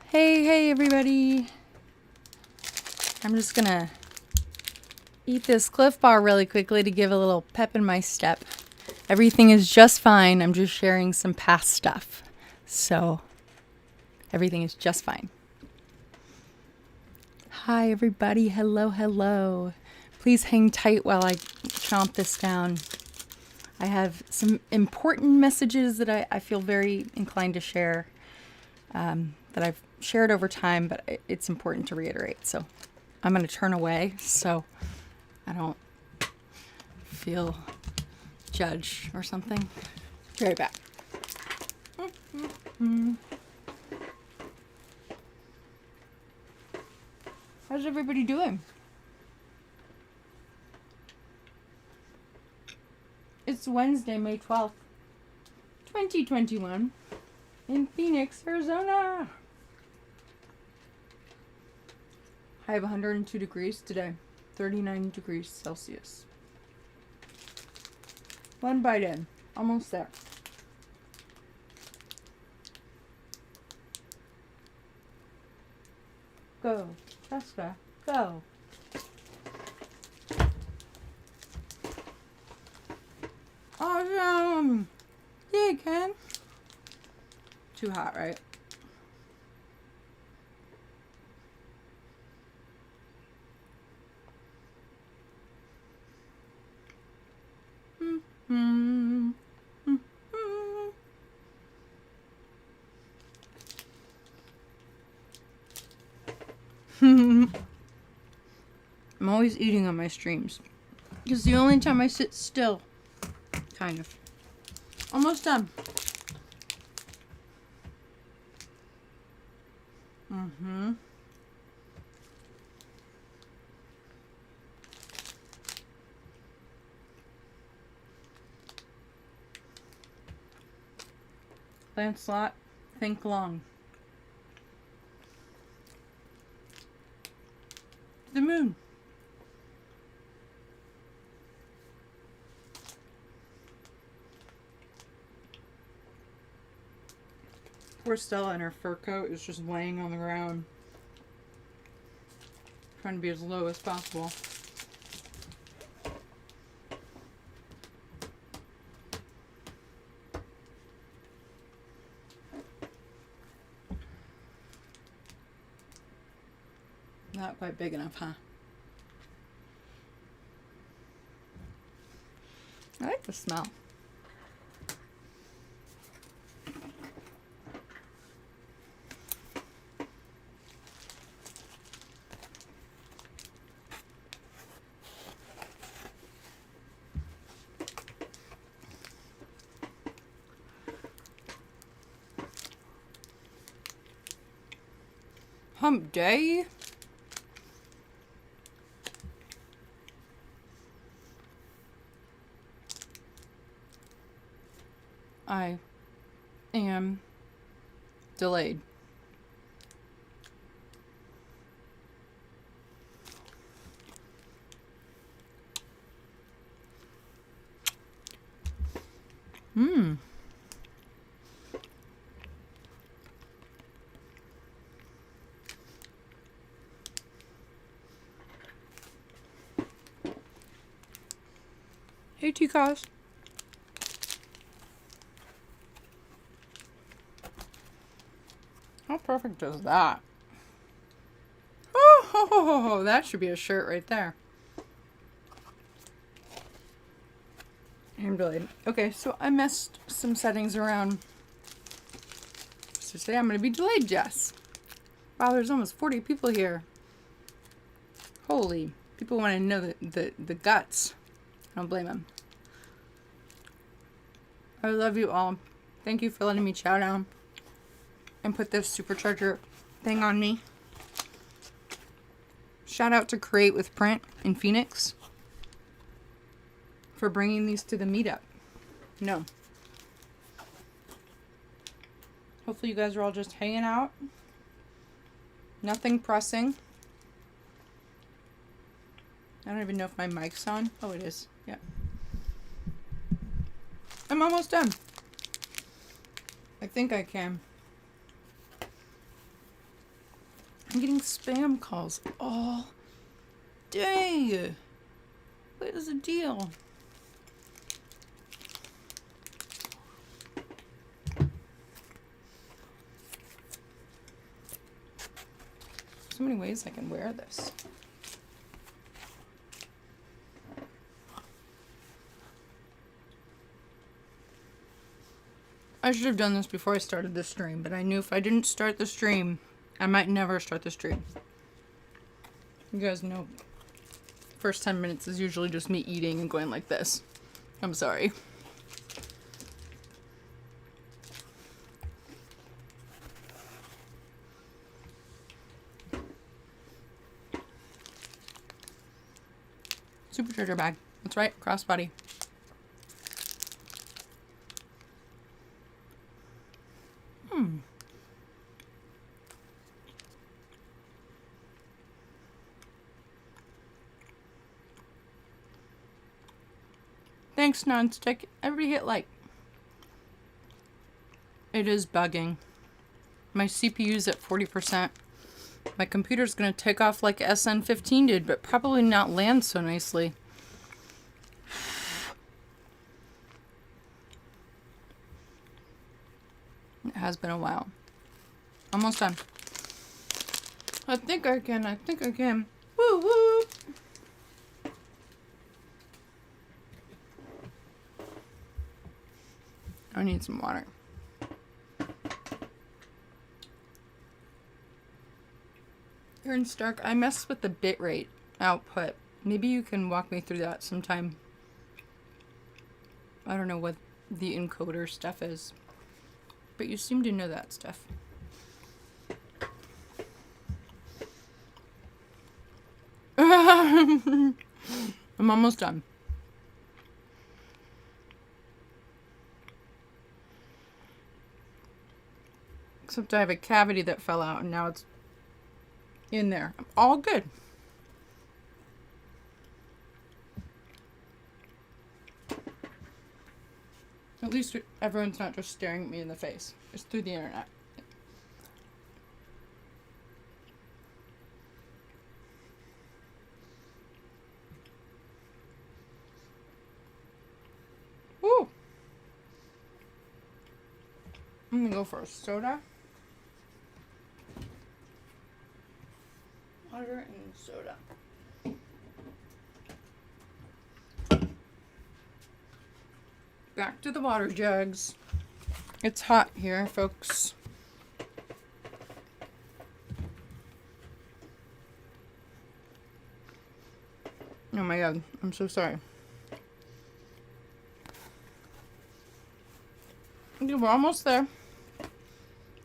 Hey everybody. I'm just gonna eat this Cliff Bar really quickly to give a little pep in my step. Everything is just fine. I'm just sharing some past stuff. So everything is just fine. Hi everybody. Hello. Please hang tight while I chomp this down. I have some important messages that I feel very inclined to share that I've shared over time, but it's important to reiterate. So I'm going to turn away so I don't feel judged or something. Be right back. How's everybody doing? It's Wednesday, May 12th, 2021 in Phoenix, Arizona. I have 102 degrees today, 39 degrees Celsius. One bite in, almost there. Go, Jessica, go. Awesome! Yeah, Ken. Too hot, right? I'm always eating on my streams. It's the only time I sit still. Kind of. Almost done. Lancelot, think long. The moon. Poor Stella in her fur coat is just laying on the ground, trying to be as low as possible. Not quite big enough, huh? I like the smell. Hump day? I am delayed. Hey, T-Cos. How perfect is that? Oh, that should be a shirt right there. I'm delayed. Okay, so I messed some settings around. So today I'm going to be delayed, Jess. Wow, there's almost 40 people here. Holy. People want to know the guts. I don't blame them. I love you all. Thank you for letting me chow down and put this supercharger thing on me. Shout out to Create with Print in Phoenix for bringing these to the meetup. No. Hopefully you guys are all just hanging out. Nothing pressing. I don't even know if my mic's on. Oh, it is. Yeah. I'm almost done. I think I can. I'm getting spam calls all day. What is the deal? So many ways I can wear this. I should have done this before I started the stream, but I knew if I didn't start the stream, I might never start the stream. You guys know, first 10 minutes is usually just me eating and going like this. I'm sorry. Supercharger bag. That's right, crossbody. Thanks, Nonstick. Everybody hit like. It is bugging. My CPU's at 40%. My computer's gonna take off like SN15 did, but probably not land so nicely. It has been a while. Almost done. I think I can. Woo woo! I need some water. Here in Stark, I messed with the bitrate output. Maybe you can walk me through that sometime. I don't know what the encoder stuff is, but you seem to know that stuff. I'm almost done. Except I have a cavity that fell out and now it's in there. All good. At least everyone's not just staring at me in the face. It's through the internet. Woo! I'm gonna go for a soda. Water and soda. Back to the water jugs. It's hot here, folks. Oh my god, I'm so sorry. Okay, we're almost there.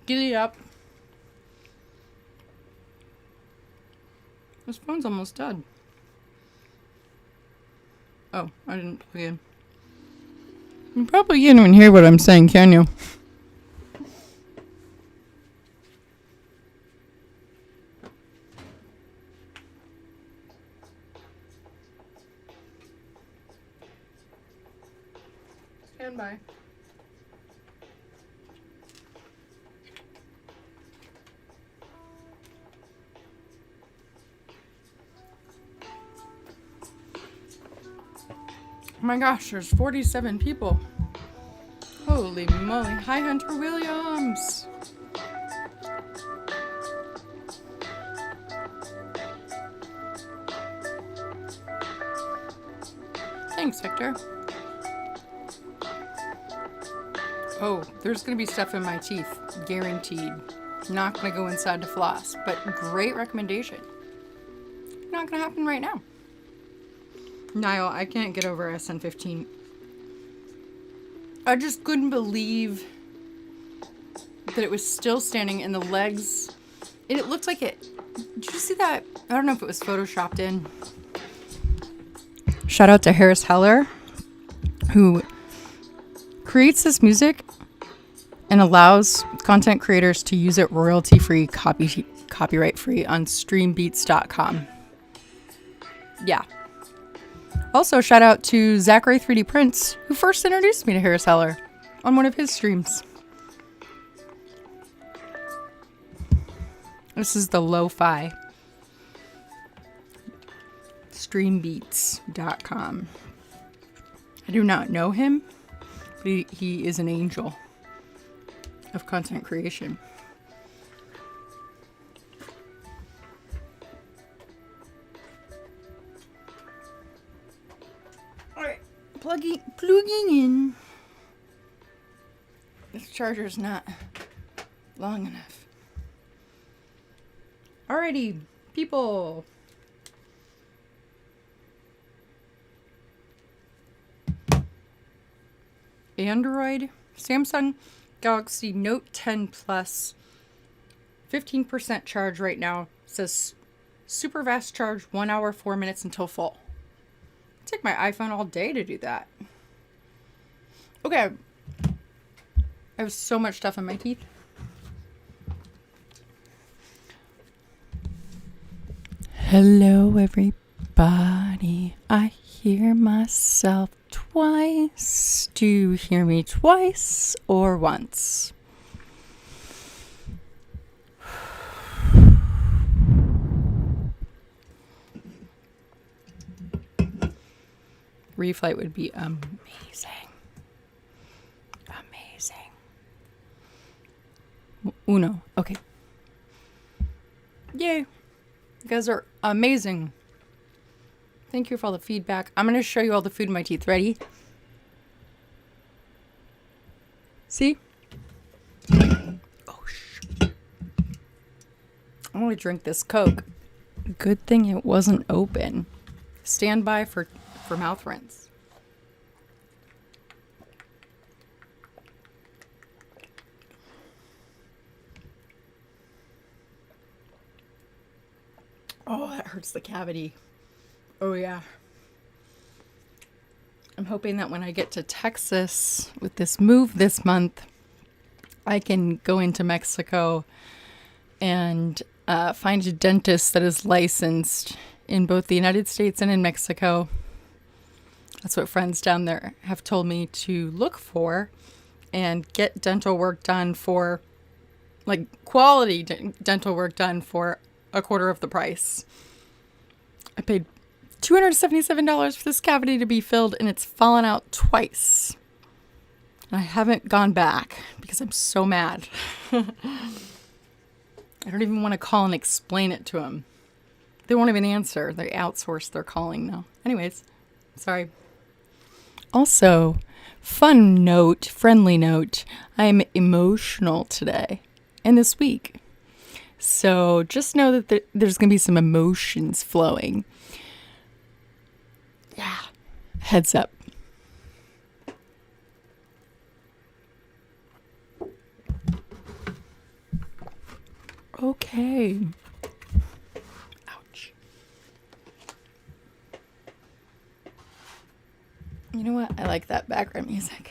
Giddy up. This phone's almost dead. Oh, I didn't plug in. You probably can't even hear what I'm saying, can you? Stand by. Oh my gosh, there's 47 people. Holy moly. Hi, Hunter Williams. Thanks, Hector. Oh, there's going to be stuff in my teeth. Guaranteed. Not going to go inside to floss, but great recommendation. Not going to happen right now. Niall, I can't get over SN15. I just couldn't believe that it was still standing and the legs, it looked like it. Did you see that? I don't know if it was photoshopped in. Shout out to Harris Heller, who creates this music and allows content creators to use it royalty-free, copyright-free on streambeats.com. Yeah. Also, shout out to Zachary 3D Prints, who first introduced me to Harris Heller on one of his streams. This is the lo-fi. Streambeats.com. I do not know him, but he is an angel of content creation. Alright, plugging in. This charger's not long enough. Alrighty, people. Android, Samsung Galaxy Note 10 Plus, 15% charge right now. It says super fast charge, 1 hour, 4 minutes until full. It'd take my iPhone all day to do that. Okay. I have so much stuff in my teeth. Hello, everybody. I hear myself twice. Do you hear me twice or once? Reflight would be amazing. Amazing. Uno. Okay. Yay. You guys are amazing. Thank you for all the feedback. I'm going to show you all the food in my teeth. Ready? See? Oh, I want to drink this Coke. Good thing it wasn't open. Stand by for mouth rinse. Oh, that hurts the cavity. Oh, yeah. I'm hoping that when I get to Texas with this move this month, I can go into Mexico and find a dentist that is licensed in both the United States and in Mexico. That's what friends down there have told me to look for and get dental work done for, like, quality dental work done for a quarter of the price. I paid $277 for this cavity to be filled, and it's fallen out twice. And I haven't gone back because I'm so mad. I don't even want to call and explain it to them. They won't even answer. They outsource their calling now. Anyways, sorry. Also, friendly note, I'm emotional today and this week. So just know that there's going to be some emotions flowing. Yeah, heads up. Okay. Ouch. You know what? I like that background music.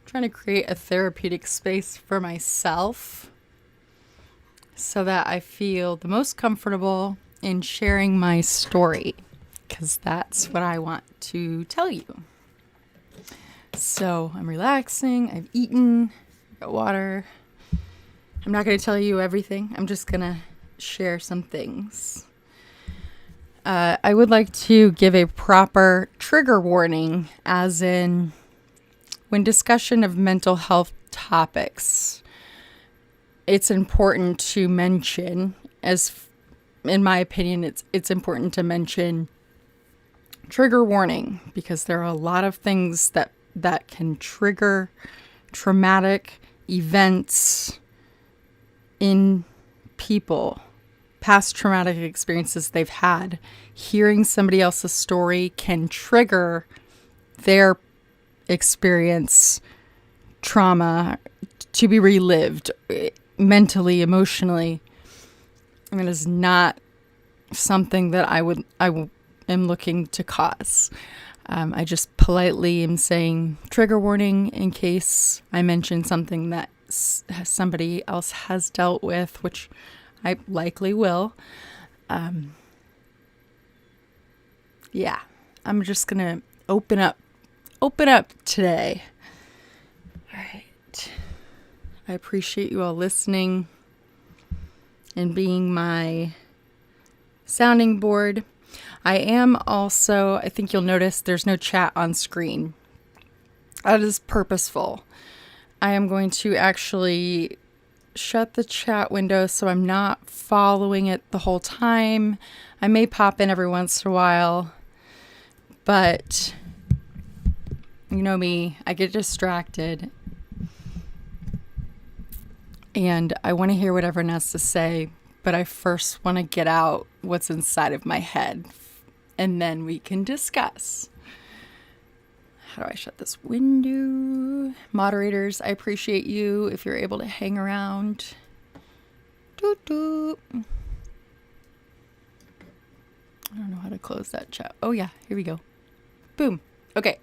Trying to create a therapeutic space for myself so that I feel the most comfortable in sharing my story, because that's what I want to tell you. So I'm relaxing, I've eaten, got water. I'm not going to tell you everything. I'm just going to share some things. I would like to give a proper trigger warning, as in when discussion of mental health topics, it's important to mention, as in my opinion, it's important to mention trigger warning, because there are a lot of things that can trigger traumatic events in people, past traumatic experiences they've had. Hearing somebody else's story can trigger their experience, trauma, to be relived mentally, emotionally. And it is not something that I am looking to cause. I just politely am saying trigger warning in case I mention something that somebody else has dealt with, which I likely will. yeah, I'm just going to open up today. All right. I appreciate you all listening and being my sounding board. I am also, I think you'll notice there's no chat on screen. That is purposeful. I am going to actually shut the chat window so I'm not following it the whole time. I may pop in every once in a while, but you know me, I get distracted and I want to hear what everyone has to say, but I first want to get out what's inside of my head and then we can discuss. How do I shut this window? Moderators, I appreciate you if you're able to hang around. Doot doot. I don't know how to close that chat. Oh yeah, here we go. Boom. Okay.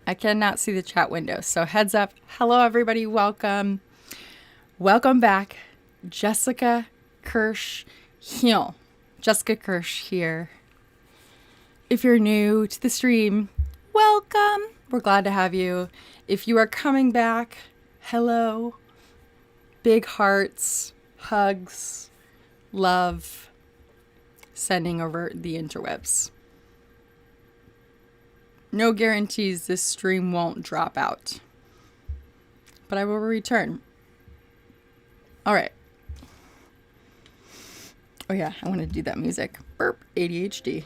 I cannot see the chat window. So heads up. Hello everybody. Welcome. Welcome back. Jessica Kirsh here. Jessica Kirsh here. If you're new to the stream, welcome. We're glad to have you. If you are coming back, hello. Big hearts, hugs, love, sending over the interwebs. No guarantees this stream won't drop out, but I will return. All right. Oh yeah, I want to do that music. Burp, ADHD.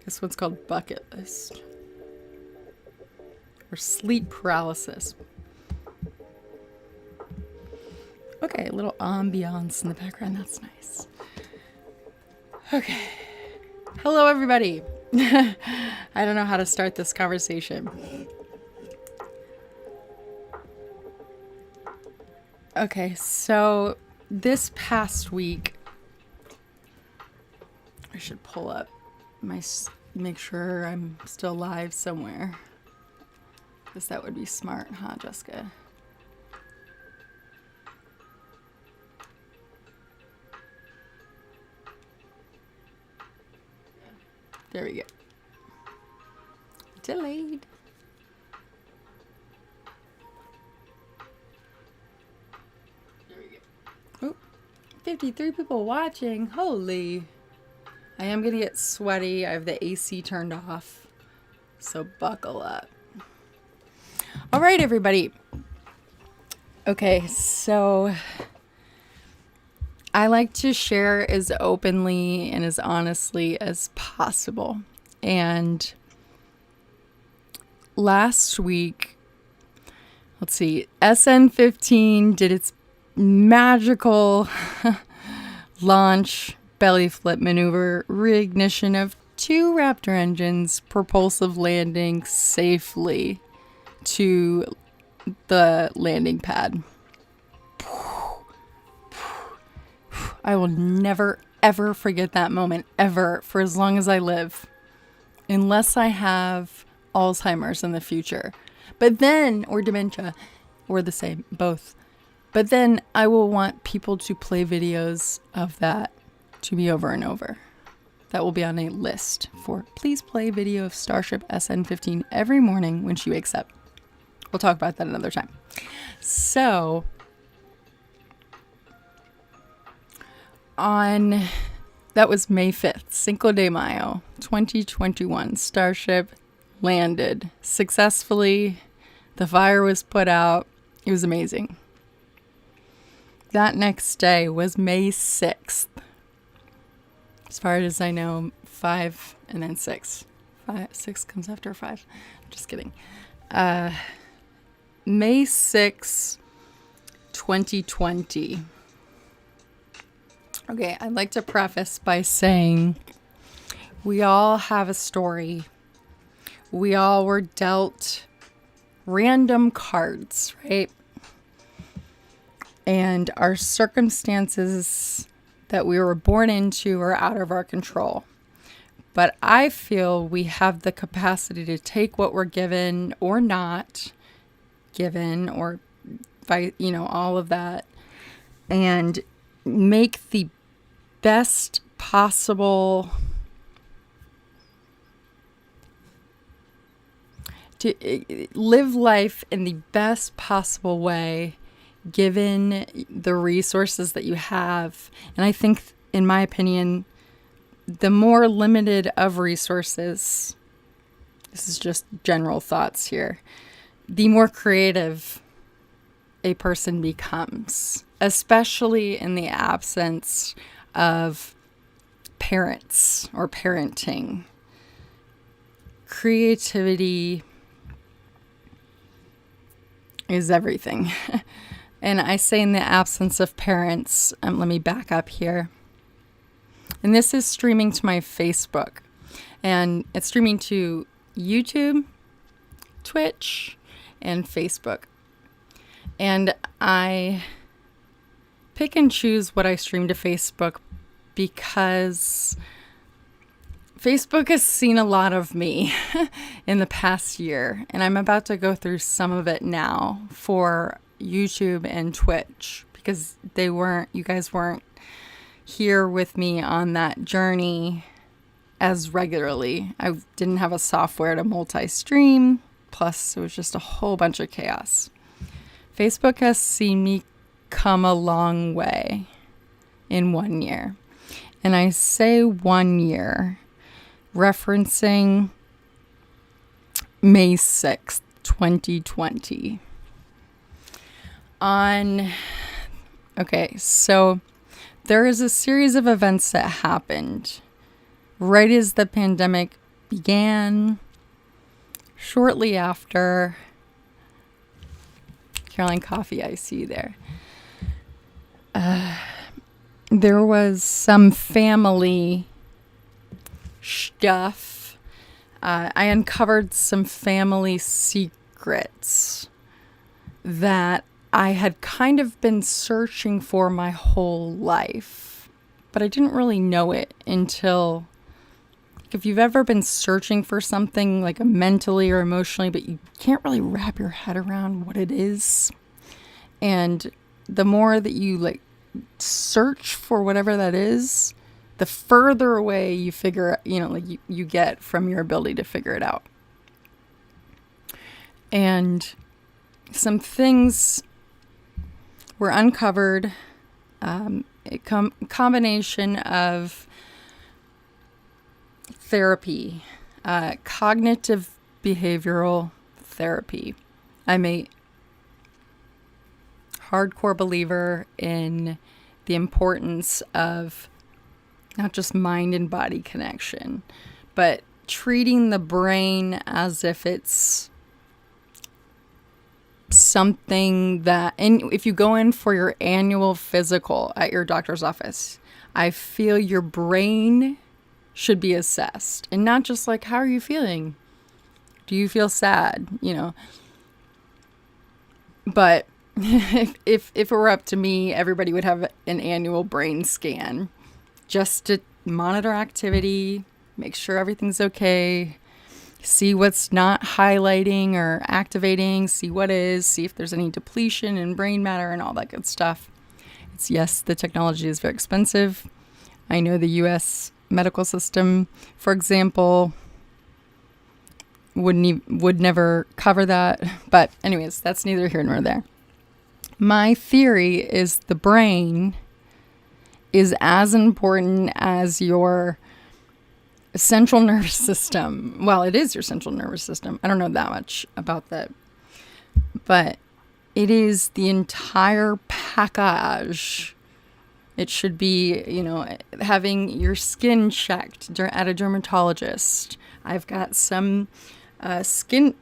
This one's called Bucket List. Or Sleep Paralysis. Okay, a little ambiance in the background. That's nice. Okay. Hello, everybody. I don't know how to start this conversation. Okay, so this past week, I should pull up make sure I'm still live somewhere. Because that would be smart, huh, Jessica? There we go. Delayed. There we go. Oh, 53 people watching. Holy. I am going to get sweaty. I have the AC turned off. So buckle up. All right, everybody. Okay, so I like to share as openly and as honestly as possible. And last week, let's see, SN15 did its magical launch, belly flip maneuver, reignition of 2 Raptor engines, propulsive landing safely to the landing pad. I will never, ever forget that moment, ever, for as long as I live. Unless I have Alzheimer's in the future. But then, or dementia, or the same, both. But then I will want people to play videos of that to me over and over. That will be on a list for please play video of Starship SN15 every morning when she wakes up. We'll talk about that another time. So, that was May 5th, Cinco de Mayo, 2021. Starship landed successfully. The fire was put out. It was amazing. That next day was May 6th. As far as I know, 5 and then 6. 6 comes after 5. Just kidding. May 6th, 2020. Okay, I'd like to preface by saying we all have a story. We all were dealt random cards, right? And our circumstances that we were born into are out of our control. But I feel we have the capacity to take what we're given or not given, or by, all of that, and make the best possible to live life in the best possible way given the resources that you have. And I think, in my opinion, the more limited of resources, this is just general thoughts here, the more creative a person becomes, especially in the absence of parents or parenting. Creativity is everything. And I say in the absence of parents, let me back up here. And this is streaming to my Facebook. And it's streaming to YouTube, Twitch, and Facebook. And I pick and choose what I stream to Facebook because Facebook has seen a lot of me in the past year. And I'm about to go through some of it now for YouTube and Twitch because you guys weren't here with me on that journey as regularly. I didn't have a software to multi-stream. Plus, it was just a whole bunch of chaos. Facebook has seen me come a long way in 1 year. And I say 1 year, referencing May 6th, 2020. So there is a series of events that happened right as the pandemic began, shortly after. Caroline Coffee, I see there. There was some family stuff. I uncovered some family secrets that I had kind of been searching for my whole life, but I didn't really know it until, if you've ever been searching for something like mentally or emotionally, but you can't really wrap your head around what it is. And the more that you search for whatever that is, the further away you you get from your ability to figure it out. And some things were uncovered, a combination of therapy, cognitive behavioral therapy. I'm a hardcore believer in the importance of not just mind and body connection, but treating the brain as if it's something that, and if you go in for your annual physical at your doctor's office, I feel your brain should be assessed, and not just how are you feeling? Do you feel sad? But if it were up to me, everybody would have an annual brain scan just to monitor activity, make sure everything's okay, see what's not highlighting or activating, see what is, see if there's any depletion in brain matter and all that good stuff. Yes, the technology is very expensive. I know the U.S. medical system, for example, would never cover that. But anyways, that's neither here nor there. My theory is the brain is as important as your central nervous system. Well, it is your central nervous system. I don't know that much about that. But it is the entire package. It should be, having your skin checked at a dermatologist. I've got some skin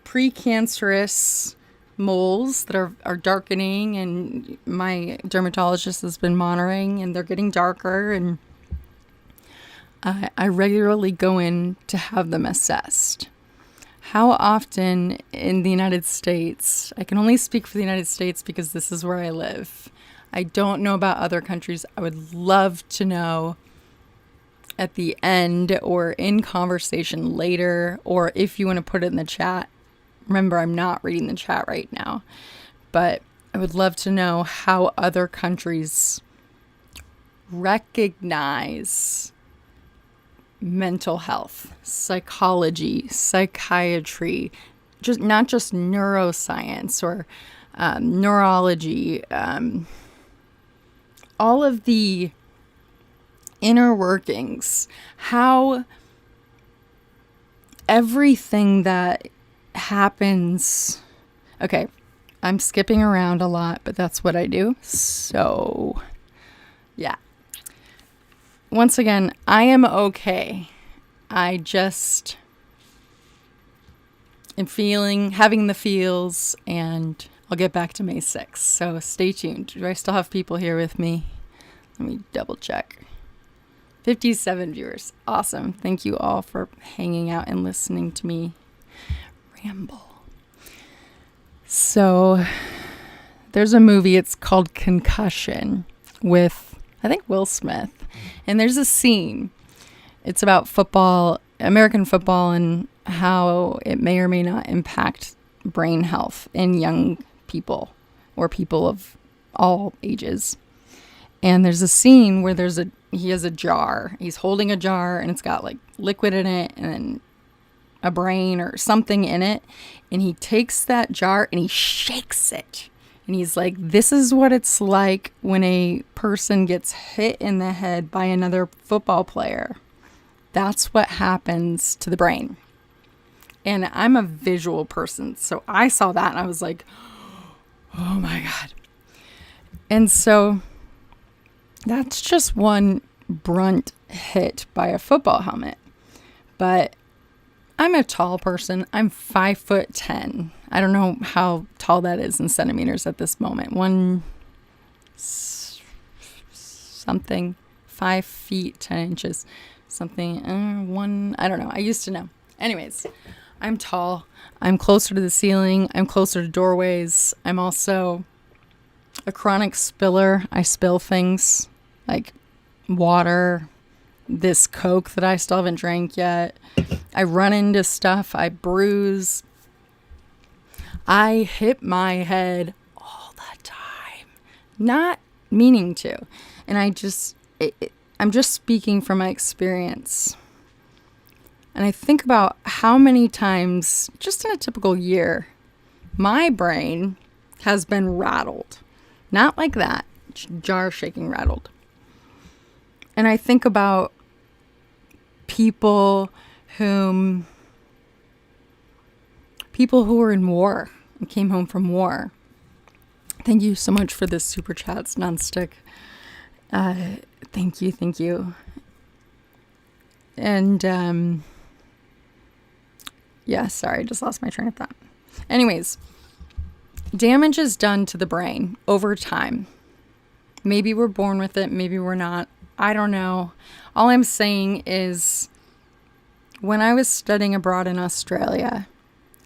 precancerous moles that are darkening, and my dermatologist has been monitoring, and they're getting darker, and I regularly go in to have them assessed. How often in the United States, I can only speak for the United States because this is where I live. I don't know about other countries. I would love to know at the end or in conversation later, or if you want to put it in the chat. Remember, I'm not reading the chat right now, but I would love to know how other countries recognize mental health, psychology, psychiatry, just not just neuroscience or neurology, all of the inner workings, how everything that happens. Okay, I'm skipping around a lot, but that's what I do. So, yeah. Once again, I am okay. I just am having the feels, and I'll get back to May 6th. So stay tuned. Do I still have people here with me? Let me double check. 57 viewers. Awesome. Thank you all for hanging out and listening to me ramble. So there's a movie, it's called Concussion, with, I think, Will Smith. And there's a scene. It's about football, American football, and how it may or may not impact brain health in young people or people of all ages. And there's a scene where he has a jar. He's holding a jar, and it's got like liquid in it and then a brain or something in it. And he takes that jar and he shakes it. And he's like, this is what it's like when a person gets hit in the head by another football player. That's what happens to the brain. And I'm a visual person, so I saw that and I was like, oh my God. And so that's just one brunt hit by a football helmet. But I'm a tall person. I'm 5'10". I don't know how tall that is in centimeters at this moment. 5 feet, 10 inches, something, I don't know. I used to know. Anyways, I'm tall. I'm closer to the ceiling. I'm closer to doorways. I'm also a chronic spiller. I spill things like water, this Coke that I still haven't drank yet. I run into stuff. I bruise. I hit my head all the time, not meaning to. And I'm just speaking from my experience. And I think about how many times, just in a typical year, my brain has been rattled. Not like that, jar shaking rattled. And I think about people who were in war and came home from war. Thank you so much for this super chats, nonstick. Thank you. And yeah, sorry, I just lost my train of thought. Anyways, damage is done to the brain over time. Maybe we're born with it, maybe we're not. I don't know. All I'm saying is, when I was studying abroad in Australia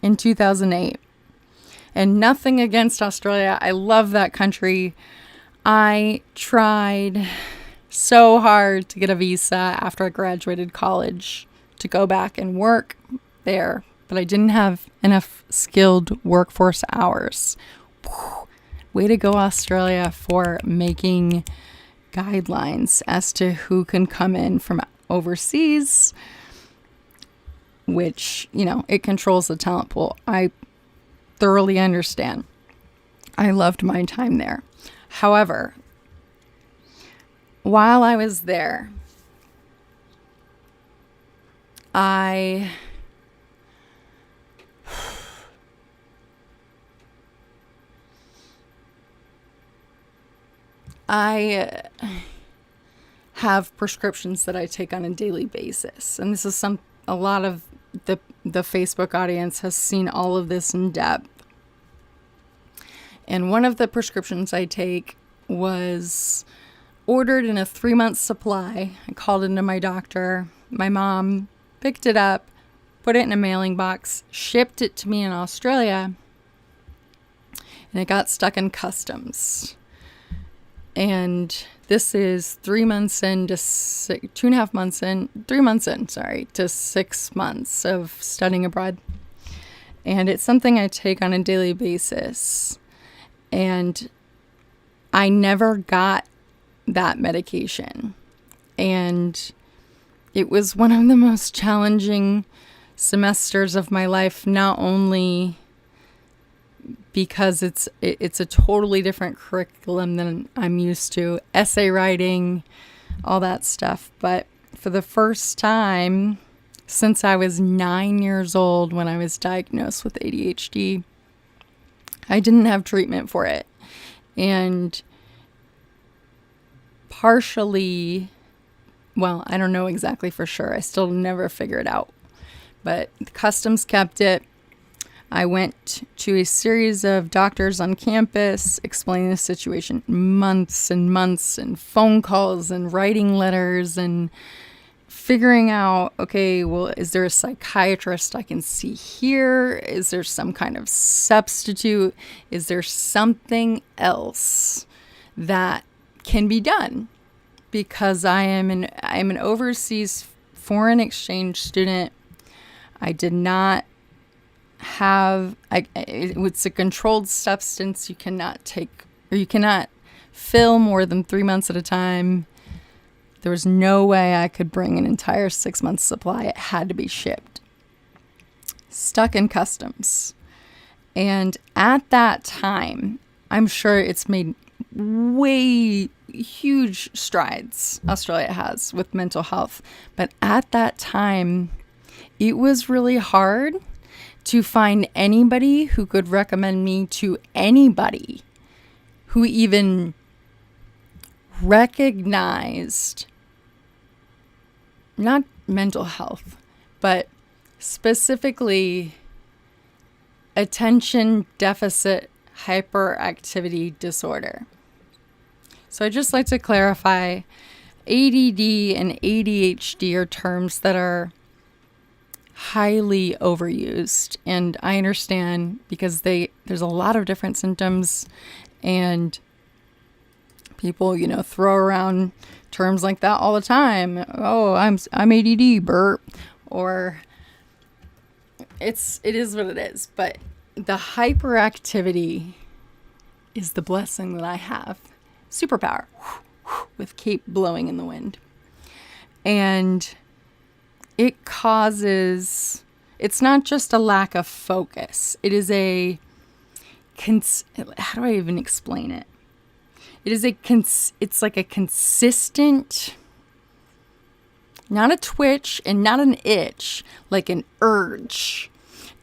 in 2008, and nothing against Australia, I love that country. I tried so hard to get a visa after I graduated college to go back and work there, but I didn't have enough skilled workforce hours. Way to go, Australia, for making guidelines as to who can come in from overseas, which, it controls the talent pool. I thoroughly understand. I loved my time there. However, while I was there, I have prescriptions that I take on a daily basis. And this is a lot of the Facebook audience has seen all of this in depth. And one of the prescriptions I take was ordered in a 3-month supply. I called into my doctor. My mom picked it up, put it in a mailing box, shipped it to me in Australia, and it got stuck in customs. And this is 3 months in to 2.5 months in, 3 months in, to 6 months of studying abroad. And it's something I take on a daily basis. And I never got that medication. And it was one of the most challenging semesters of my life, not only because it's a totally different curriculum than I'm used to, essay writing, all that stuff, but for the first time since I was 9 years old when I was diagnosed with ADHD, I didn't have treatment for it. And partially, well, I don't know exactly for sure. I still never figured it out. But Customs kept it. I went to a series of doctors on campus explaining the situation, months and months, and phone calls and writing letters and figuring out, okay, well, is there a psychiatrist I can see here? Is there some kind of substitute? Is there something else that can be done? Because I'm an overseas foreign exchange student. I did not have, it's a controlled substance. You cannot take, or you cannot fill more than 3 months at a time. There was no way I could bring an entire 6 months supply. It had to be shipped. Stuck in customs. And at that time, I'm sure it's made way huge strides, Australia has, with mental health. But at that time, it was really hard to find anybody who could recommend me to anybody who even recognized not mental health, but specifically attention deficit hyperactivity disorder. So I'd just like to clarify, ADD and ADHD are terms that are highly overused, and I understand because there's a lot of different symptoms, and people, throw around terms like that all the time. Oh, I'm ADD, burp, or it is what it is. But the hyperactivity is the blessing that I have. Superpower with cape blowing in the wind. And it causes, it's not just a lack of focus. It is how do I even explain it? It is it's like a consistent, not a twitch and not an itch, like an urge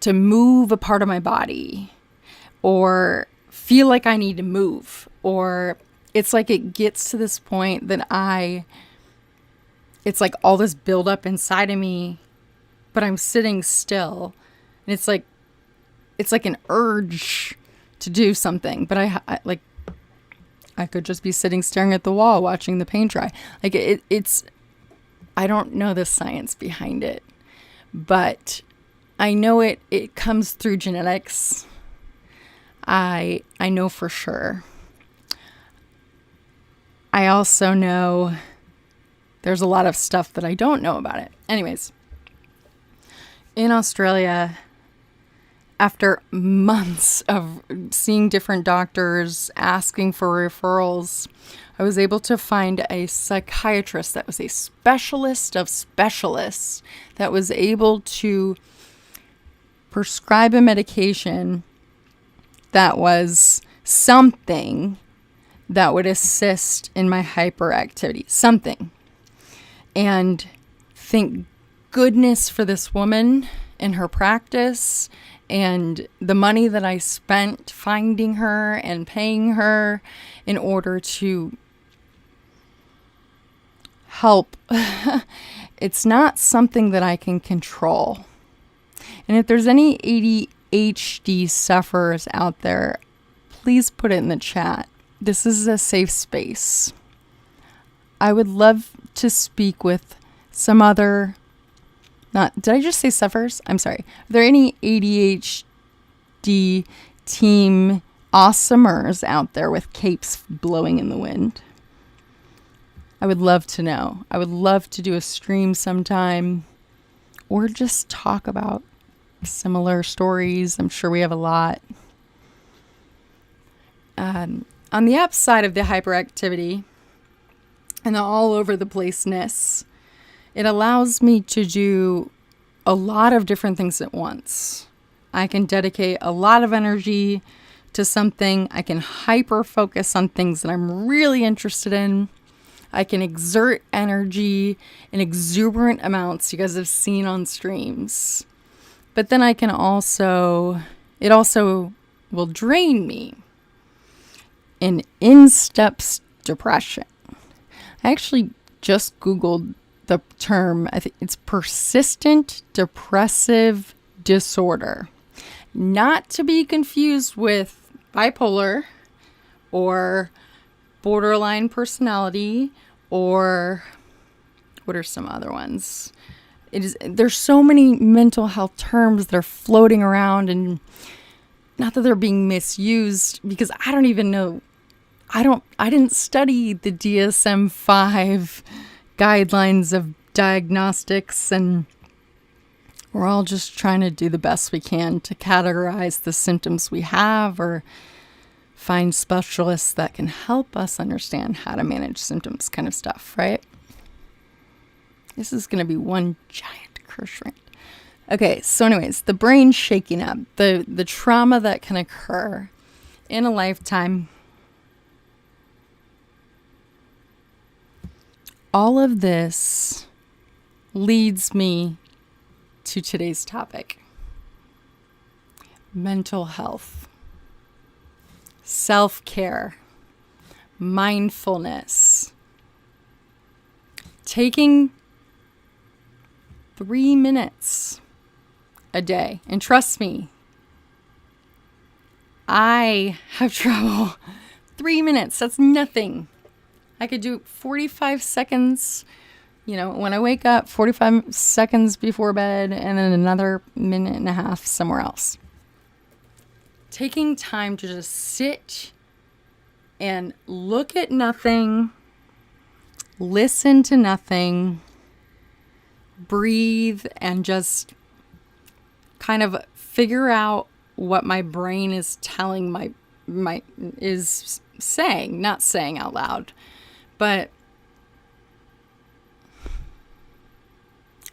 to move a part of my body or feel like I need to move, or it's like it gets to this point that it's like all this buildup inside of me, but I'm sitting still. And it's like an urge to do something, but I could just be sitting staring at the wall watching the paint dry. Like it's I don't know the science behind it, but I know it comes through genetics. I know for sure. I also know there's a lot of stuff that I don't know about it. Anyways, in Australia, after months of seeing different doctors, asking for referrals, I was able to find a psychiatrist that was a specialist of specialists that was able to prescribe a medication that was something that would assist in my hyperactivity. Something. And thank goodness for this woman and her practice and the money that I spent finding her and paying her in order to help. It's not something that I can control. And if there's any ADHD sufferers out there, please put it in the chat. This is a safe space. I would love to speak with some other, did I just say sufferers? I'm sorry. Are there any ADHD team awesomers out there with capes blowing in the wind? I would love to know. I would love to do a stream sometime or just talk about similar stories. I'm sure we have a lot. On the upside of the hyperactivity, and the all over the placeness. It allows me to do a lot of different things at once. I can dedicate a lot of energy to something. I can hyper focus on things that I'm really interested in. I can exert energy in exuberant amounts you guys have seen on streams. But then it also will drain me in steps depression. I actually just Googled the term. I think it's persistent depressive disorder. Not to be confused with bipolar or borderline personality, or what are some other ones? There's so many mental health terms that are floating around, and not that they're being misused, because I don't even know. I didn't study the DSM-5 guidelines of diagnostics, and we're all just trying to do the best we can to categorize the symptoms we have, or find specialists that can help us understand how to manage symptoms, kind of stuff, right? This is going to be one giant Kirsh rant. Okay, so anyways, the brain shaking up, the trauma that can occur in a lifetime. All of this leads me to today's topic: mental health, self-care, mindfulness. Taking 3 minutes a day. And trust me, I have trouble. 3 minutes, that's nothing. I could do 45 seconds, when I wake up, 45 seconds before bed, and then another minute and a half somewhere else. Taking time to just sit and look at nothing, listen to nothing, breathe, and just kind of figure out what my brain is telling is saying, not saying out loud. But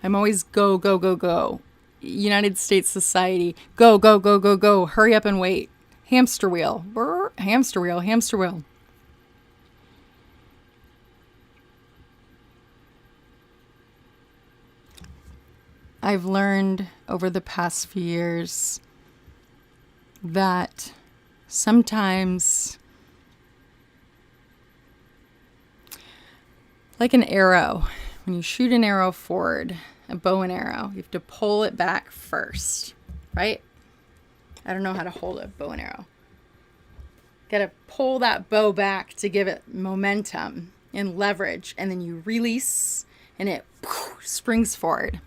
I'm always go, go, go, go. United States society, go, go, go, go, go. Hurry up and wait. Hamster wheel. Brr, hamster wheel, hamster wheel. I've learned over the past few years that sometimes, like an arrow, when you shoot an arrow forward, a bow and arrow, you have to pull it back first, right? I don't know how to hold a bow and arrow. Got to pull that bow back to give it momentum and leverage, and then you release and it springs forward.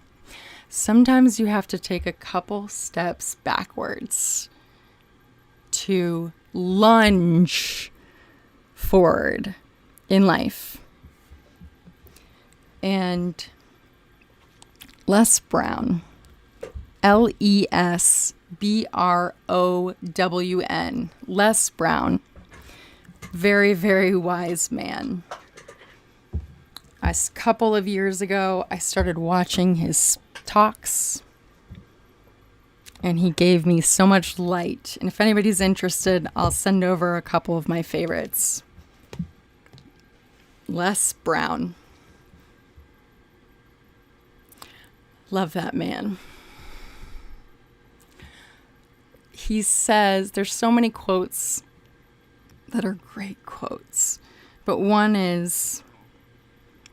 Sometimes you have to take a couple steps backwards to lunge forward in life. And Les Brown, Lesbrown, Les Brown, very, very wise man. A couple of years ago, I started watching his talks, and he gave me so much light. And if anybody's interested, I'll send over a couple of my favorites. Les Brown. Love that man. He says, there's so many quotes that are great quotes, but one is,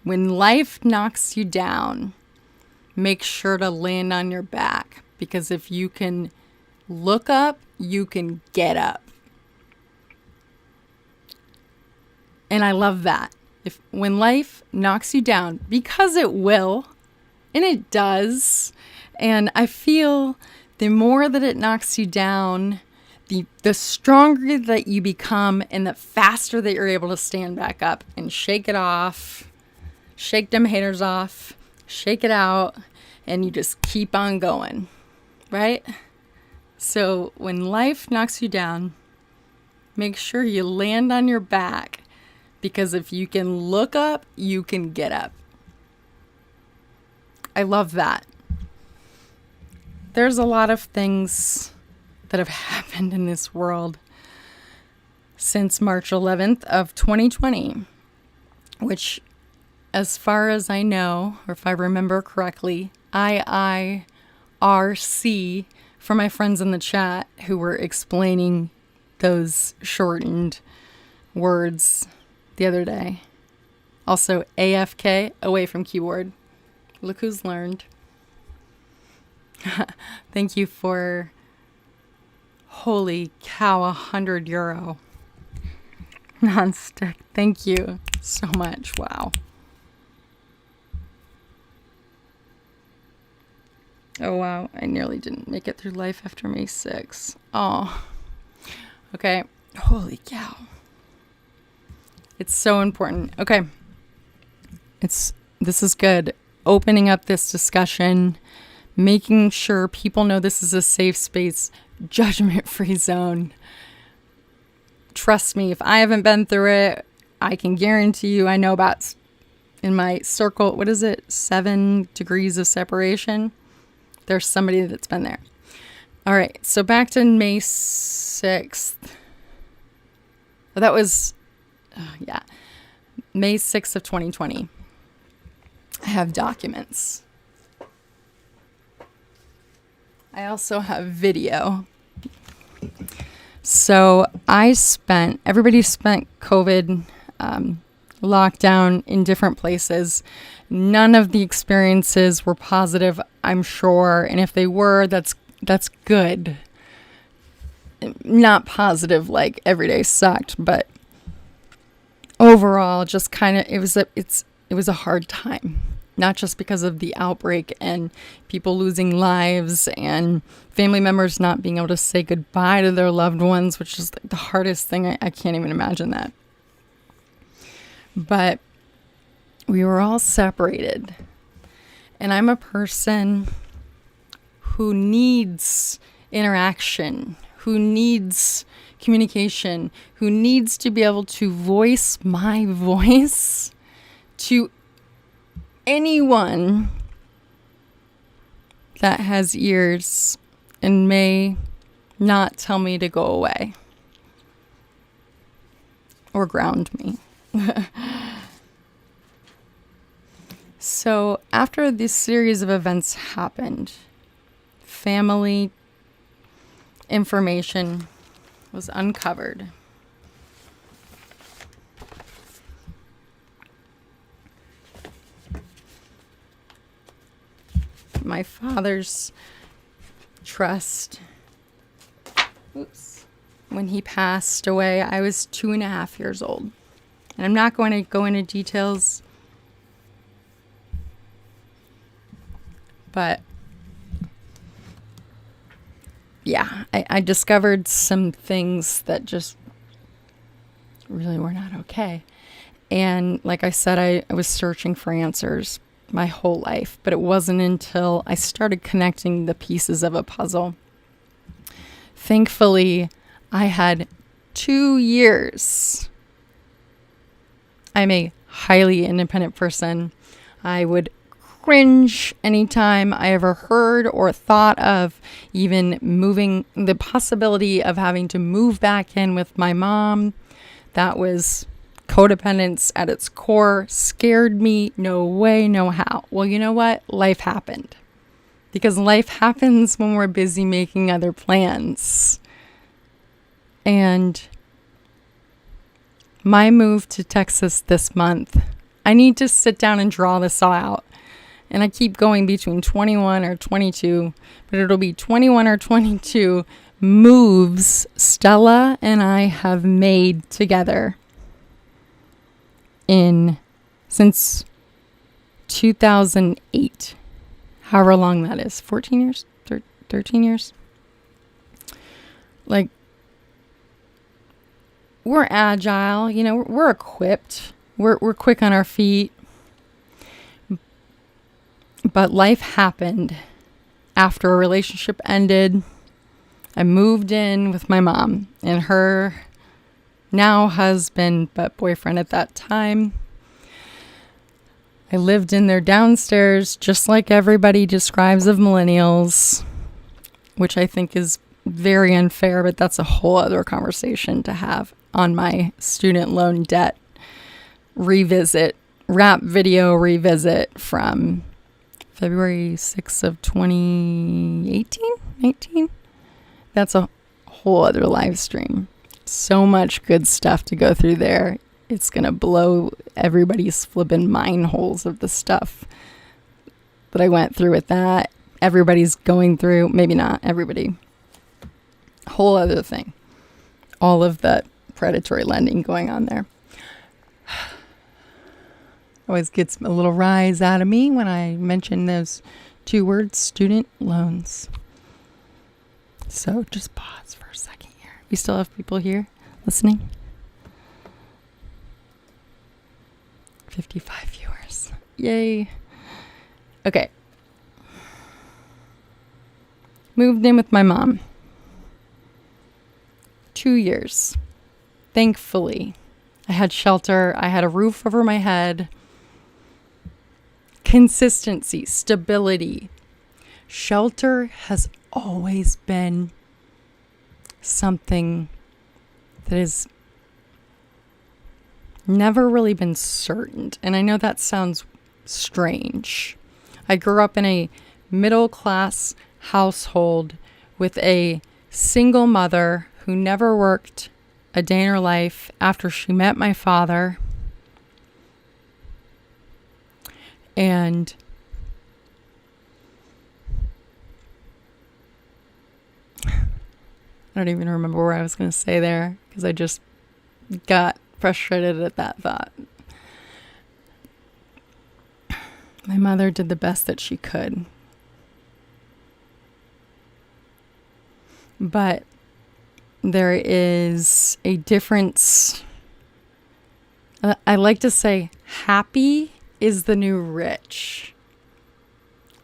when life knocks you down, make sure to land on your back, because if you can look up, you can get up. And I love that. When life knocks you down, because it will, and it does, and I feel the more that it knocks you down, the stronger that you become, and the faster that you're able to stand back up and shake it off, shake them haters off, shake it out, and you just keep on going, right? So when life knocks you down, make sure you land on your back, Because if you can look up, you can get up. I love that. There's a lot of things that have happened in this world since March 11th of 2020, which, as far as I know, or if I remember correctly, IIRC, for my friends in the chat who were explaining those shortened words the other day. Also, AFK, away from keyboard. Look who's learned. Thank you for, holy cow, €100 non-stick. Thank you so much. Wow. Oh, wow. I nearly didn't make it through life after May 6th. Oh, okay. Holy cow. It's so important. Okay. This is good. Opening up this discussion, making sure people know this is a safe space, judgment-free zone. Trust me, if I haven't been through it, I can guarantee you I know about, in my circle, 7 degrees of separation? There's somebody that's been there. All right, so back to May 6th. That was, May 6th of 2020. I have documents. I also have video. So everybody spent COVID lockdown in different places. None of the experiences were positive, I'm sure. And if they were, that's good. Not positive like every day sucked, but overall just kind of, it was a hard time. Not just because of the outbreak and people losing lives and family members not being able to say goodbye to their loved ones, which is the hardest thing. I can't even imagine that. But we were all separated. And I'm a person who needs interaction, who needs communication, who needs to be able to voice my voice to anyone that has ears and may not tell me to go away or ground me. So after this series of events happened, family information was uncovered. My father's trust. When he passed away, I was 2.5 years old. And I'm not going to go into details, but yeah, I discovered some things that just really were not okay. And like I said, I was searching for answers my whole life, but it wasn't until I started connecting the pieces of a puzzle. Thankfully, I had 2 years. I'm a highly independent person. I would cringe anytime I ever heard or thought of even moving, the possibility of having to move back in with my mom. That was codependence at its core, scared me. No way, no how. Well, you know what? Life happened. Because life happens when we're busy making other plans. And my move to Texas this month, I need to sit down and draw this all out. And I keep going between 21 or 22, but it'll be 21 or 22 moves Stella and I have made together since 2008, however long that is, 14 years, 13 years. Like, we're agile, we're equipped, we're quick on our feet. But life happened after a relationship ended. I moved in with my mom, and her now husband, but boyfriend at that time. I lived in their downstairs, just like everybody describes of millennials, which I think is very unfair, but that's a whole other conversation to have on my student loan debt rap video revisit from February 6th of 2018, 19. That's a whole other live stream. So much good stuff to go through there. It's going to blow everybody's flipping mind holes of the stuff that I went through with that. Everybody's going through, maybe not everybody. Whole other thing. All of the predatory lending going on there. Always gets a little rise out of me when I mention those two words, student loans. So just pause for a second here. We still have people here listening. 55 viewers. Yay. Okay. Moved in with my mom. 2 years. Thankfully, I had shelter. I had a roof over my head. Consistency, stability. Shelter has always been something that has never really been certain. And I know that sounds strange. I grew up in a middle-class household with a single mother who never worked a day in her life after she met my father. And I don't even remember what I was going to say there because I just got frustrated at that thought. My mother did the best that she could. But there is a difference. I like to say happy is the new rich.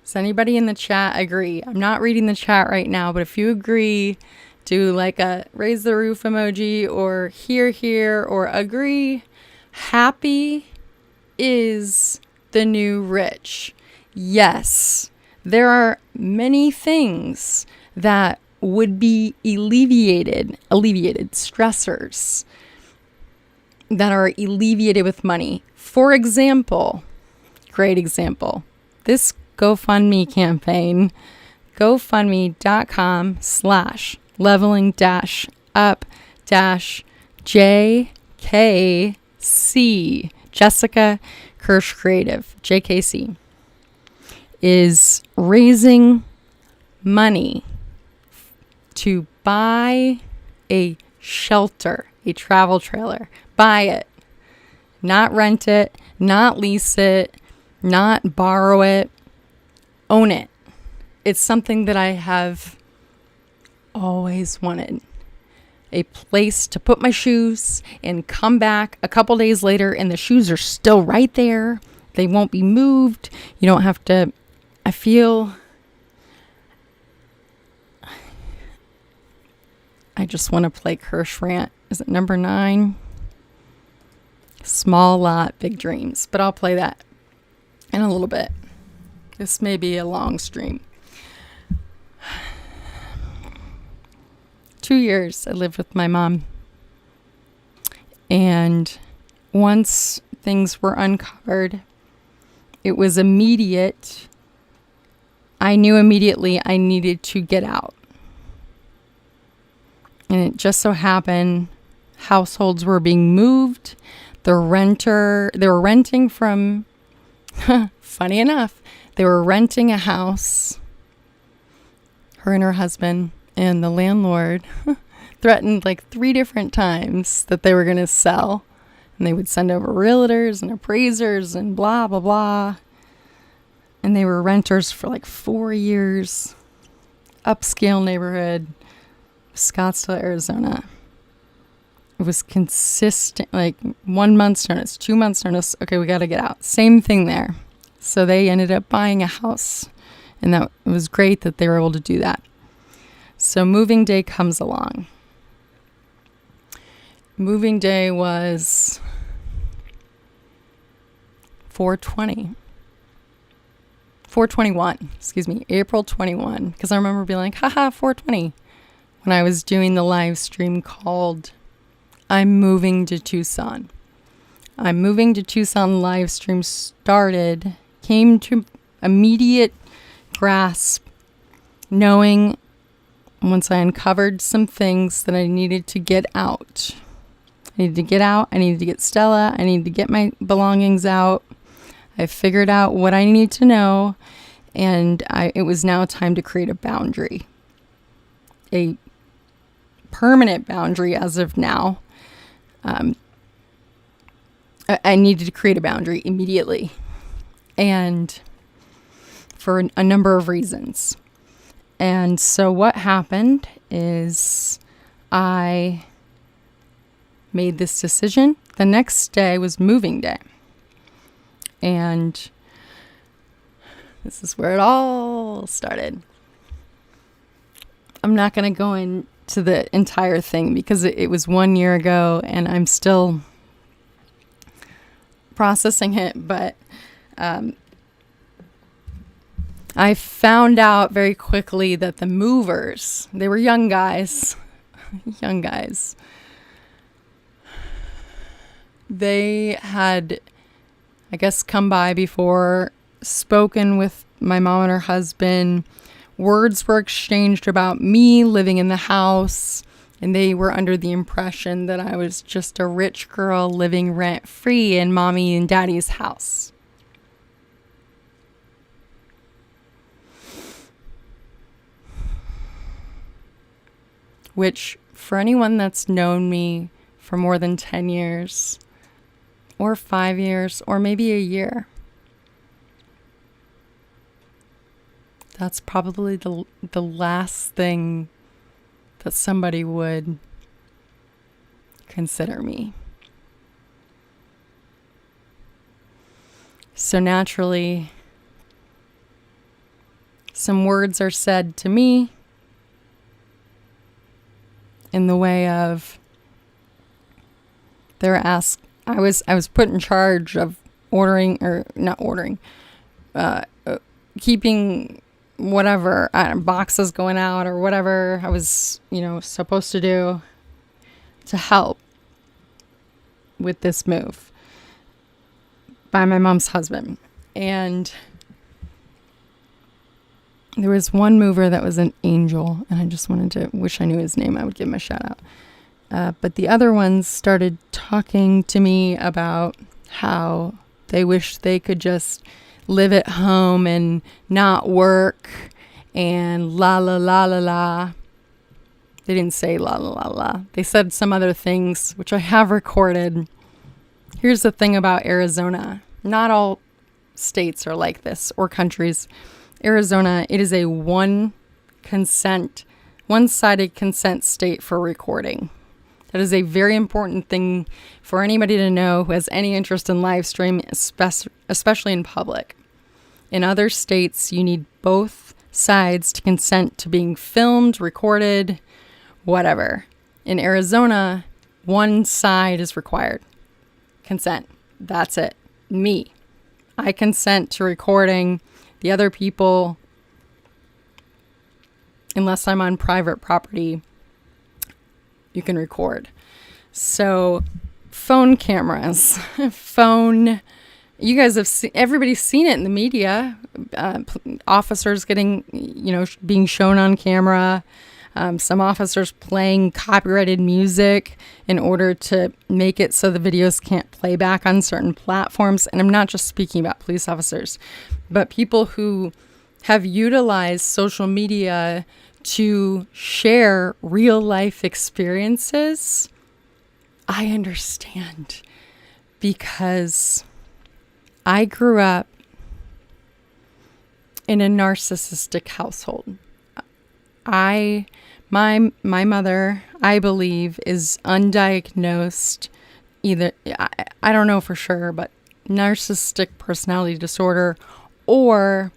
Does anybody in the chat agree? I'm not reading the chat right now, but if you agree, do like a raise the roof emoji or here, or agree. Happy is the new rich. Yes, there are many things that would be alleviated stressors that are alleviated with money. For example, great example, this GoFundMe campaign, gofundme.com/leveling-up-JKC, Jessica Kirsh Creative, JKC, is raising money to buy a shelter, a travel trailer. Buy it. Not rent it, not lease it, not borrow it. Own it. It's something that I have always wanted. A place to put my shoes and come back a couple days later and the shoes are still right there. They won't be moved. You don't have to, I feel, I just want to play Kirsh Rant. Is it number 9? Small lot, big dreams. But I'll play that in a little bit. This may be a long stream. 2 years I lived with my mom. And once things were uncovered, it was immediate. I knew immediately I needed to get out. And it just so happened households were being moved. They were renting from, funny enough, they were renting a house, her and her husband, and the landlord threatened like 3 different times that they were going to sell. And they would send over realtors and appraisers and blah, blah, blah. And they were renters for like 4 years. Upscale neighborhood, Scottsdale, Arizona. It was consistent, like 1 month's notice, 2 months' notice. Okay, we got to get out. Same thing there. So they ended up buying a house. And that it was great that they were able to do that. So moving day comes along. moving day was 421, April 21, because I remember being like, haha, 420, when I was doing the live stream called I'm Moving to Tucson. I'm Moving to Tucson live stream came to immediate grasp, knowing once I uncovered some things that I needed to get out. I needed to get out. I needed to get Stella. I needed to get my belongings out. I figured out what I needed to know, and it was now time to create a boundary. A permanent boundary as of now. I needed to create a boundary immediately, and for a number of reasons. And so what happened is I made this decision. The next day was moving day. And this is where it all started. I'm not going to go into the entire thing because it was 1 year ago and I'm still processing it. But I found out very quickly that the movers, they were young guys. They had, I guess, come by before, spoken with my mom and her husband. Words were exchanged about me living in the house, and they were under the impression that I was just a rich girl living rent-free in mommy and daddy's house. Which, for anyone that's known me for more than 10 years, or 5 years, or maybe a year, that's probably the last thing that somebody would consider me. So naturally, some words are said to me in the way of, they're asked, I was put in charge of keeping whatever boxes going out or whatever I was, supposed to do to help with this move by my mom's husband. And there was one mover that was an angel, and I just wish I knew his name. I would give him a shout out. But the other ones started talking to me about how they wish they could just live at home and not work and la la la la la. They didn't say la la la la. They said some other things, which I have recorded. Here's the thing about Arizona. Not all states are like this, or countries. Arizona, it is a one-sided consent state for recording. That is a very important thing for anybody to know who has any interest in live stream, especially in public. In other states, you need both sides to consent to being filmed, recorded, whatever. In Arizona, one side is required. Consent. That's it. Me. I consent to recording. The other people, unless I'm on private property, you can record. So phone cameras, you guys have seen, everybody's seen it in the media, officers getting, being shown on camera, some officers playing copyrighted music in order to make it so the videos can't play back on certain platforms. And I'm not just speaking about police officers, but people who have utilized social media to share real life experiences. I understand, because I grew up in a narcissistic household. My mother, I believe, is undiagnosed, either, I don't know for sure, but narcissistic personality disorder or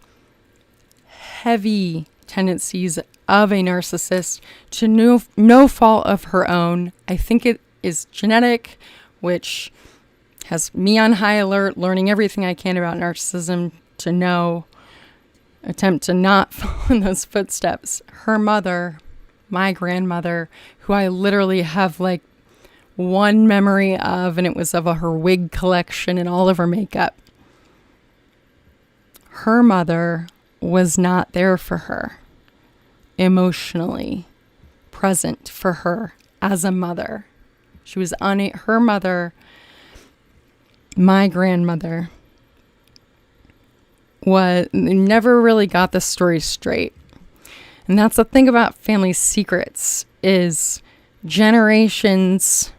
heavy tendencies of a narcissist to no fault of her own. I think is genetic, which has me on high alert, learning everything I can about narcissism to attempt to not follow in those footsteps. Her mother, my grandmother, who I literally have like one memory of, and it was of her wig collection and all of her makeup. Her mother was not there for her, emotionally present for her as a mother. She was her mother, my grandmother, never really got the story straight. And that's the thing about family secrets, is generations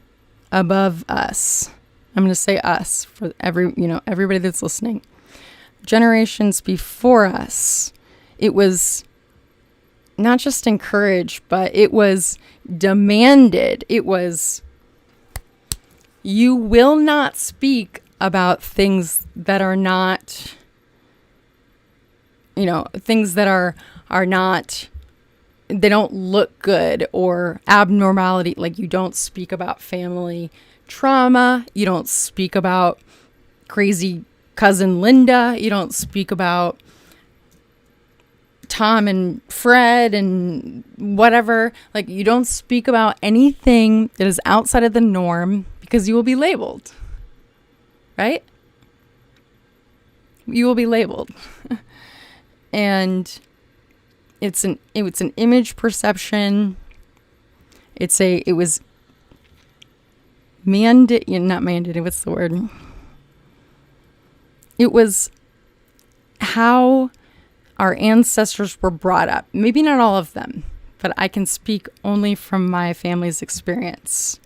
above us. I'm going to say us for everybody that's listening. Generations before us, it was not just encouraged, but it was demanded. It was, you will not speak about things that are not, things that are not, they don't look good, or abnormality. Like, you don't speak about family trauma. You don't speak about crazy cousin Linda. You don't speak about Tom and Fred and whatever. Like, you don't speak about anything that is outside of the norm, because you will be labeled, right? You will be labeled. And it's an image perception. It was not mandated. What's the word? It was how our ancestors were brought up. Maybe not all of them, but I can speak only from my family's experience.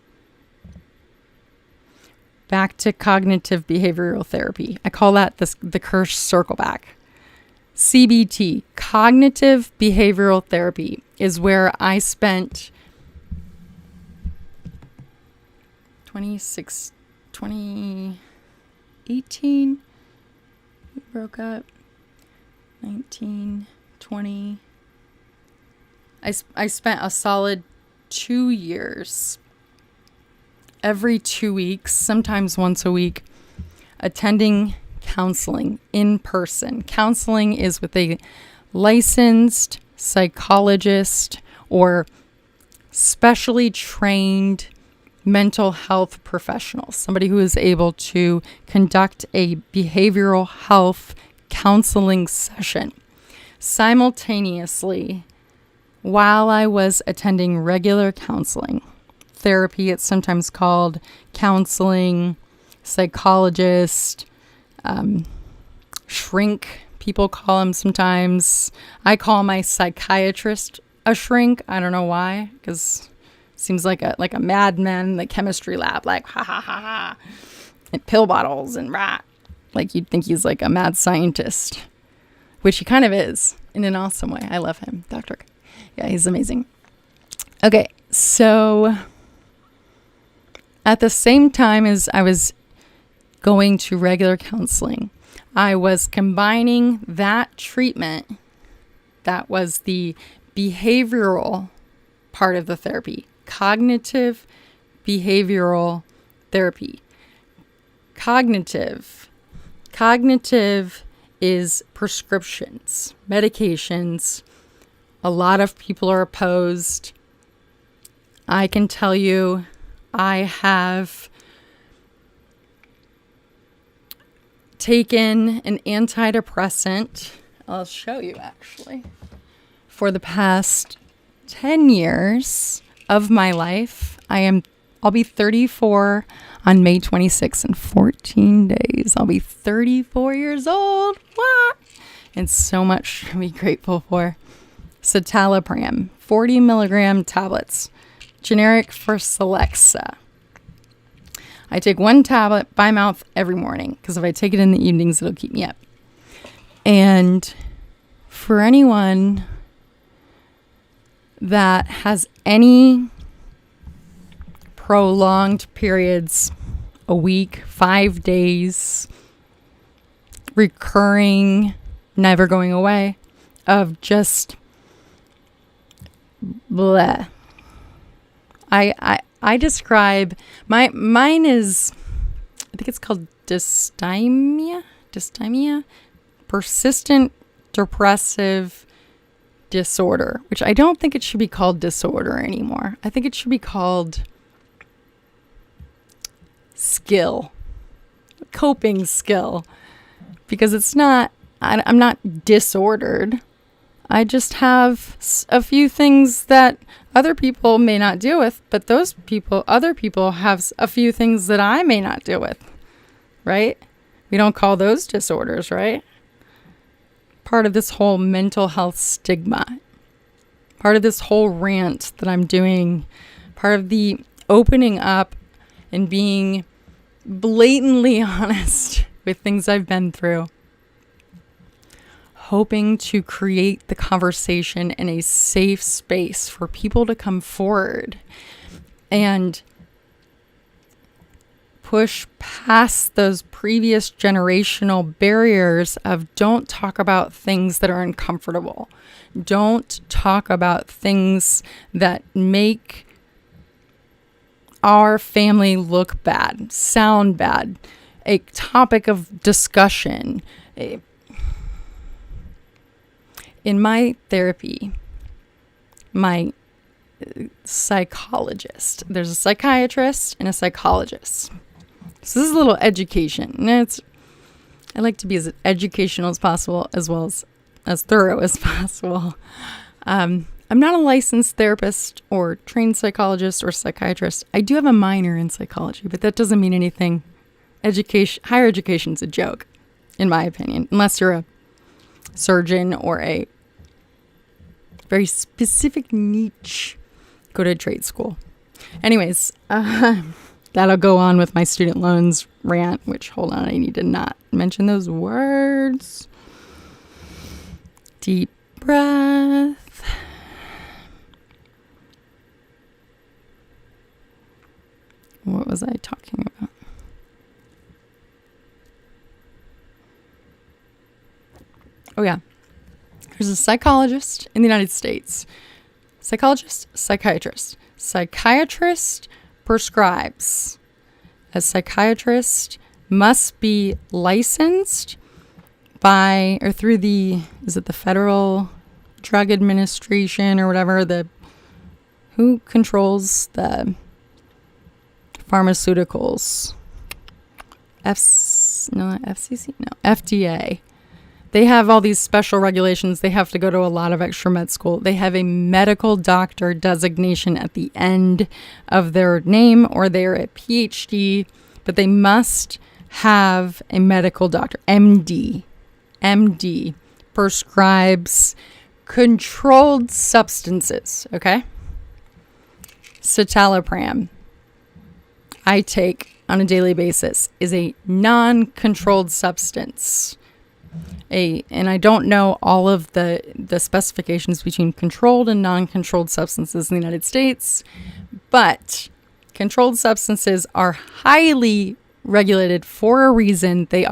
Back to cognitive behavioral therapy. I call that the Kirsh circle back. CBT, cognitive behavioral therapy, is where I spent 2018, we broke up, 19, 20. I spent a solid 2 years, every 2 weeks, sometimes once a week, attending counseling in person. Counseling is with a licensed psychologist or specially trained mental health professional, somebody who is able to conduct a behavioral health counseling session simultaneously while I was attending regular counseling. Therapy, it's sometimes called counseling, psychologist, shrink, people call him sometimes. I call my psychiatrist a shrink. I don't know why, because it seems like a madman in the chemistry lab, like ha ha ha ha, and pill bottles and rat. Like, you'd think he's like a mad scientist, which he kind of is in an awesome way. I love him, Dr. Yeah, he's amazing. Okay, so at the same time as I was going to regular counseling, I was combining that treatment, that was the behavioral part of the therapy, cognitive behavioral therapy. Cognitive is prescriptions, medications. A lot of people are opposed. I can tell you, I have taken an antidepressant, I'll show you actually, for the past 10 years of my life. I'll be 34 on May 26th. In 14 days. I'll be 34 years old. What? And so much to be grateful for. Citalopram, 40 milligram tablets, generic for Celexa. I take one tablet by mouth every morning, because if I take it in the evenings, it'll keep me up. And for anyone that has any prolonged periods, a week, 5 days, recurring, never going away, of just bleh. I I describe mine is, I think it's called dysthymia, persistent depressive disorder, which I don't think it should be called disorder anymore. I think it should be called coping skill, because it's not, I'm not disordered. I just have a few things that other people may not deal with, but other people have a few things that I may not deal with, right? We don't call those disorders, right? Part of this whole mental health stigma, part of this whole rant that I'm doing, part of the opening up and being blatantly honest with things I've been through, hoping to create the conversation in a safe space for people to come forward and push past those previous generational barriers of don't talk about things that are uncomfortable. Don't talk about things that make our family look bad, sound bad, a topic of discussion. In my therapy, my psychologist, there's a psychiatrist and a psychologist. So this is a little education. And I like to be as educational as possible, as well as thorough as possible. I'm not a licensed therapist or trained psychologist or psychiatrist. I do have a minor in psychology, but that doesn't mean anything. Higher education's a joke, in my opinion, unless you're a surgeon or a very specific niche. Go to trade school. Anyways, that'll go on with my student loans rant, which, hold on, I need to not mention those words. Deep breath. What was I talking about? Oh, yeah. There's a psychologist in the United States. Psychologist, psychiatrist. Psychiatrist prescribes. A psychiatrist must be licensed by or through the Federal Drug Administration or whatever, who controls the pharmaceuticals? FDA. They have all these special regulations. They have to go to a lot of extra med school. They have a medical doctor designation at the end of their name, or they're a PhD, but they must have a medical doctor. MD prescribes controlled substances, okay? Citalopram, I take on a daily basis, is a non-controlled substance. And I don't know all of the specifications between controlled and non-controlled substances in the United States, but controlled substances are highly regulated for a reason. They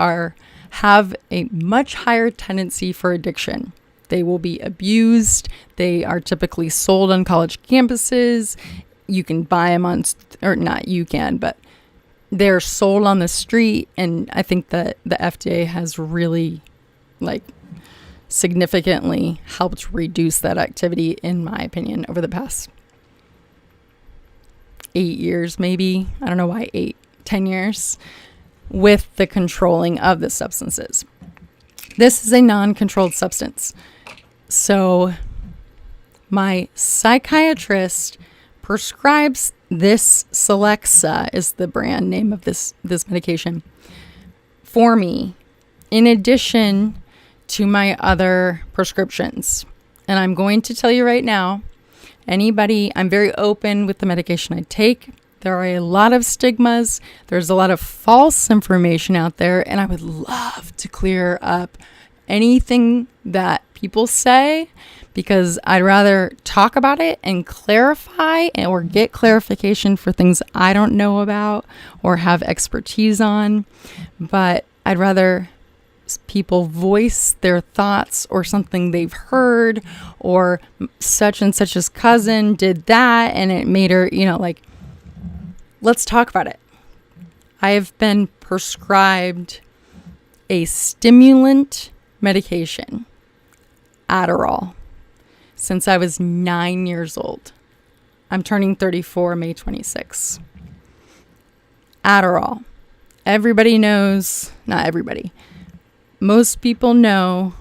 have a much higher tendency for addiction. They will be abused. They are typically sold on college campuses. You can buy them but they're sold on the street. And I think that the FDA has really significantly helped reduce that activity, in my opinion, over the past 8 years, maybe. I don't know why 10 years, with the controlling of the substances. This is a non-controlled substance. So my psychiatrist prescribes this. Celexa is the brand name of this medication for me, in addition to my other prescriptions. And I'm going to tell you right now, I'm very open with the medication I take. There are a lot of stigmas. There's a lot of false information out there, and I would love to clear up anything that people say, because I'd rather talk about it and clarify or get clarification for things I don't know about or have expertise on. But I'd rather people voice their thoughts or something they've heard, or such and such's cousin did that and it made her, let's talk about it. I have been prescribed a stimulant medication, Adderall, since I was 9 years old. I'm turning 34 May 26. Adderall. Everybody knows, not everybody, most people know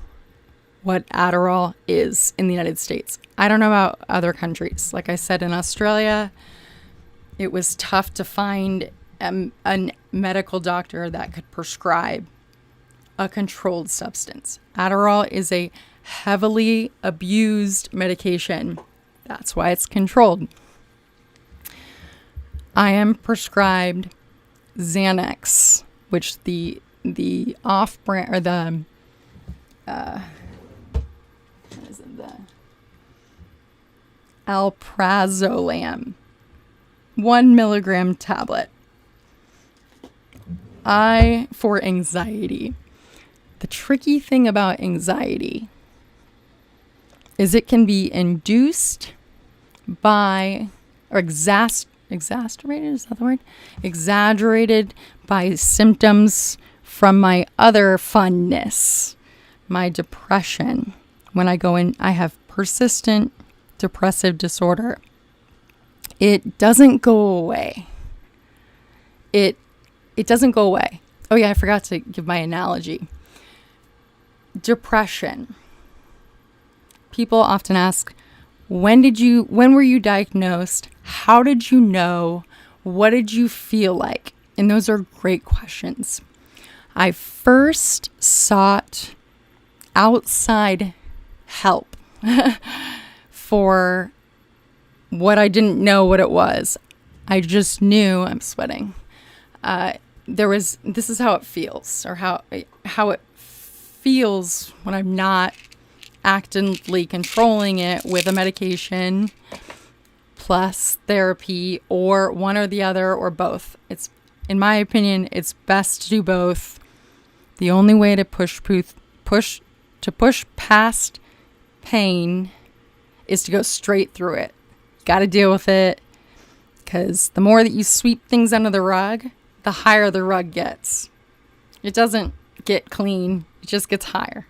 what Adderall is in the United States. I don't know about other countries. Like I said, in Australia, it was tough to find a medical doctor that could prescribe a controlled substance. Adderall is a heavily abused medication. That's why it's controlled. I am prescribed Xanax, which the off-brand, or the what is it, the alprazolam 1 milligram tablet. For anxiety. The tricky thing about anxiety is it can be induced by, or exacerbated, is that the word? Exaggerated by symptoms from my other funness, my depression. When I go in, I have persistent depressive disorder. It doesn't go away. It doesn't go away. Oh yeah, I forgot to give my analogy. Depression. People often ask, when were you diagnosed? How did you know? What did you feel like? And those are great questions. I first sought outside help for what I didn't know what it was. I just knew, I'm sweating. This is how it feels, or how it feels when I'm not actively controlling it with a medication plus therapy, or one or the other, or both. It's, in my opinion, it's best to do both. The only way to push past pain is to go straight through it. Got to deal with it, because the more that you sweep things under the rug, the higher the rug gets. It doesn't get clean. It just gets higher.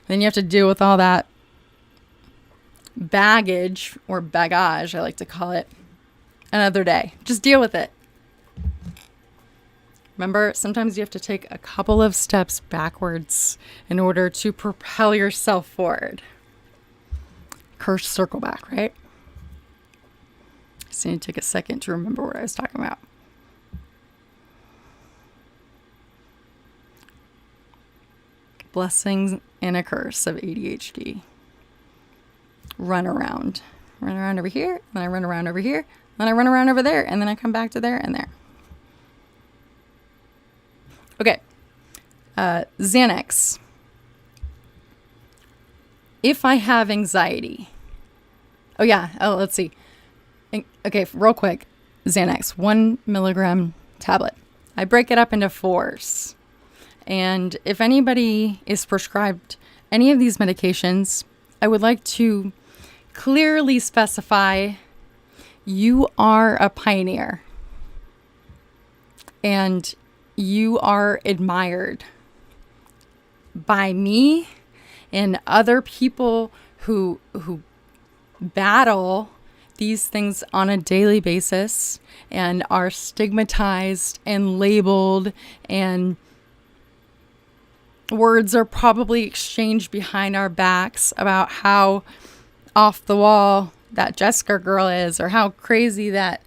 Then you have to deal with all that baggage, or bagage, I like to call it, another day. Just deal with it. Remember, sometimes you have to take a couple of steps backwards in order to propel yourself forward. Kirsh, circle back, right? Just need to take a second to remember what I was talking about. Blessings and a curse of ADHD. Run around over here, then I run around over here, then I run around over there, and then I come back to there and there. Okay. Xanax. If I have anxiety. Let's see. Okay, real quick. Xanax, 1 milligram tablet. I break it up into 4s. And if anybody is prescribed any of these medications, I would like to clearly specify you are a pioneer and you are admired by me and other people who battle these things on a daily basis and are stigmatized and labeled, and words are probably exchanged behind our backs about how off the wall that Jessica girl is, or how crazy that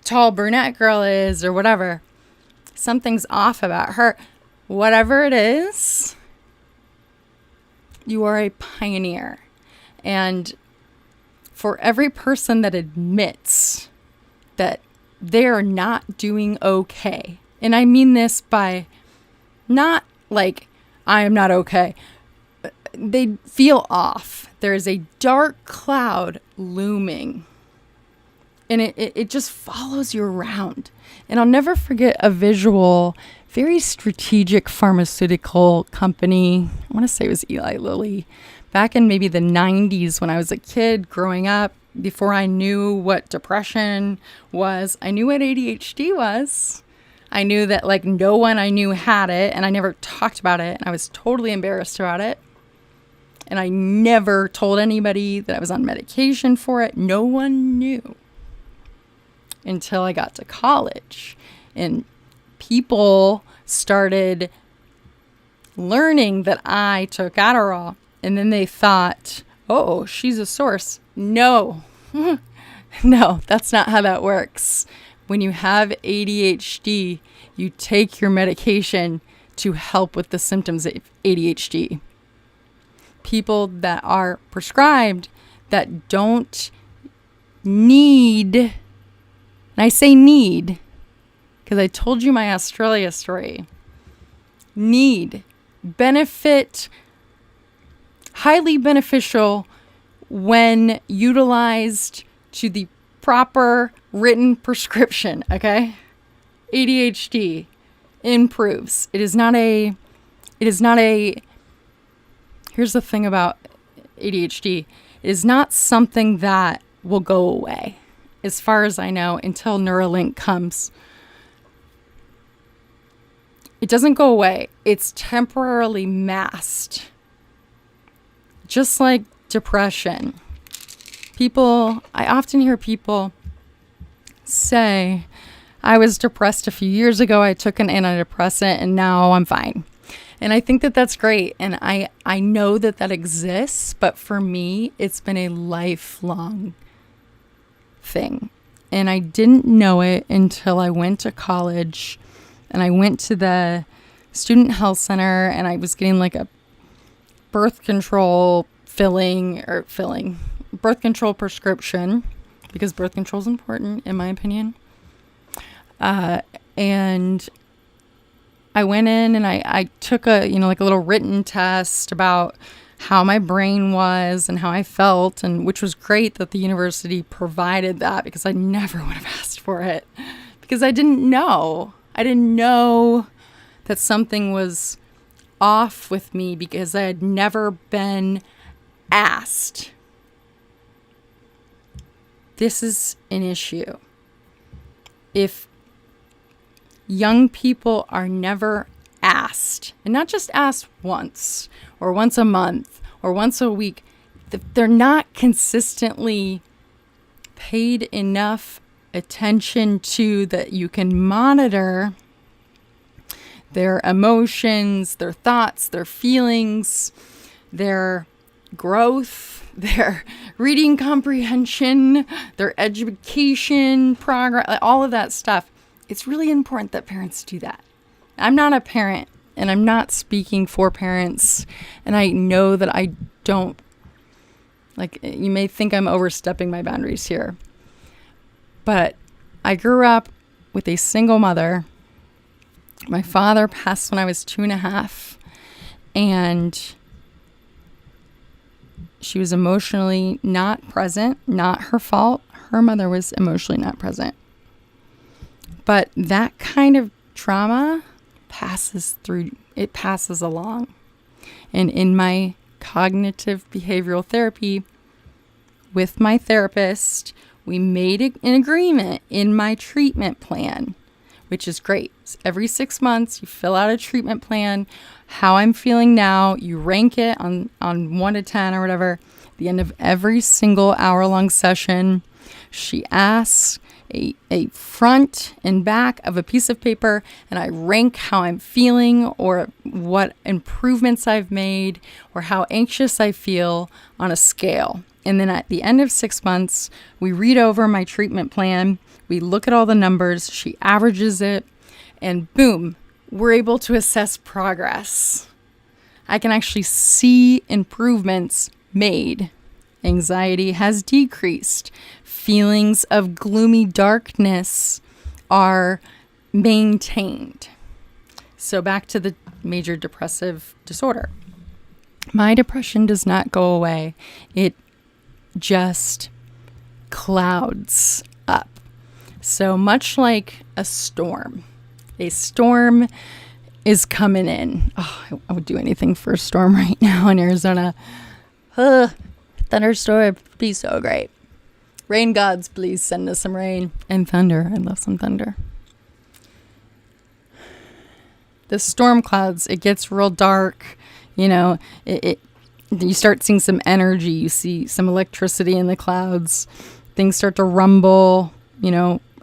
tall brunette girl is, or whatever. Something's off about her. Whatever it is, you are a pioneer. And for every person that admits that they are not doing okay, and I mean this by not like I am not okay, they feel off. There is a dark cloud looming, and it just follows you around. And I'll never forget a visual, very strategic pharmaceutical company. I want to say it was Eli Lilly, back in maybe the 90s when I was a kid growing up. before I knew what depression was, I knew what ADHD was. I knew that like no one I knew had it, and I never talked about it, and I was totally embarrassed about it. And I never told anybody that I was on medication for it. No one knew until I got to college. And people started learning that I took Adderall. And then they thought, oh, she's a source. No, no, that's not how that works. When you have ADHD, you take your medication to help with the symptoms of ADHD. People that are prescribed that don't need, and I say need because I told you my Australia story, need, benefit, highly beneficial when utilized to the proper written prescription, okay? ADHD improves. It is not a, here's the thing about ADHD. It is not something that will go away, as far as I know, until Neuralink comes. It doesn't go away. It's temporarily masked. Just like depression. I often hear people say, I was depressed a few years ago, I took an antidepressant, and now I'm fine. And I think that that's great. And I know that that exists, but for me, it's been a lifelong thing. And I didn't know it until I went to college and I went to the student health center and I was getting like a birth control birth control prescription, because birth control is important in my opinion. And I went in and I took a little written test about how my brain was and how I felt, and which was great that the university provided that, because I never would have asked for it because I didn't know. I didn't know that something was off with me because I had never been asked. This is an issue. If young people are never asked, and not just asked once or once a month or once a week, they're not consistently paid enough attention to that you can monitor their emotions, their thoughts, their feelings, their growth, their reading comprehension, their education progress, all of that stuff. It's really important that parents do that. I'm not a parent, and I'm not speaking for parents, and I know that I don't, you may think I'm overstepping my boundaries here, but I grew up with a single mother. My father passed when I was 2.5, and she was emotionally not present. Not her fault. Her mother was emotionally not present. But that kind of trauma passes along. And in my cognitive behavioral therapy with my therapist, we made an agreement in my treatment plan, which is great. So every 6 months, you fill out a treatment plan, how I'm feeling now, you rank it on 1 to 10 or whatever. At the end of every single hour-long session, she asks a front and back of a piece of paper, and I rank how I'm feeling or what improvements I've made or how anxious I feel on a scale. And then at the end of 6 months, we read over my treatment plan. We look at all the numbers. She averages it, and boom, we're able to assess progress. I can actually see improvements made. Anxiety has decreased. Feelings of gloomy darkness are maintained. So back to the major depressive disorder. My depression does not go away. It just clouds up. So much like a storm is coming in. Oh, I would do anything for a storm right now in Arizona. Thunderstorm would be so great. Rain gods, please send us some rain. And thunder. I love some thunder. The storm clouds, it gets real dark. You start seeing some energy. You see some electricity in the clouds. Things start to rumble,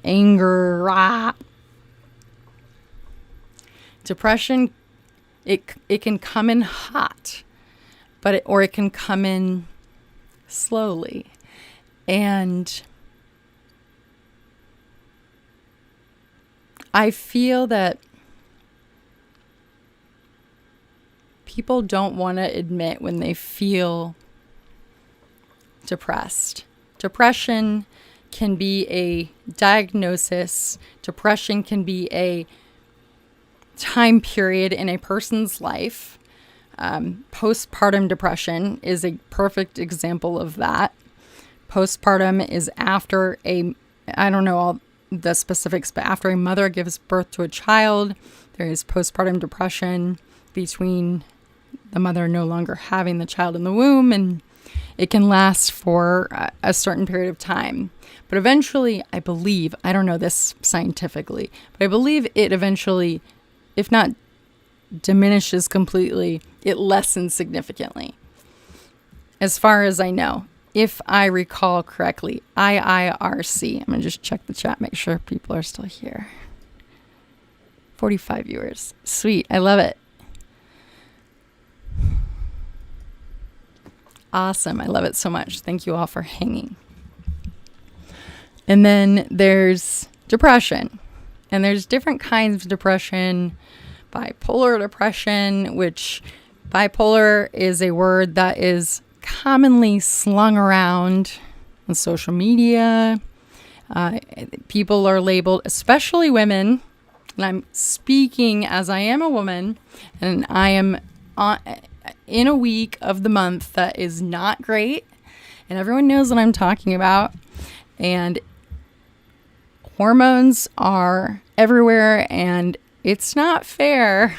anger, rah. Depression, it can come in hot, or it can come in slowly. And I feel that people don't want to admit when they feel depressed. Depression can be a diagnosis. Depression can be a time period in a person's life. Postpartum depression is a perfect example of that. Postpartum is after I don't know all the specifics, but after a mother gives birth to a child, there is postpartum depression between the mother no longer having the child in the womb, and it can last for a certain period of time. But eventually, I believe, I don't know this scientifically, but I believe it eventually, if not diminishes completely, it lessens significantly. As far as I know, if I recall correctly, IIRC. I'm going to just check the chat, make sure people are still here. 45 viewers. Sweet. I love it. Awesome. I love it so much. Thank you all for hanging. And then there's depression. And there's different kinds of depression. Bipolar depression, which bipolar is a word that is commonly slung around on social media. People are labeled, especially women, and I'm speaking as I am a woman, and I am in a week of the month that is not great, and everyone knows what I'm talking about, and hormones are everywhere, and it's not fair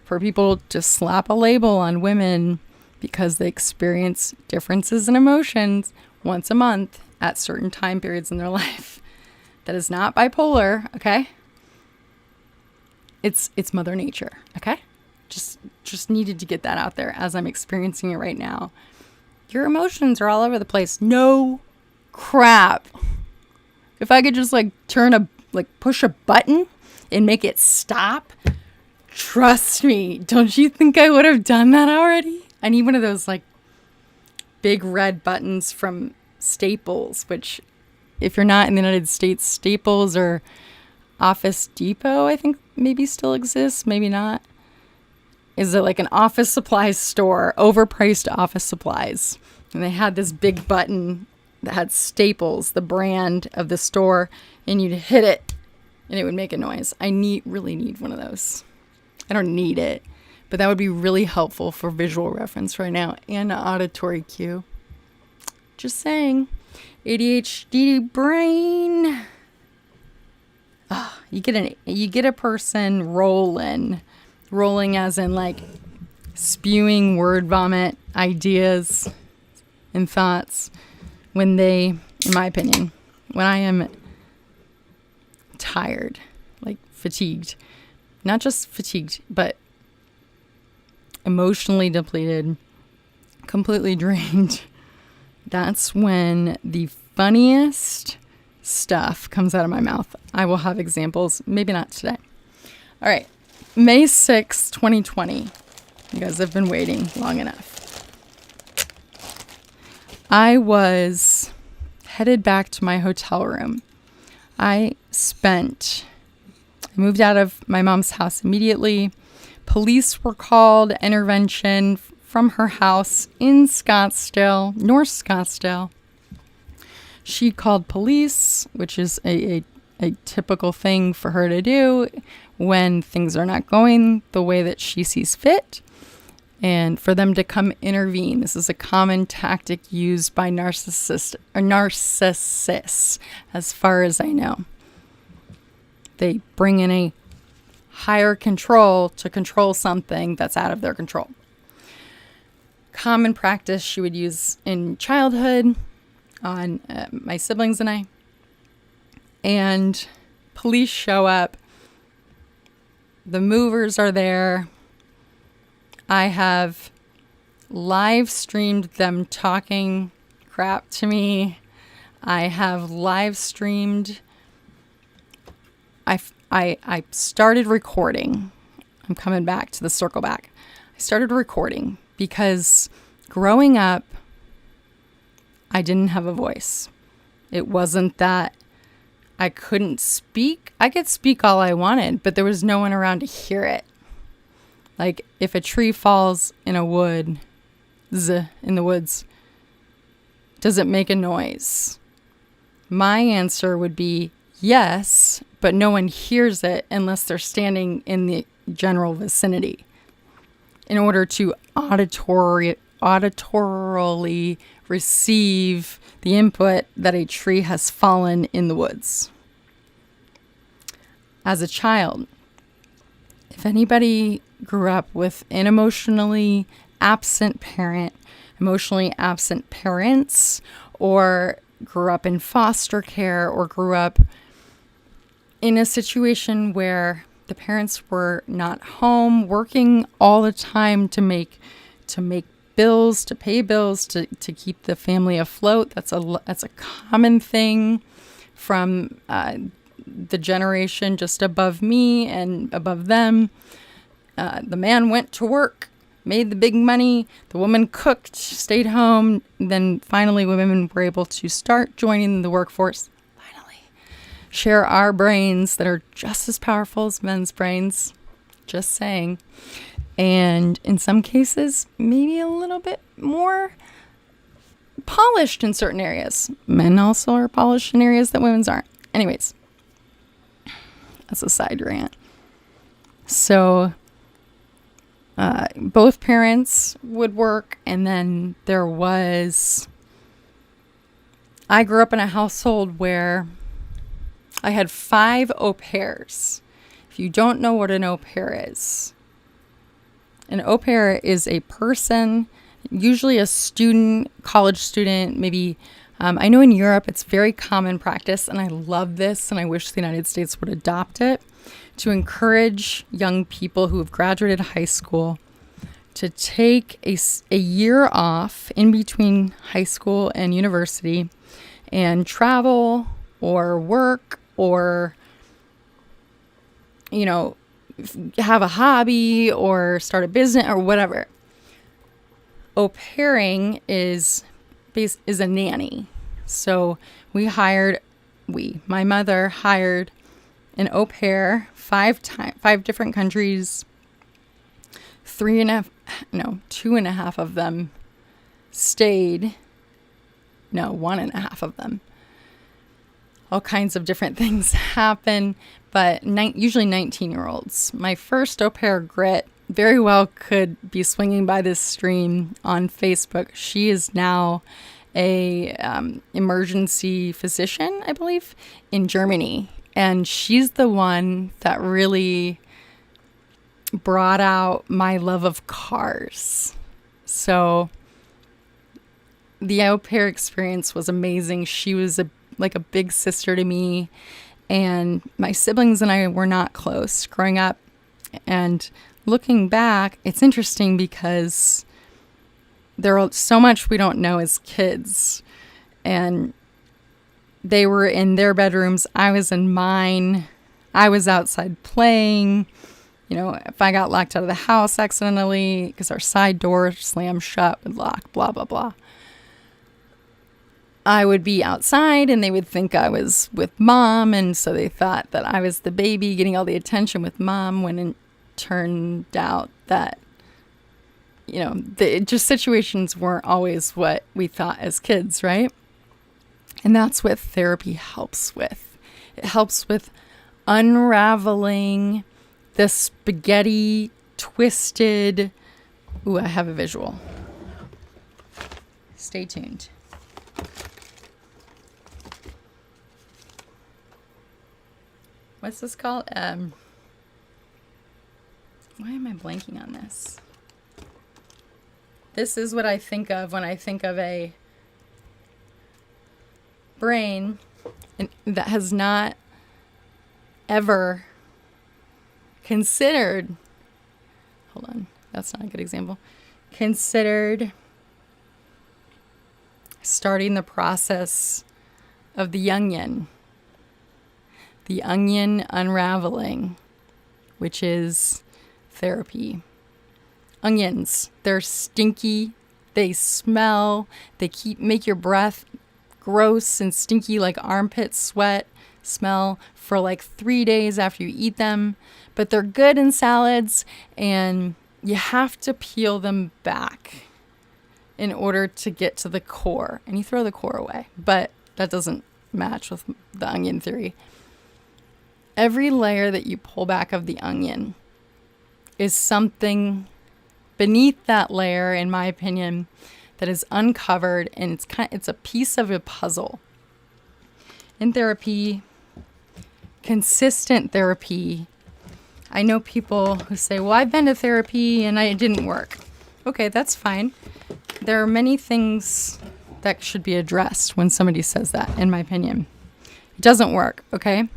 for people to slap a label on women because they experience differences in emotions once a month at certain time periods in their life. That is not bipolar, okay? It's Mother Nature, okay? Just needed to get that out there as I'm experiencing it right now. Your emotions are all over the place. No crap. If I could just push a button and make it stop, trust me, don't you think I would have done that already? I need one of those big red buttons from Staples, which if you're not in the United States, Staples or Office Depot, I think maybe still exists, maybe not. Is it like an office supplies store, overpriced office supplies? And they had this big button that had Staples, the brand of the store, and you'd hit it and it would make a noise. I really need one of those. I don't need it, but that would be really helpful for visual reference right now and an auditory cue. Just saying. ADHD brain. You get a person rolling as in spewing word vomit ideas and thoughts when they, in my opinion, when I am tired, fatigued, not just fatigued, but emotionally depleted, completely drained. That's when the funniest stuff comes out of my mouth. I will have examples, maybe not today. All right. May 6th, 2020. You guys have been waiting long enough. I was headed back to my hotel room. I moved out of my mom's house immediately. Police were called, intervention from her house in Scottsdale, North Scottsdale. She called police, which is a typical thing for her to do when things are not going the way that she sees fit, and for them to come intervene. This is a common tactic used by narcissists, as far as I know. They bring in a higher control to control something that's out of their control. Common practice she would use in childhood. on my siblings and I. And police show up. The movers are there. I have live streamed them talking crap to me. I have live streamed. I started recording. I'm coming back to the circle back. I started recording because growing up, I didn't have a voice. It wasn't that I couldn't speak. I could speak all I wanted, but there was no one around to hear it. Like if a tree falls in a wood, in the woods, does it make a noise? My answer would be yes, but no one hears it unless they're standing in the general vicinity in order to auditorily receive the input that a tree has fallen in the woods. As a child, if anybody grew up with an emotionally absent parent, emotionally absent parents, or grew up in foster care, or grew up in a situation where the parents were not home, working all the time to make bills, to pay bills, to keep the family afloat. That's a common thing from the generation just above me and above them. The man went to work, made the big money. The woman cooked, stayed home. Then finally women were able to start joining the workforce. Finally, share our brains that are just as powerful as men's brains. Just saying. And in some cases, maybe a little bit more polished in certain areas. Men also are polished in areas that women's aren't. Anyways, that's a side rant. So both parents would work, and then I grew up in a household where I had 5 au pairs. If you don't know what an au pair is, an au pair is a person, usually a student, college student, maybe. I know in Europe it's very common practice, and I love this, and I wish the United States would adopt it, to encourage young people who have graduated high school to take a year off in between high school and university and travel or work or, have a hobby or start a business or whatever. Au pairing is a nanny. So my mother hired an au pair 5 different countries. 2.5 of them stayed. No, 1.5 of them. All kinds of different things happen, but usually 19-year-olds. My first au pair, Grit, very well could be swinging by this stream on Facebook. She is now a emergency physician, I believe, in Germany. And she's the one that really brought out my love of cars. So the au pair experience was amazing. She was like a big sister to me. And my siblings and I were not close growing up. And looking back, it's interesting because there's so much we don't know as kids. And they were in their bedrooms. I was in mine. I was outside playing. If I got locked out of the house accidentally because our side door slammed shut with lock, blah, blah, blah, I would be outside and they would think I was with mom. And so they thought that I was the baby getting all the attention with mom, when it turned out that, just situations weren't always what we thought as kids, right? And that's what therapy helps with. It helps with unraveling the spaghetti twisted. Ooh, I have a visual. Stay tuned. What's this called? Why am I blanking on this? This is what I think of when I think of a brain that has not ever considered, hold on, that's not a good example, considered starting the process of the onion unraveling, which is therapy. Onions, they're stinky, they smell, they make your breath gross and stinky like armpit sweat smell for like 3 days after you eat them, but they're good in salads, and you have to peel them back in order to get to the core, and you throw the core away, but that doesn't match with the onion theory. Every layer that you pull back of the onion is something beneath that layer, in my opinion, that is uncovered, and it's a piece of a puzzle. In therapy, consistent therapy, I know people who say, well, I've been to therapy and it didn't work. Okay, that's fine. There are many things that should be addressed when somebody says that, in my opinion. It doesn't work, okay?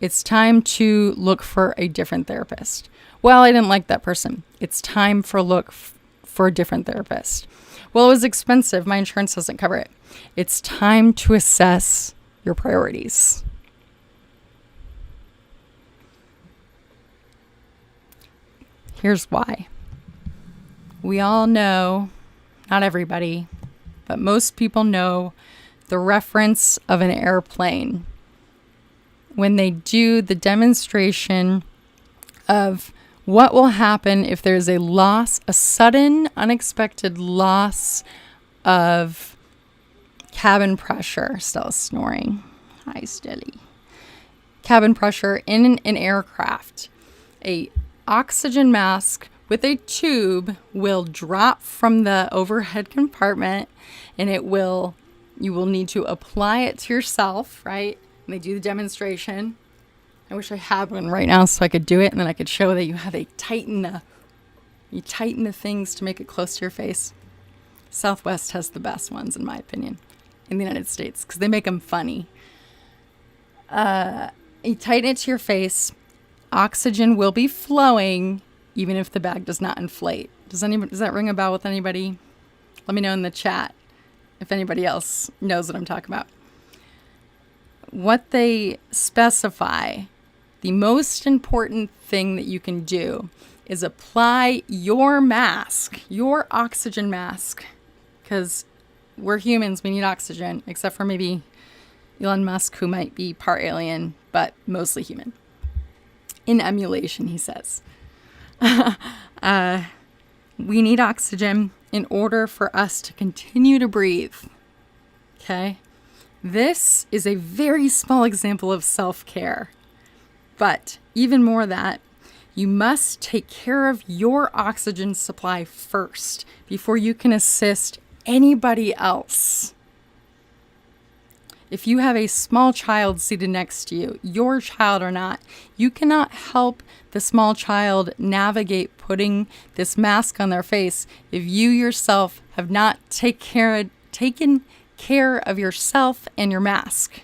It's time to look for a different therapist. Well, I didn't like that person. It's time for for a different therapist. Well, it was expensive. My insurance doesn't cover it. It's time to assess your priorities. Here's why. We all know, not everybody, but most people know the reference of an airplane when they do the demonstration of what will happen if there's a sudden, unexpected loss of cabin pressure. Stella's snoring. Hi, Stelly. Cabin pressure in an aircraft. A oxygen mask with a tube will drop from the overhead compartment, and you will need to apply it to yourself, right? And they do the demonstration. I wish I had one right now so I could do it, and then I could show that you tighten the things to make it close to your face. Southwest has the best ones, in my opinion, in the United States, because they make them funny. You tighten it to your face. Oxygen will be flowing even if the bag does not inflate. Does that ring a bell with anybody? Let me know in the chat if anybody else knows what I'm talking about. What they specify, the most important thing that you can do is apply your mask, your oxygen mask, because we're humans, we need oxygen, except for maybe Elon Musk, who might be part alien, but mostly human. In emulation, he says. We need oxygen in order for us to continue to breathe. Okay? This is a very small example of self-care. But even more that, you must take care of your oxygen supply first before you can assist anybody else. If you have a small child seated next to you, your child or not, you cannot help the small child navigate putting this mask on their face if you yourself have not taken care of yourself and your mask,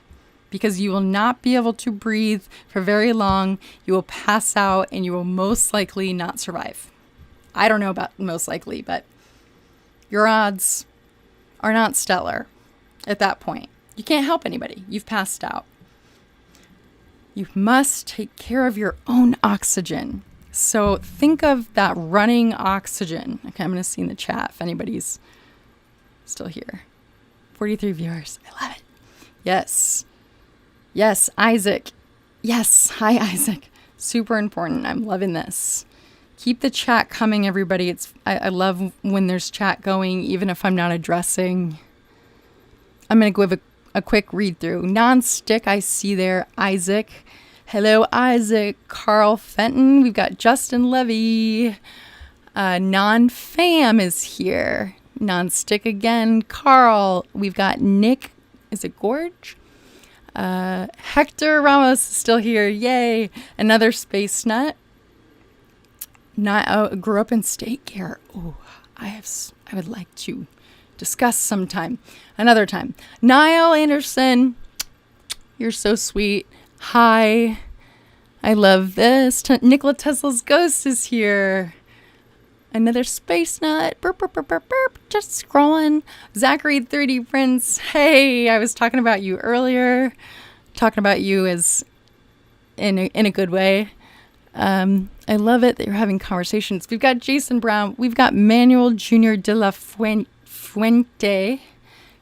because you will not be able to breathe for very long. You will pass out and you will most likely not survive. I don't know about most likely, but your odds are not stellar at that point. You can't help anybody. You've passed out. You must take care of your own oxygen. So think of that running oxygen. Okay, I'm going to see in the chat if anybody's still here. 43 viewers. I love it. Yes. Yes, Isaac. Yes. Hi, Isaac. Super important. I'm loving this. Keep the chat coming, everybody. I love when there's chat going, even if I'm not addressing. I'm going to give a quick read through. Non-stick, I see there. Isaac. Hello, Isaac. Carl Fenton. We've got Justin Levy. Non-fam is here. Non-stick again. Carl. We've got Nick. Is it Gorge? Hector Ramos is still here. Yay. Another space nut. Grew up in state care. Oh, I would like to discuss sometime, another time. Niall Anderson, you're so sweet. Hi. I love this. Nikola Tesla's ghost is here. Another space nut. Burp, burp, burp, burp, burp. Just scrolling. Zachary 3D Prince. Hey, I was talking about you earlier. Talking about you as in a good way. I love it that you're having conversations. We've got Jason Brown. We've got Manuel Jr. de la Fuente.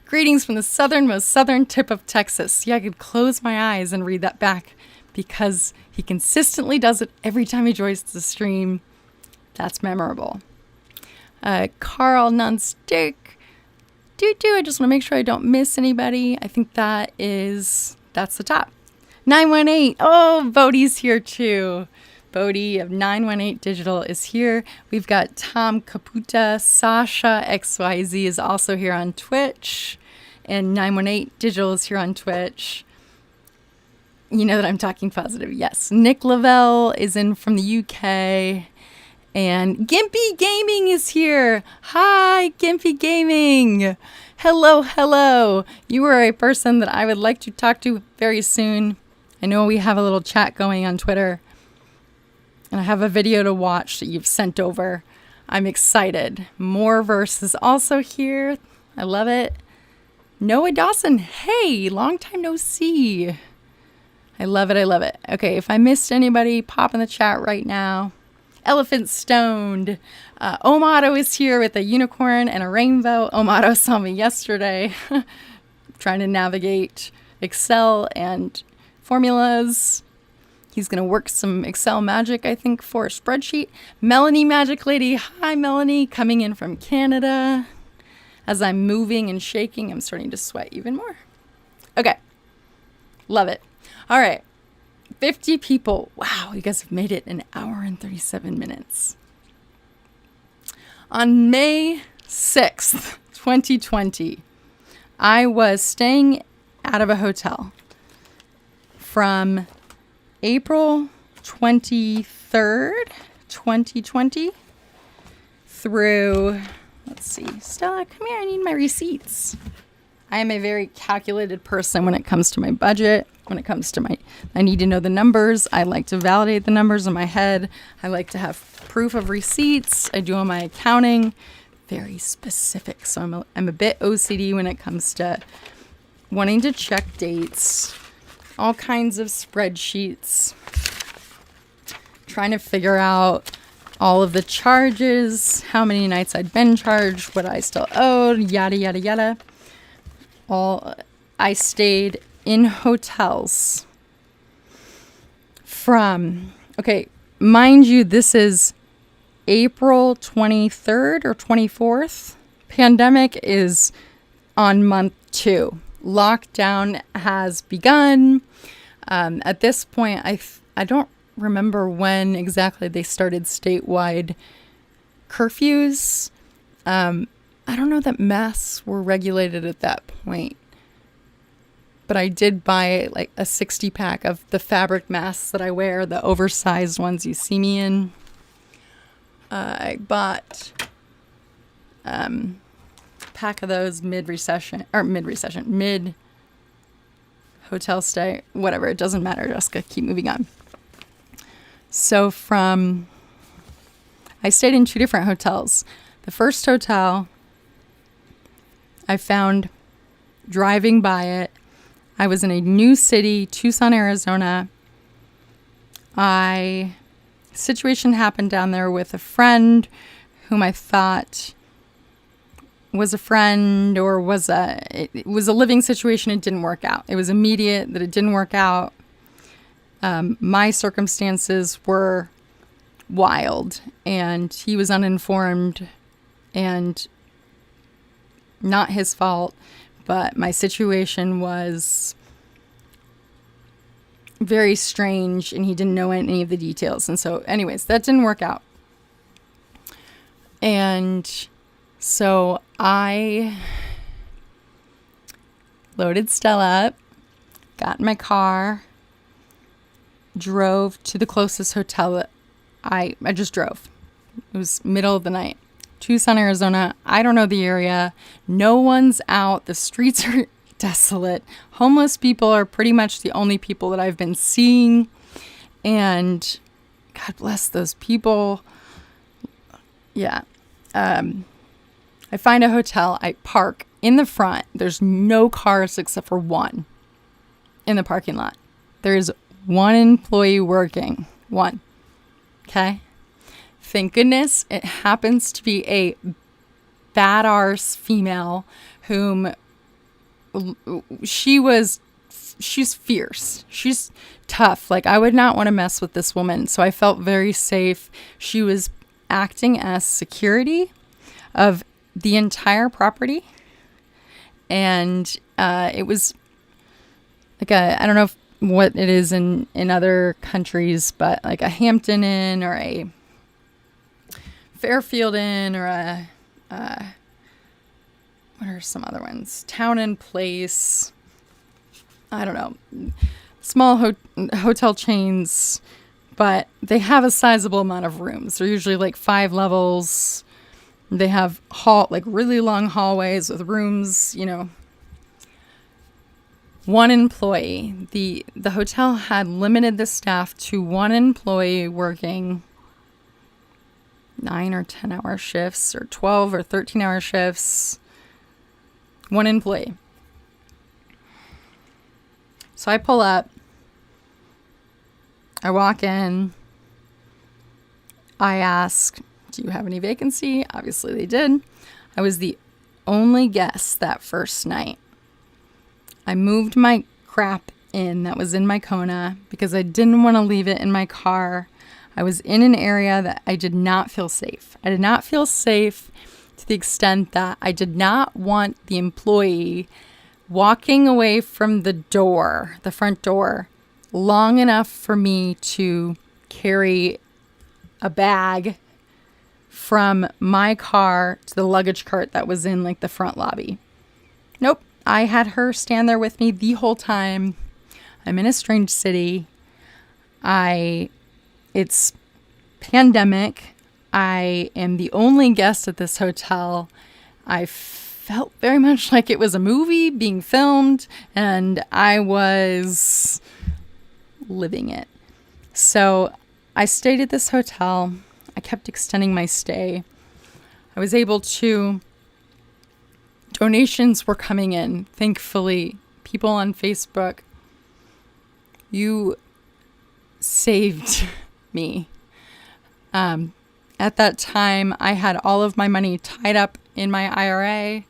Greetings from the southernmost southern tip of Texas. Yeah, I could close my eyes and read that back because he consistently does it every time he joins the stream. That's memorable. Carl Nonstick. I just want to make sure I don't miss anybody. I think that's the top. 918. Oh, Bodhi's here too. Bodhi of 918 Digital is here. We've got Tom Caputa. Sasha XYZ is also here on Twitch. And 918 Digital is here on Twitch. You know that I'm talking positive. Yes. Nick Lavelle is in from the UK. And Gimpy Gaming is here. Hi, Gimpy Gaming. Hello. You are a person that I would like to talk to very soon. I know we have a little chat going on Twitter. And I have a video to watch that you've sent over. I'm excited. More Verse is also here. I love it. Noah Dawson. Hey, long time no see. I love it. Okay, if I missed anybody, pop in the chat right now. Elephant Stoned. Omato is here with a unicorn and a rainbow. Omato saw me yesterday trying to navigate Excel and formulas. He's going to work some Excel magic, I think, for a spreadsheet. Melanie Magic Lady. Hi, Melanie. Coming in from Canada. As I'm moving and shaking, I'm starting to sweat even more. Okay. Love it. All right. 50 people. Wow, you guys have made it an hour and 37 minutes. On May 6th, 2020, I was staying out of a hotel from April 23rd, 2020 through, let's see, Stella, come here, I need my receipts. I am a very calculated person when it comes to my budget, when it comes to I need to know the numbers. I like to validate the numbers in my head. I like to have proof of receipts. I do all my accounting, very specific. So I'm a bit OCD when it comes to wanting to check dates, all kinds of spreadsheets, trying to figure out all of the charges, how many nights I'd been charged, what I still owed, yada, yada, yada. I stayed in hotels from, okay, mind you, this is April 23rd or 24th. Pandemic is on month 2. Lockdown has begun. At this point, I don't remember when exactly they started statewide curfews. I don't know that masks were regulated at that point, but I did buy like a 60 pack of the fabric masks that I wear, the oversized ones you see me in. I bought a pack of those mid hotel stay, whatever, it doesn't matter, Jessica, keep moving on. So I stayed in 2 different hotels. The first hotel I found driving by it. I was in a new city, Tucson, Arizona. Situation happened down there with a friend whom I thought was a friend or it was a living situation. It didn't work out. It was immediate that it didn't work out. My circumstances were wild and he was uninformed and not his fault, but my situation was very strange and he didn't know any of the details. And so anyways, that didn't work out. And so I loaded Stella up, got in my car, drove to the closest hotel that I just drove. It was middle of the night. Tucson, Arizona. I don't know the area. No one's out. The streets are desolate. Homeless people are pretty much the only people that I've been seeing. And God bless those people. Yeah. I find a hotel. I park in the front. There's no cars except for one in the parking lot. There's one employee working. One. Okay? Thank goodness it happens to be a badass female whom she's fierce. She's tough. Like, I would not want to mess with this woman. So I felt very safe. She was acting as security of the entire property. And it was like I don't know what it is in other countries, but like a Hampton Inn or a Fairfield Inn or what are some other ones? Town and Place. I don't know. Small hotel chains, but they have a sizable amount of rooms. They're usually like 5 levels. They have really long hallways with rooms, one employee. The hotel had limited the staff to one employee working 9 or 10 hour shifts or 12 or 13 hour shifts. One employee. So I pull up. I walk in. I ask, do you have any vacancy? Obviously they did. I was the only guest that first night. I moved my crap in that was in my Kona because I didn't want to leave it in my car. I was in an area that I did not feel safe. I did not feel safe to the extent that I did not want the employee walking away from the front door, long enough for me to carry a bag from my car to the luggage cart that was in like the front lobby. Nope. I had her stand there with me the whole time. I'm in a strange city. It's pandemic. I am the only guest at this hotel. I felt very much like it was a movie being filmed, and I was living it. So I stayed at this hotel. I kept extending my stay. I was able to... Donations were coming in. Thankfully, people on Facebook, you saved me. At that time, I had all of my money tied up in my IRA.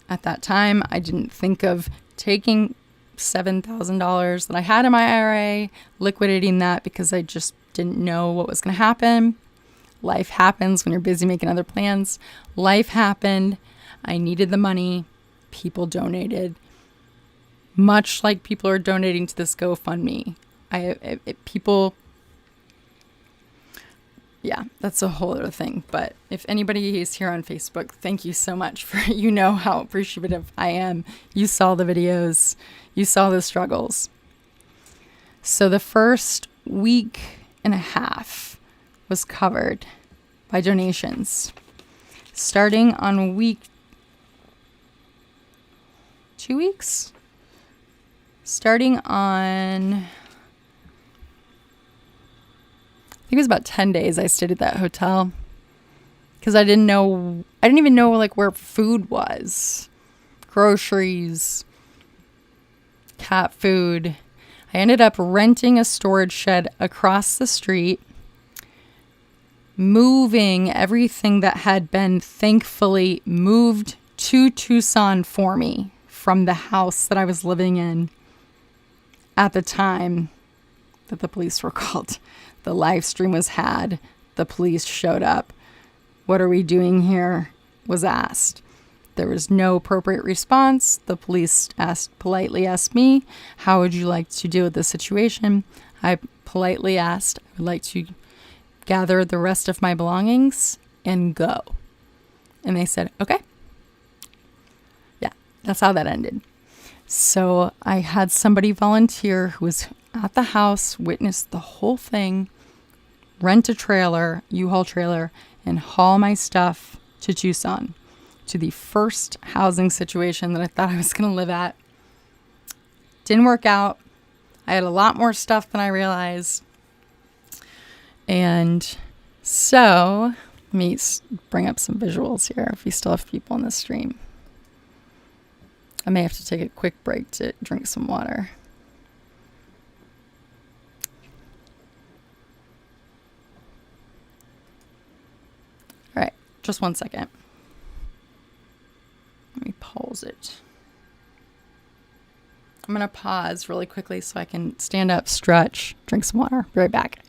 At that time, I didn't think of taking $7,000 that I had in my IRA, liquidating that because I just didn't know what was going to happen. Life happens when you're busy making other plans. Life happened. I needed the money. People donated. Much like people are donating to this GoFundMe. Yeah, that's a whole other thing. But if anybody is here on Facebook, thank you so much for, how appreciative I am. You saw the videos. You saw the struggles. So the first week and a half was covered by donations. Starting on week 2 weeks? Starting on, I think it was about 10 days I stayed at that hotel. Because I didn't even know like where food was. Groceries, cat food. I ended up renting a storage shed across the street, moving everything that had been thankfully moved to Tucson for me from the house that I was living in at the time that the police were called. The live stream was had. The police showed up. What are we doing here? Was asked. There was no appropriate response. The police politely asked me, how would you like to deal with this situation? I politely asked, I would like to gather the rest of my belongings and go. And they said, okay. Yeah, that's how that ended. So I had somebody volunteer who was at the house, witnessed the whole thing, rent a trailer, U-Haul trailer, and haul my stuff to Tucson, to the first housing situation that I thought I was going to live at. Didn't work out. I had a lot more stuff than I realized. And so, let me bring up some visuals here if we still have people in the stream. I may have to take a quick break to drink some water. All right, just one second. Let me pause it. I'm going to pause really quickly so I can stand up, stretch, drink some water. Be right back.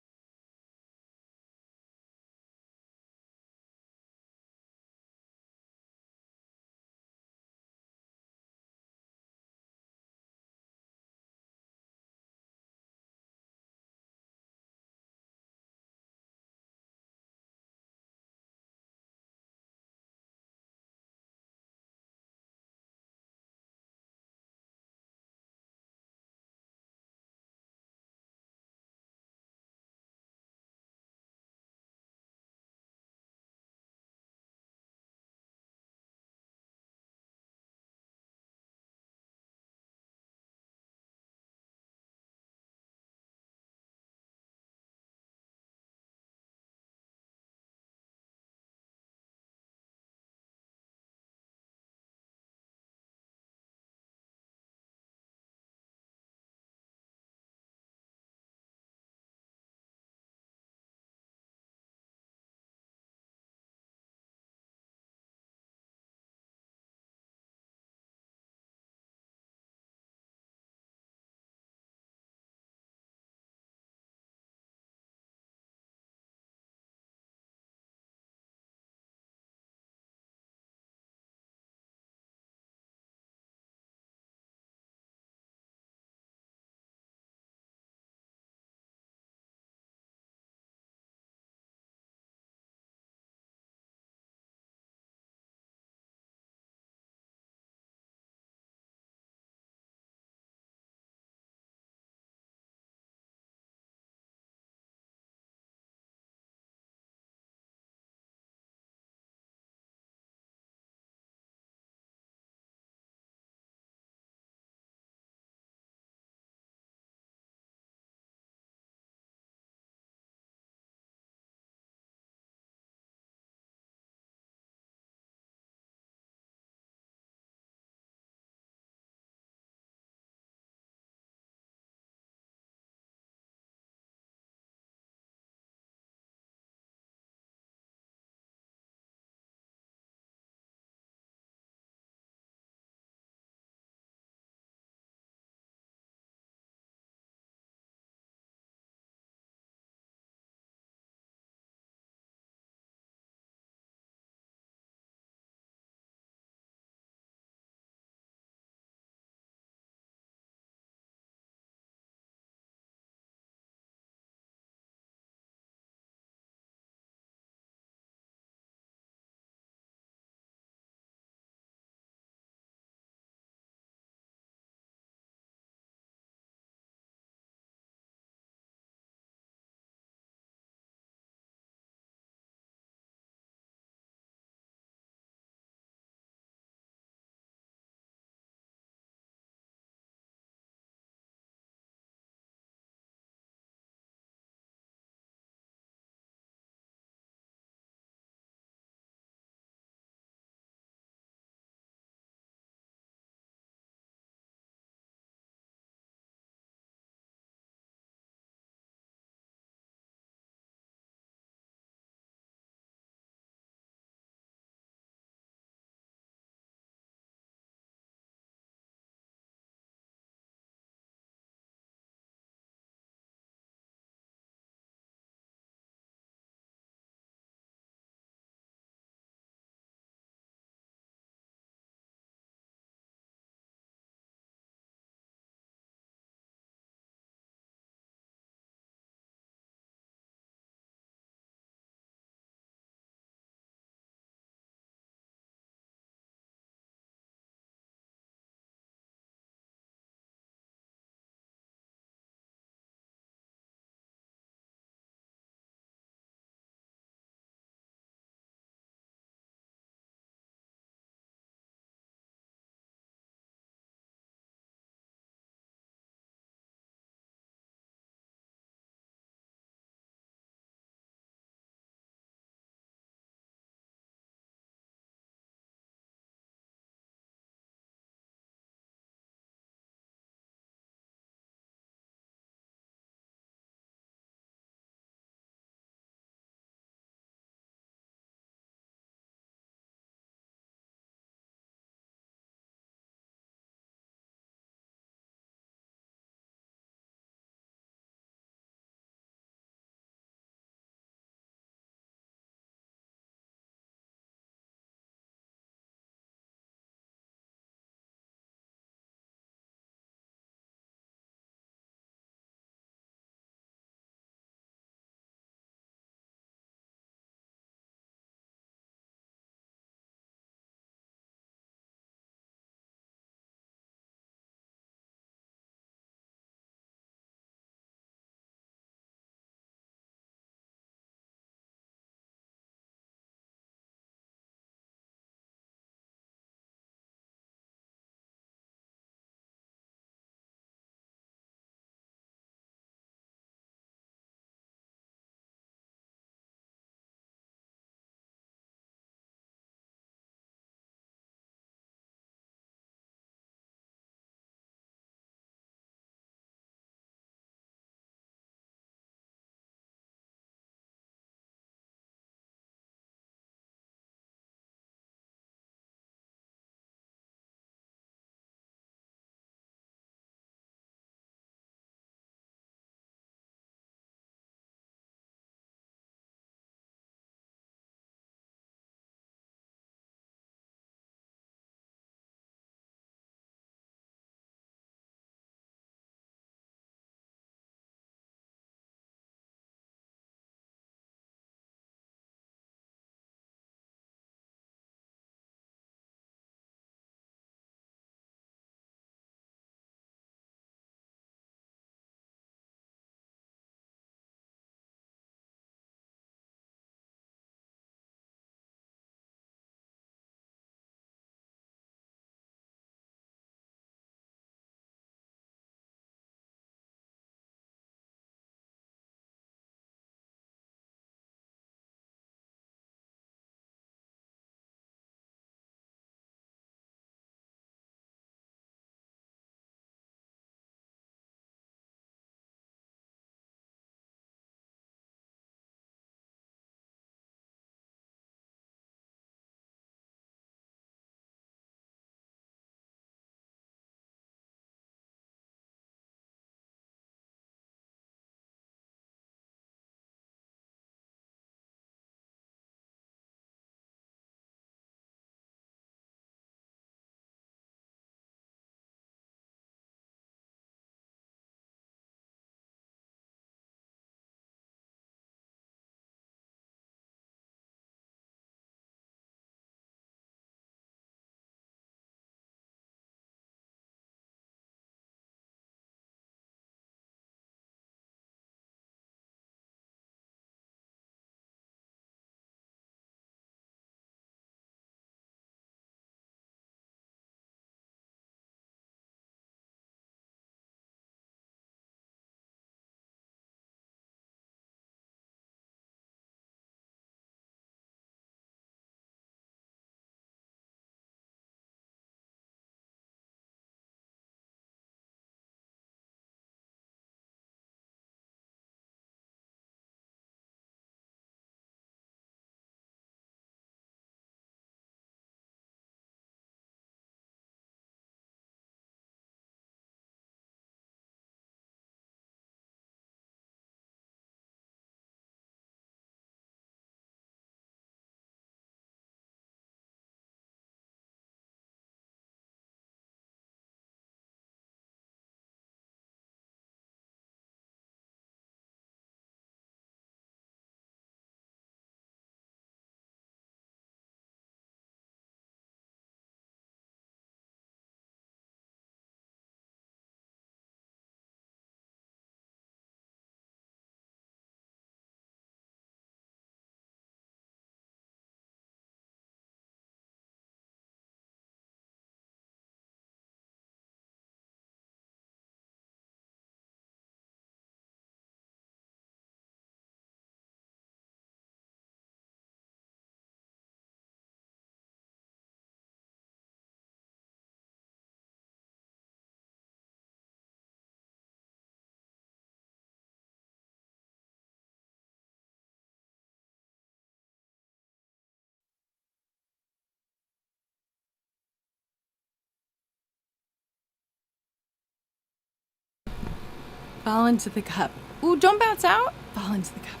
Fall into the cup. Ooh, don't bounce out. Fall into the cup.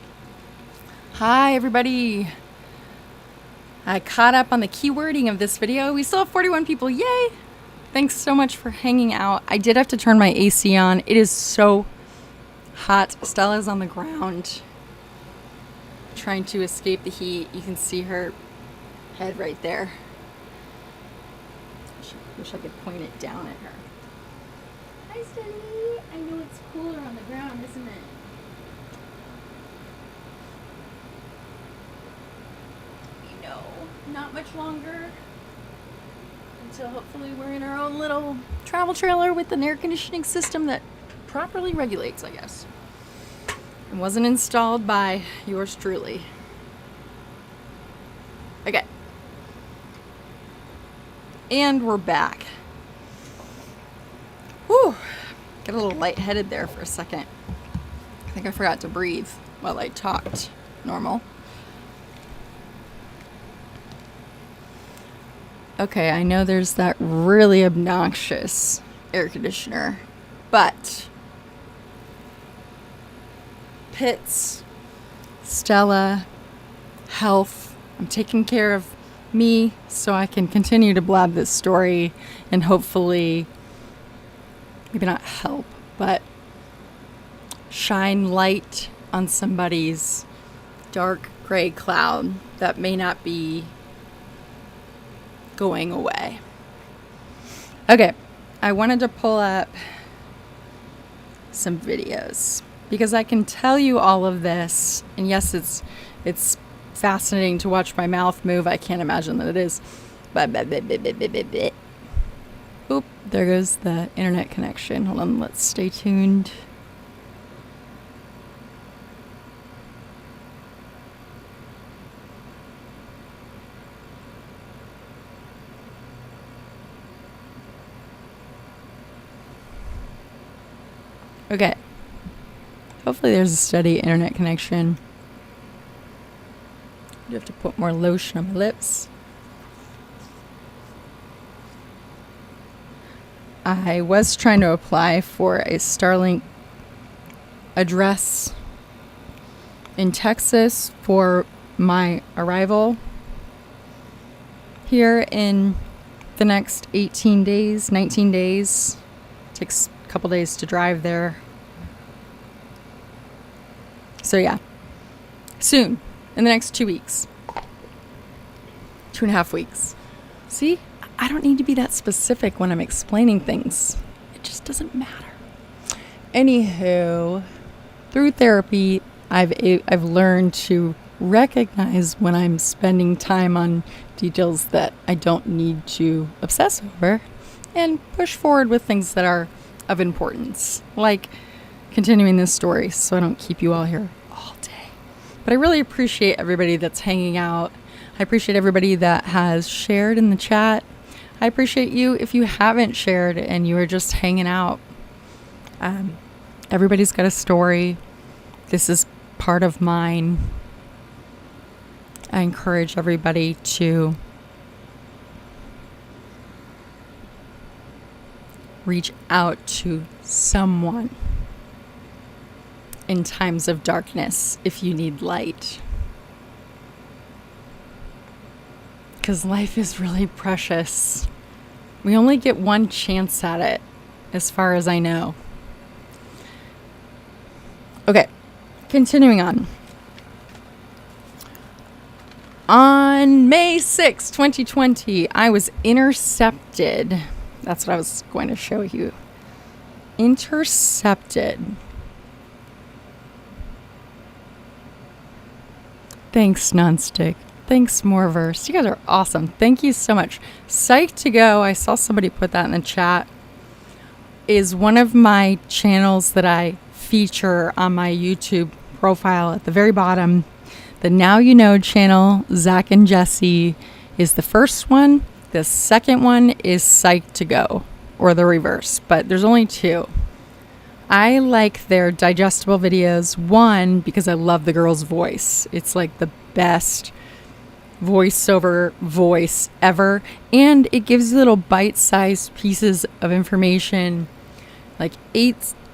Hi, everybody. I caught up on the keywording of this video. We still have 41 people. Yay! Thanks so much for hanging out. I did have to turn my AC on. It is so hot. Stella's on the ground trying to escape the heat. You can see her head right there. Wish I could point it down at her. Hi, Stella. I know it's cooler on the ground, isn't it? You know, not much longer until hopefully we're in our own little travel trailer with an air conditioning system that properly regulates, I guess. It wasn't installed by yours truly. Okay. And we're back. Whew. Got a little lightheaded there for a second. I think I forgot to breathe while I talked normal. Okay, I know there's that really obnoxious air conditioner, but Pitts, Stella, health, I'm taking care of me so I can continue to blab this story and hopefully maybe not help, but shine light on somebody's dark gray cloud that may not be going away. Okay, I wanted to pull up some videos because I can tell you all of this, and yes, it's fascinating to watch my mouth move. I can't imagine that it is. Oop, there goes the internet connection. Hold on, let's stay tuned. Okay. Hopefully there's a steady internet connection. You have to put more lotion on my lips. I was trying to apply for a Starlink address in Texas for my arrival here in the next 18 days, 19 days. Takes a couple days to drive there. So yeah, soon. In the next 2 weeks. 2.5 weeks. See? I don't need to be that specific when I'm explaining things. It just doesn't matter. Anywho, through therapy, I've learned to recognize when I'm spending time on details that I don't need to obsess over and push forward with things that are of importance. Like continuing this story so I don't keep you all here. But I really appreciate everybody that's hanging out. I appreciate everybody that has shared in the chat. I appreciate you if you haven't shared and you are just hanging out. Everybody's got a story. This is part of mine. I encourage everybody to reach out to someone in times of darkness if you need light. Because life is really precious. We only get one chance at it, as far as I know. Okay, continuing on. On May 6, 2020, I was intercepted. That's what I was going to show you. Intercepted. Thanks, Nonstick. Thanks, Moreverse. You guys are awesome. Thank you so much. Psyched to Go, I saw somebody put that in the chat, is one of my channels that I feature on my YouTube profile at the very bottom. The Now You Know channel, Zach and Jesse, is the first one. The second one is Psyched to Go, or the reverse, but there's only two. I like their digestible videos. One, because I love the girl's voice. It's like the best voiceover voice ever. And it gives you little bite-sized pieces of information, like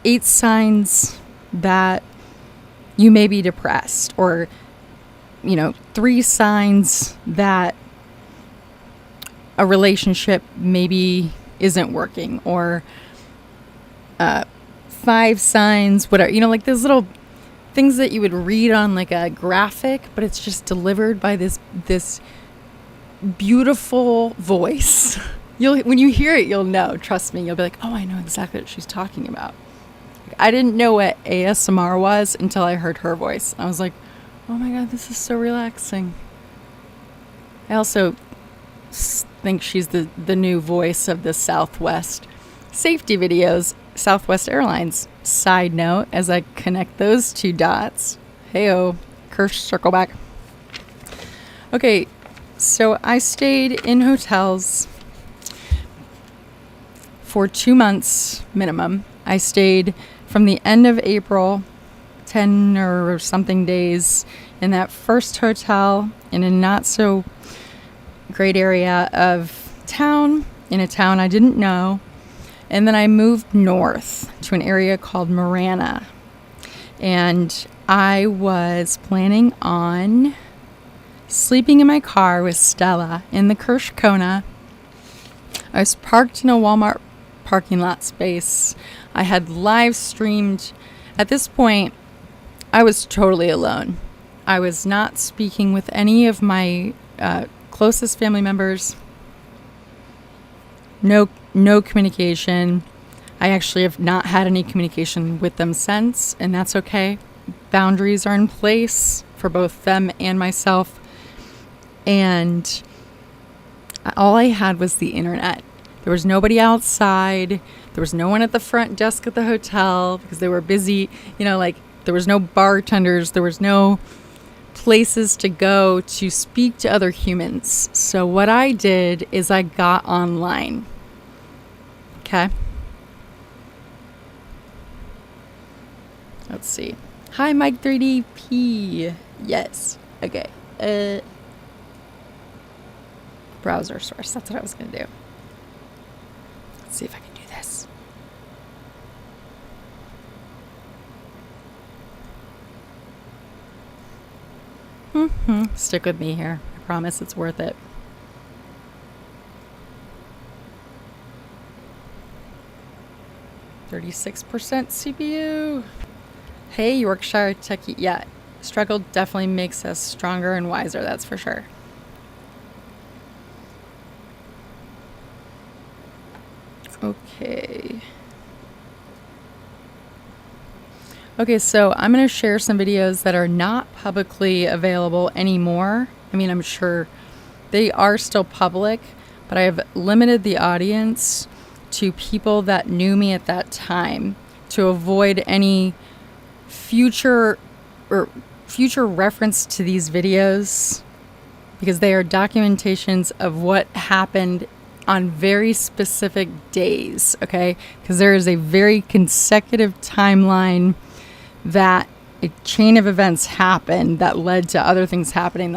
8 signs that you may be depressed, or 3 signs that a relationship maybe isn't working, or 5 signs, whatever, like those little things that you would read on like a graphic, but it's just delivered by this beautiful voice. When you hear it, you'll know. Trust me, you'll be like, oh, I know exactly what she's talking about. I didn't know what ASMR was until I heard her voice. I was like, oh my God, this is so relaxing. I also think she's the new voice of the Southwest safety videos, Southwest Airlines. Side note, as I connect those 2 dots. Hey-oh, Kirsh, circle back. Okay, so I stayed in hotels for 2 months minimum. I stayed from the end of April, 10 or something days, in that first hotel in a not so great area of town, in a town I didn't know. And then I moved north to an area called Marana. And I was planning on sleeping in my car with Stella in the Kirsh Kona. I was parked in a Walmart parking lot space. I had live streamed. At this point, I was totally alone. I was not speaking with any of my closest family members. No communication. I actually have not had any communication with them since, and that's okay. Boundaries are in place for both them and myself. And all I had was the internet. There was nobody outside. There was no one at the front desk at the hotel because they were busy. There was no bartenders. There was no places to go to speak to other humans. So what I did is I got online. Okay. Let's see. Hi, Mike 3DP. Yes. Okay. Browser source. That's what I was going to do. Let's see if I can do this. Stick with me here. I promise it's worth it. %36 CPU. Hey, Yorkshire Techie. Yeah, struggle definitely makes us stronger and wiser. That's for sure. Okay, so I'm going to share some videos that are not publicly available anymore. I mean, I'm sure they are still public, but I have limited the audience to people that knew me at that time to avoid any future reference to these videos, because they are documentations of what happened on very specific days, okay? Because there is a very consecutive timeline that a chain of events happened that led to other things happening,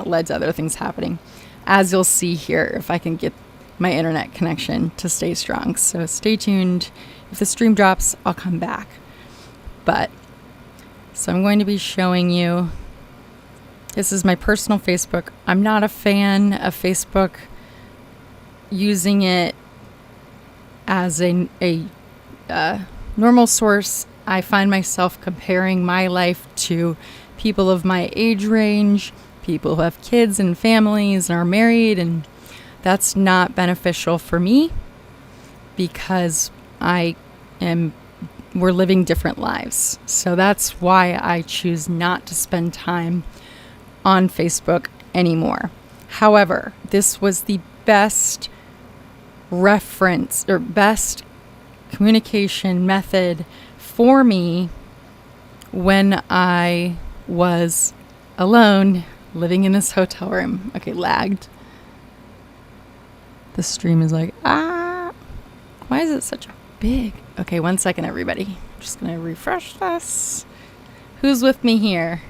as you'll see here, if I can get my internet connection to stay strong. So stay tuned. If the stream drops, I'll come back. So I'm going to be showing you, this is my personal Facebook. I'm not a fan of Facebook using it as a normal source. I find myself comparing my life to people of my age range, people who have kids and families and are married, and that's not beneficial for me because we're living different lives. So that's why I choose not to spend time on Facebook anymore. However, this was the best reference or best communication method for me when I was alone living in this hotel room. Okay, lagged. The stream is like, why is it such a big? Okay, 1 second, everybody. I'm just going to refresh this. Who's with me here?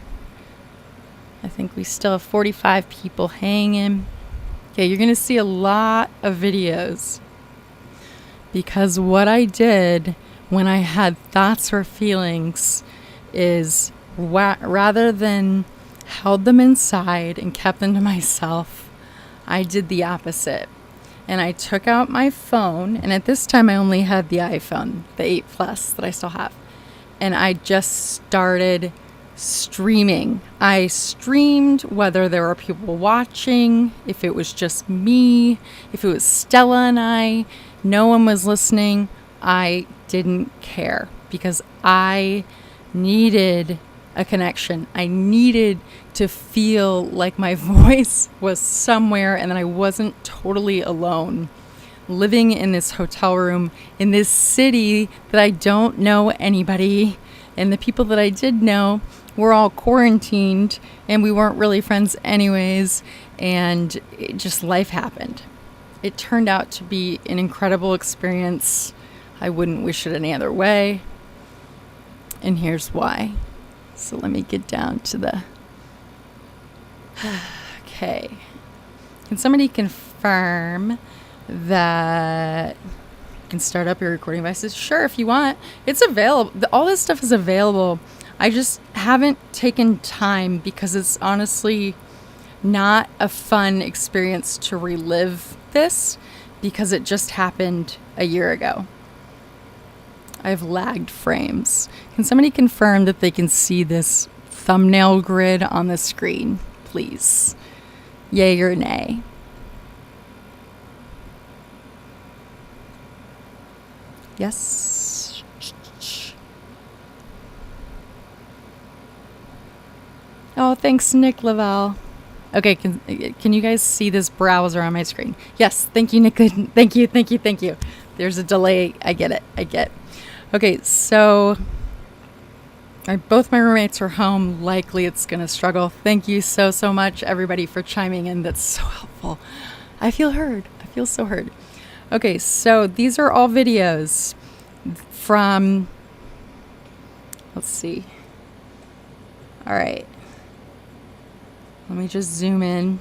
I think we still have 45 people hanging. Okay, you're going to see a lot of videos because what I did when I had thoughts or feelings is rather than held them inside and kept them to myself, I did the opposite. And I took out my phone, and at this time I only had the iPhone, the 8 Plus that I still have. And I just started streaming. I streamed whether there were people watching, if it was just me, if it was Stella and I, no one was listening. I didn't care because I needed a connection. I needed to feel like my voice was somewhere and that I wasn't totally alone, living in this hotel room in this city that I don't know anybody. And the people that I did know were all quarantined and we weren't really friends anyways. And life happened. It turned out to be an incredible experience. I wouldn't wish it any other way. And here's why. So let me get down to the... Okay. Can somebody confirm that you can start up your recording devices? Sure, if you want. It's available. All this stuff is available. I just haven't taken time because it's honestly not a fun experience to relive this because it just happened a year ago. I've lagged frames. Can somebody confirm that they can see this thumbnail grid on the screen, please? Yay or nay? Yes. Oh, thanks, Nick Lavelle. Okay, can you guys see this browser on my screen? Yes, thank you, Nick. Thank you. There's a delay. I get it. Okay, so both my roommates are home. Likely it's going to struggle. Thank you so much, everybody, for chiming in. That's so helpful. I feel heard. I feel so heard. Okay, so these are all videos from, let's see. All right. Let me just zoom in.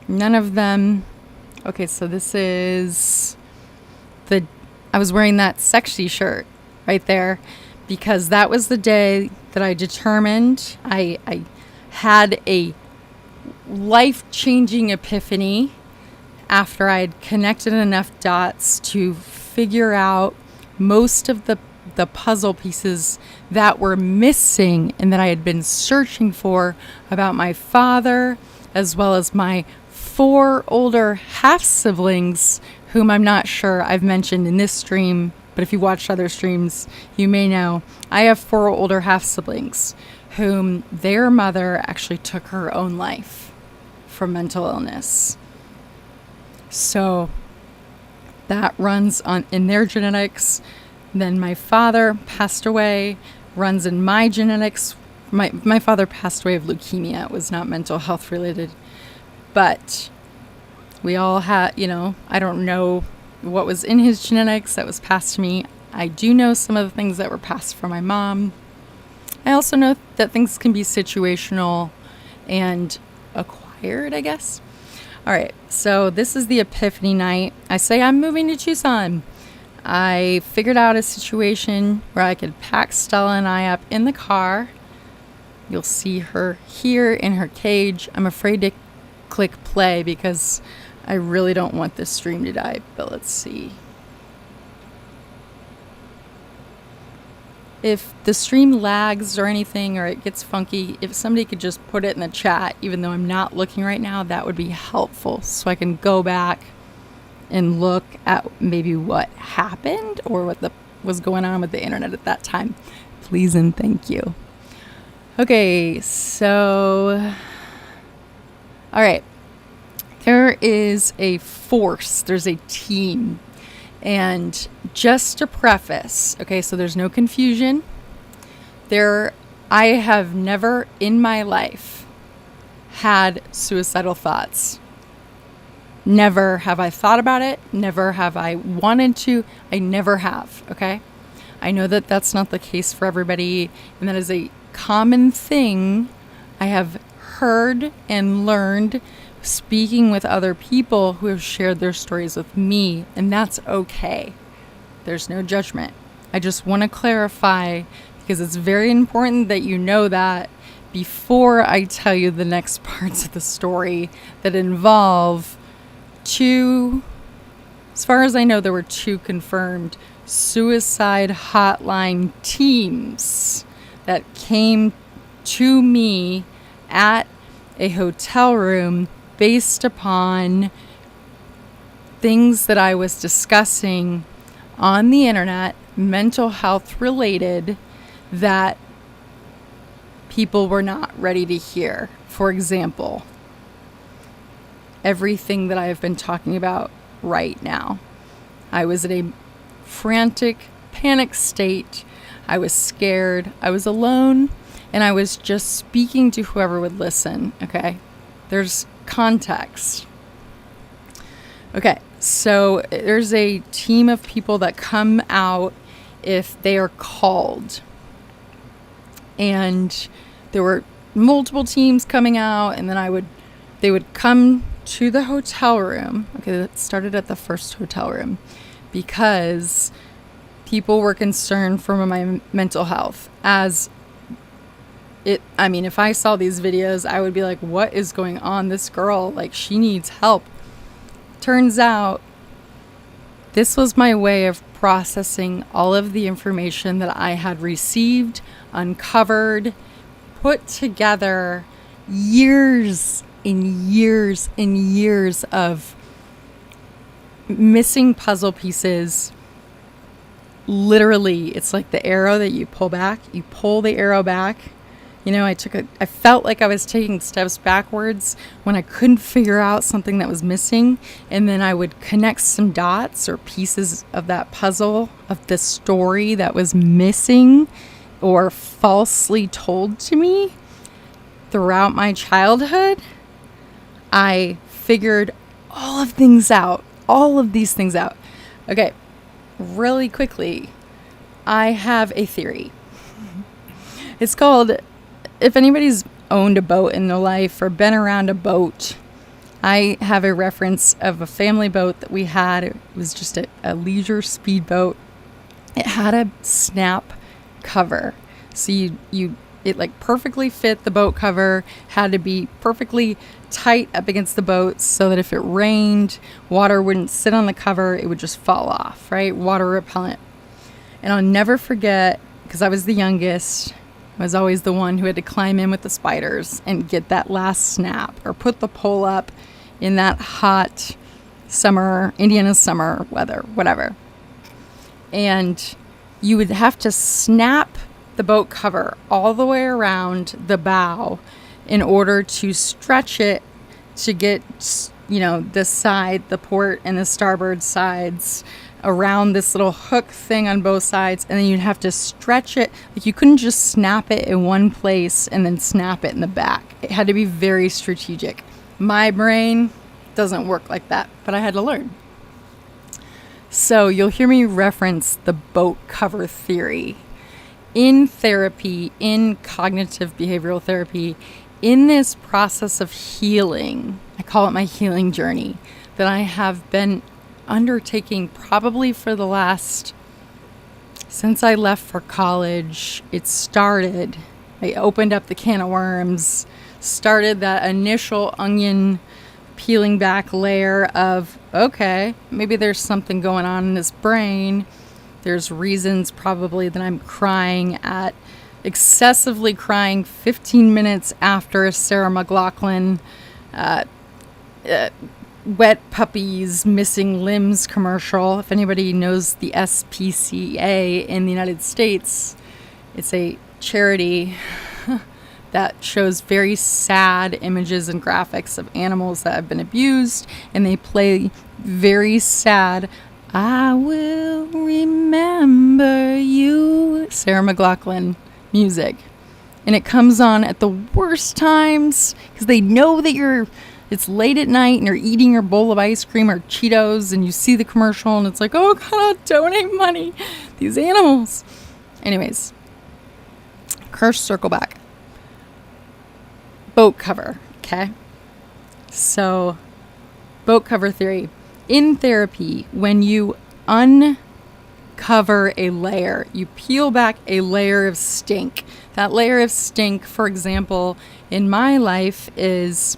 None of them. Okay, so this is I was wearing that sexy shirt right there because that was the day that I determined I had a life-changing epiphany after I had connected enough dots to figure out most of the puzzle pieces that were missing and that I had been searching for about my father, as well as my 4 older half-siblings, whom I'm not sure I've mentioned in this stream, but if you watched other streams, you may know. I have 4 older half-siblings whom their mother actually took her own life from mental illness. So that runs in their genetics. Then my father passed away, runs in my genetics. My father passed away of leukemia. It was not mental health related. But we all had, I don't know what was in his genetics that was passed to me. I do know some of the things that were passed from my mom. I also know that things can be situational and acquired, I guess. All right, so this is the epiphany night. I say I'm moving to Tucson. I figured out a situation where I could pack Stella and I up in the car. You'll see her here in her cage. I'm afraid to click play because I really don't want this stream to die, but let's see. If the stream lags or anything or it gets funky, if somebody could just put it in the chat, even though I'm not looking right now, that would be helpful so I can go back and look at maybe what happened or what was going on with the internet at that time. Please and thank you. Okay, so, all right. There is a force, there's a team. And just to preface, okay, so there's no confusion. I have never in my life had suicidal thoughts. Never have I thought about it. Never have I wanted to. I never have, okay? I know that that's not the case for everybody, and that is a common thing I have heard and learned speaking with other people who have shared their stories with me, and that's okay. There's no judgment. I just want to clarify, because it's very important that you know that before I tell you the next parts of the story that involve two, as far as I know, there were two confirmed suicide hotline teams that came to me at a hotel room based upon things that I was discussing on the internet, mental health related, that people were not ready to hear. For example, everything that I have been talking about right now. I was in a frantic, panic state. I was scared. I was alone. And I was just speaking to whoever would listen. Okay? There's context. Okay, so there's a team of people that come out if they are called. And there were multiple teams coming out, and then they would come to the hotel room. Okay, that started at the first hotel room because people were concerned for my mental health. If I saw these videos, I would be like, what is going on? This girl, like, she needs help. Turns out this was my way of processing all of the information that I had received, uncovered, put together, years and years and years of missing puzzle pieces. Literally, it's like the arrow that you pull back. You pull the arrow back. I felt like I was taking steps backwards when I couldn't figure out something that was missing. And then I would connect some dots or pieces of that puzzle of the story that was missing or falsely told to me throughout my childhood. I figured all of these things out. Okay, really quickly, I have a theory. It's called, if anybody's owned a boat in their life or been around a boat, I have a reference of a family boat that we had. It was just a leisure speedboat. It had a snap cover. So it like perfectly fit the boat cover, had to be perfectly tight up against the boat so that if it rained, water wouldn't sit on the cover, it would just fall off, right? Water repellent. And I'll never forget, because I was the youngest, I was always the one who had to climb in with the spiders and get that last snap or put the pole up in that hot summer, Indiana summer weather, whatever. And you would have to snap the boat cover all the way around the bow in order to stretch it to get, the side, the port and the starboard sides around this little hook thing on both sides. And then you'd have to stretch it. Like, you couldn't just snap it in one place and then snap it in the back. It had to be very strategic. My brain doesn't work like that, but I had to learn. So you'll hear me reference the boat cover theory. In therapy, in cognitive behavioral therapy, in this process of healing, I call it my healing journey, that I have been undertaking probably for the last, since I left for college. It started, I opened up the can of worms, started that initial onion peeling back layer of, okay, maybe there's something going on in this brain. There's reasons probably that I'm excessively crying 15 minutes after a Sarah McLachlan wet puppies, missing limbs commercial. If anybody knows the SPCA in the United States, it's a charity that shows very sad images and graphics of animals that have been abused, and they play very sad "I will remember you" Sarah McLachlan music. And it comes on at the worst times because they know that it's late at night and you're eating your bowl of ice cream or Cheetos and you see the commercial and it's like, oh God, donate money. These animals. Anyways, Kirsh, circle back. Boat cover, okay? So, boat cover theory. In therapy, when you uncover uncover a layer. You peel back a layer of stink. That layer of stink, for example, in my life is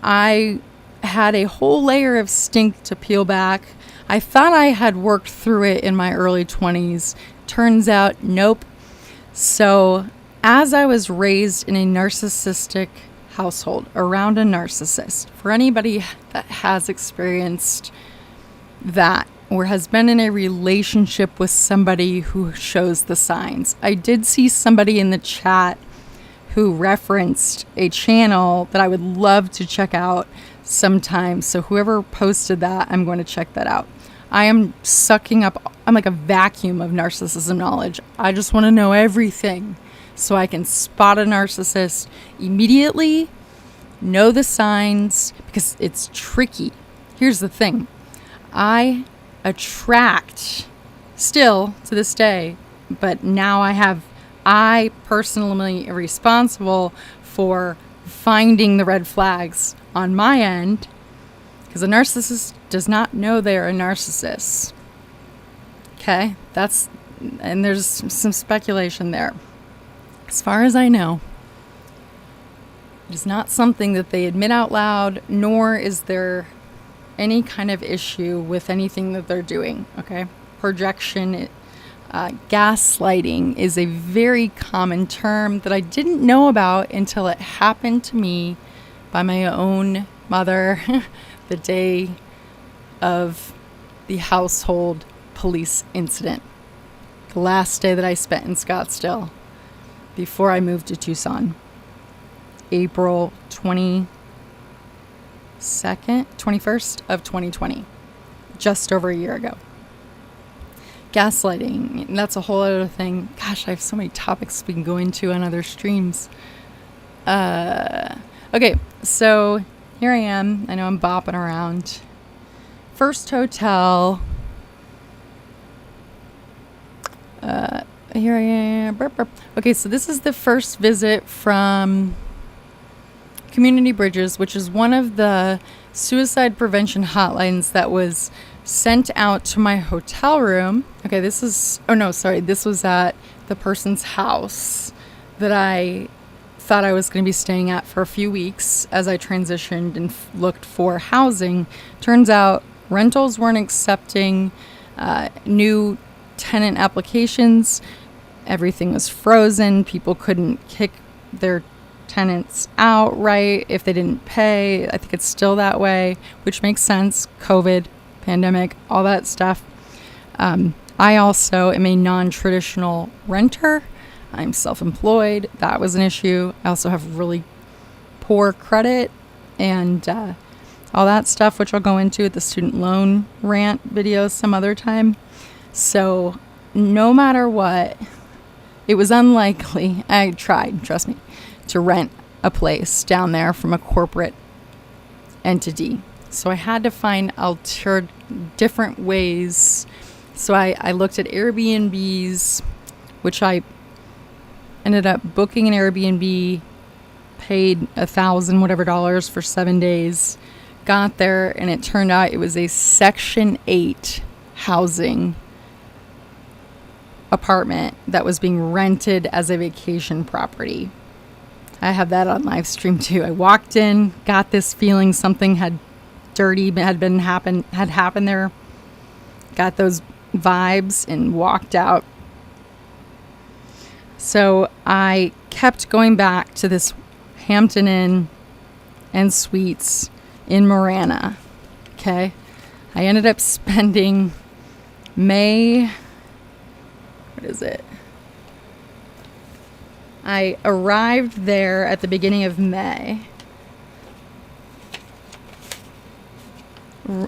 I had a whole layer of stink to peel back. I thought I had worked through it in my early 20s. Turns out, nope. So, as I was raised in a narcissistic household around a narcissist, for anybody that has experienced that or has been in a relationship with somebody who shows the signs. I did see somebody in the chat who referenced a channel that I would love to check out sometime. So whoever posted that, I'm going to check that out. I am sucking up, I'm like a vacuum of narcissism knowledge. I just want to know everything so I can spot a narcissist immediately, know the signs, because it's tricky. Here's the thing. I attract, still to this day, but now I personally am responsible for finding the red flags on my end, because a narcissist does not know they're a narcissist. Okay, and there's some speculation there. As far as I know, it is not something that they admit out loud, nor is there any kind of issue with anything that they're doing. Okay, projection, gaslighting is a very common term that I didn't know about until it happened to me by my own mother the day of the household police incident. The last day that I spent in Scottsdale before I moved to Tucson. April 21st of 2020. Just over a year ago. Gaslighting, that's a whole other thing. Gosh, I have so many topics we can go into on other streams. Okay, so here I am. I know I'm bopping around. First hotel. Here I am. Burp, burp. Okay, so this is the first visit from Community Bridges, which is one of the suicide prevention hotlines that was sent out to my hotel room. Okay, this was at the person's house that I thought I was going to be staying at for a few weeks as I transitioned and looked for housing. Turns out rentals weren't accepting new tenant applications. Everything was frozen. People couldn't kick their tenants out right if they didn't pay. I think it's still that way, which makes sense. COVID, pandemic, all that stuff. I also am a non-traditional renter. I'm self-employed. That was an issue. I also have really poor credit and all that stuff, which I'll go into at the student loan rant video some other time. So no matter what, it was unlikely. I tried, trust me, to rent a place down there from a corporate entity. So I had to find different ways. So I looked at Airbnbs, which I ended up booking an Airbnb, paid $1,000 whatever dollars for 7 days, got there, and it turned out it was a Section 8 housing apartment that was being rented as a vacation property. I have that on live stream too. I walked in, got this feeling something had happened there, got those vibes, and walked out. So I kept going back to this Hampton Inn and Suites in Marana. Okay, I ended up spending I arrived there at the beginning of May.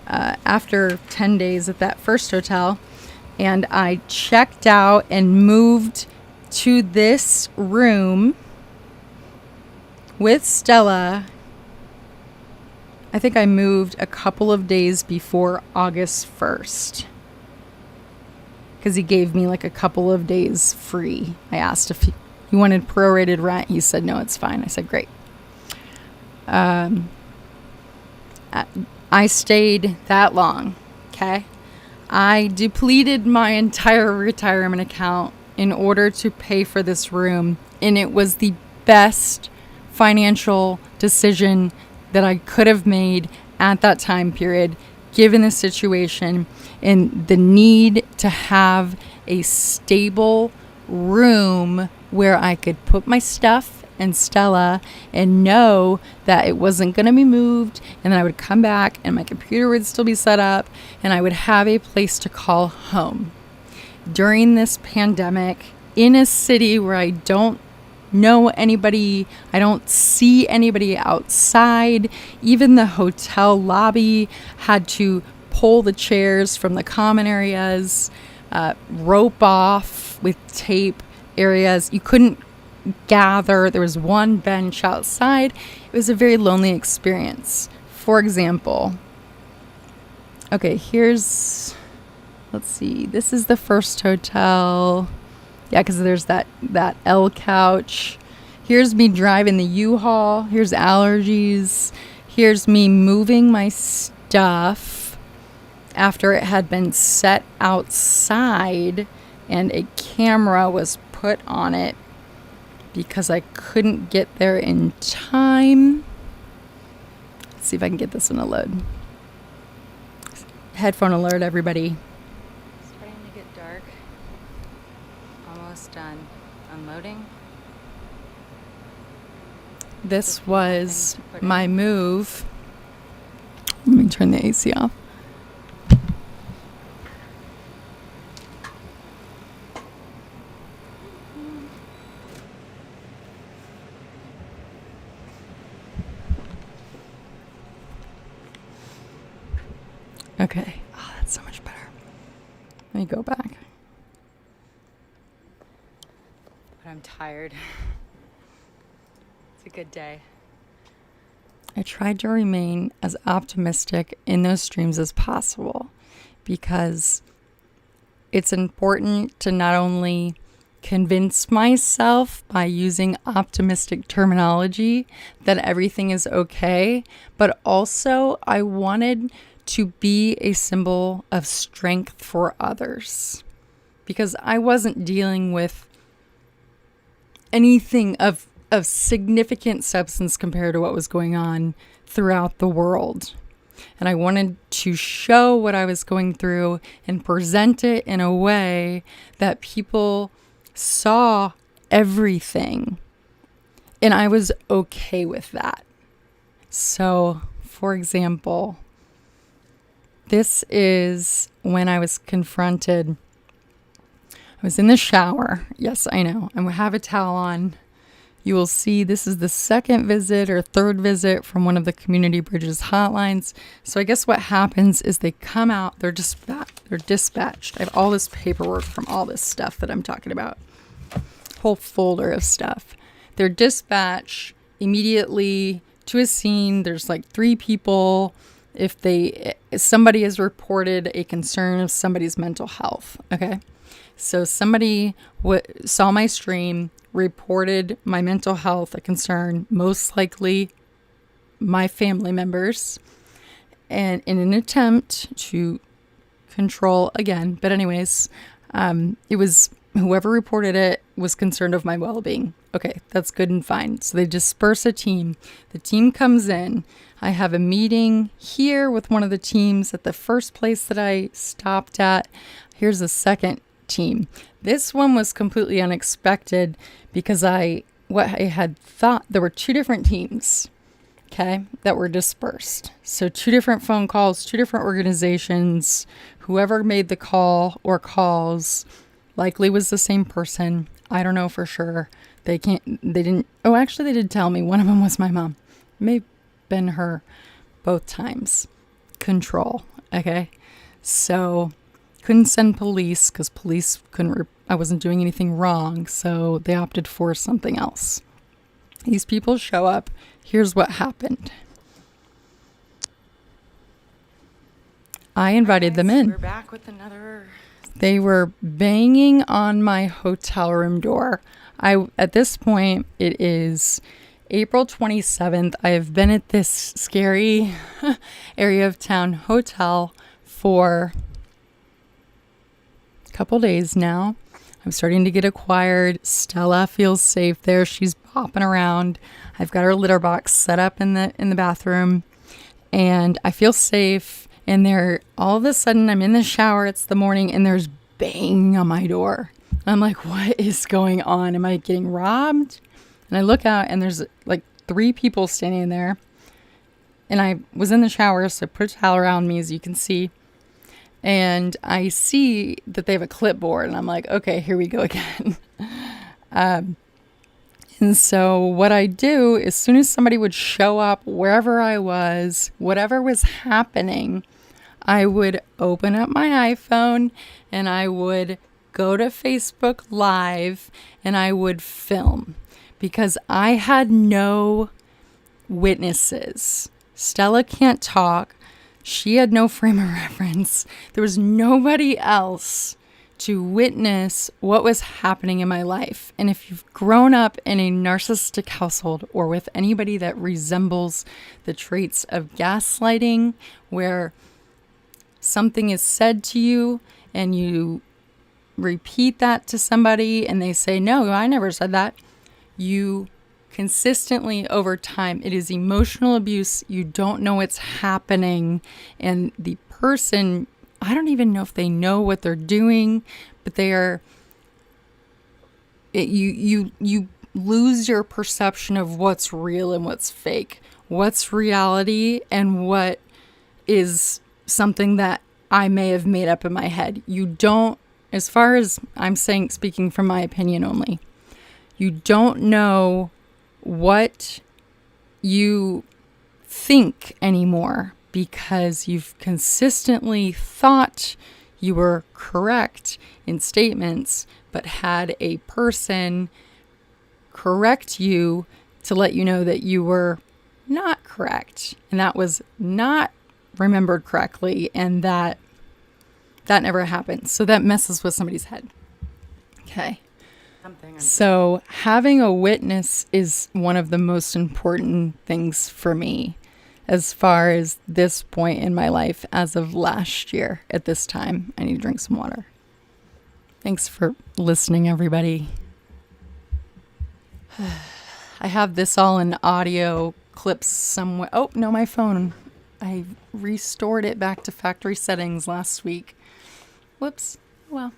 After 10 days at that first hotel, and I checked out and moved to this room with Stella. I think I moved a couple of days before August 1st. Because he gave me like a couple of days free. I asked if he wanted prorated rent. He said, no, it's fine. I said, great. I stayed that long. Okay. I depleted my entire retirement account in order to pay for this room, and it was the best financial decision that I could have made at that time period, given the situation and the need to have a stable room where I could put my stuff and Stella and know that it wasn't going to be moved, and then I would come back and my computer would still be set up and I would have a place to call home. During this pandemic, in a city where I don't know anybody, I don't see anybody outside, even the hotel lobby had to pull the chairs from the common areas, rope off with tape areas. You couldn't gather. There was one bench outside. It was a very lonely experience. For example, okay, let's see, this is the first hotel. Yeah, because there's that L couch. Here's me driving the U-Haul. Here's allergies. Here's me moving my stuff after it had been set outside and a camera was put on it because I couldn't get there in time. Let's see if I can get this one to load. Headphone alert, everybody. It's starting to get dark. Almost done unloading. This was my move. Let me turn the AC off. Okay. Oh, that's so much better. Let me go back. But I'm tired. It's a good day. I tried to remain as optimistic in those streams as possible because it's important to not only convince myself by using optimistic terminology that everything is okay, but also I wanted to be a symbol of strength for others because I wasn't dealing with anything of significant substance compared to what was going on throughout the world. And I wanted to show what I was going through and present it in a way that people saw everything. And I was okay with that. So, for example, this is when I was confronted. I was in the shower. Yes, I know. I have a towel on. You will see this is the second visit or third visit from one of the Community Bridges hotlines. So I guess what happens is they come out, they're dispatched. I have all this paperwork from all this stuff that I'm talking about. Whole folder of stuff. They're dispatched immediately to a scene. There's like 3 people. If somebody has reported a concern of somebody's mental health. Okay. So somebody saw my stream, reported my mental health, a concern, most likely my family members, and in an attempt to control again. But anyways, it was whoever reported it was concerned of my well-being. Okay, that's good and fine. So they disperse a team. The team comes in. I have a meeting here with one of the teams at the first place that I stopped at. Here's the second team. This one was completely unexpected because what I had thought there were 2 different teams, okay, that were dispersed. So 2 different phone calls, 2 different organizations. Whoever made the call or calls likely was the same person. I don't know for sure. They didn't. Oh, actually they did tell me one of them was my mom. It may have been her both times. Control. Okay. So couldn't send police because police I wasn't doing anything wrong. So they opted for something else. These people show up. Here's what happened. I invited them in. We're back with another. They were banging on my hotel room door. At this point, it is April 27th. I have been at this scary area of town hotel for couple days now. I'm starting to get acquired. Stella feels safe there. She's popping around. I've got her litter box set up in the bathroom, and I feel safe. And there, all of a sudden, I'm in the shower. It's the morning, and there's bang on my door. I'm like, what is going on? Am I getting robbed? And I look out, and there's like 3 people standing there. And I was in the shower, so I put a towel around me, as you can see. And I see that they have a clipboard, and I'm like, okay, here we go again. And so what I do, as soon as somebody would show up wherever I was, whatever was happening, I would open up my iPhone and I would go to Facebook Live and I would film, because I had no witnesses. Stella can't talk. She had no frame of reference. There was nobody else to witness what was happening in my life. And if you've grown up in a narcissistic household or with anybody that resembles the traits of gaslighting, where something is said to you and you repeat that to somebody and they say, no, I never said that. You consistently over time, it is emotional abuse. You don't know what's happening. And the person, I don't even know if they know what they're doing, but they are, you lose your perception of what's real and what's fake, what's reality and what is something that I may have made up in my head. You don't, as far as I'm saying, speaking from my opinion only, you don't know what you think anymore, because you've consistently thought you were correct in statements, but had a person correct you to let you know that you were not correct. And that was not remembered correctly, and that never happened. So that messes with somebody's head. Okay. So having a witness is one of the most important things for me as far as this point in my life as of last year at this time. I need to drink some water. Thanks for listening, everybody. I have this all in audio clips somewhere. Oh, no, my phone. I restored it back to factory settings last week. Whoops. Well.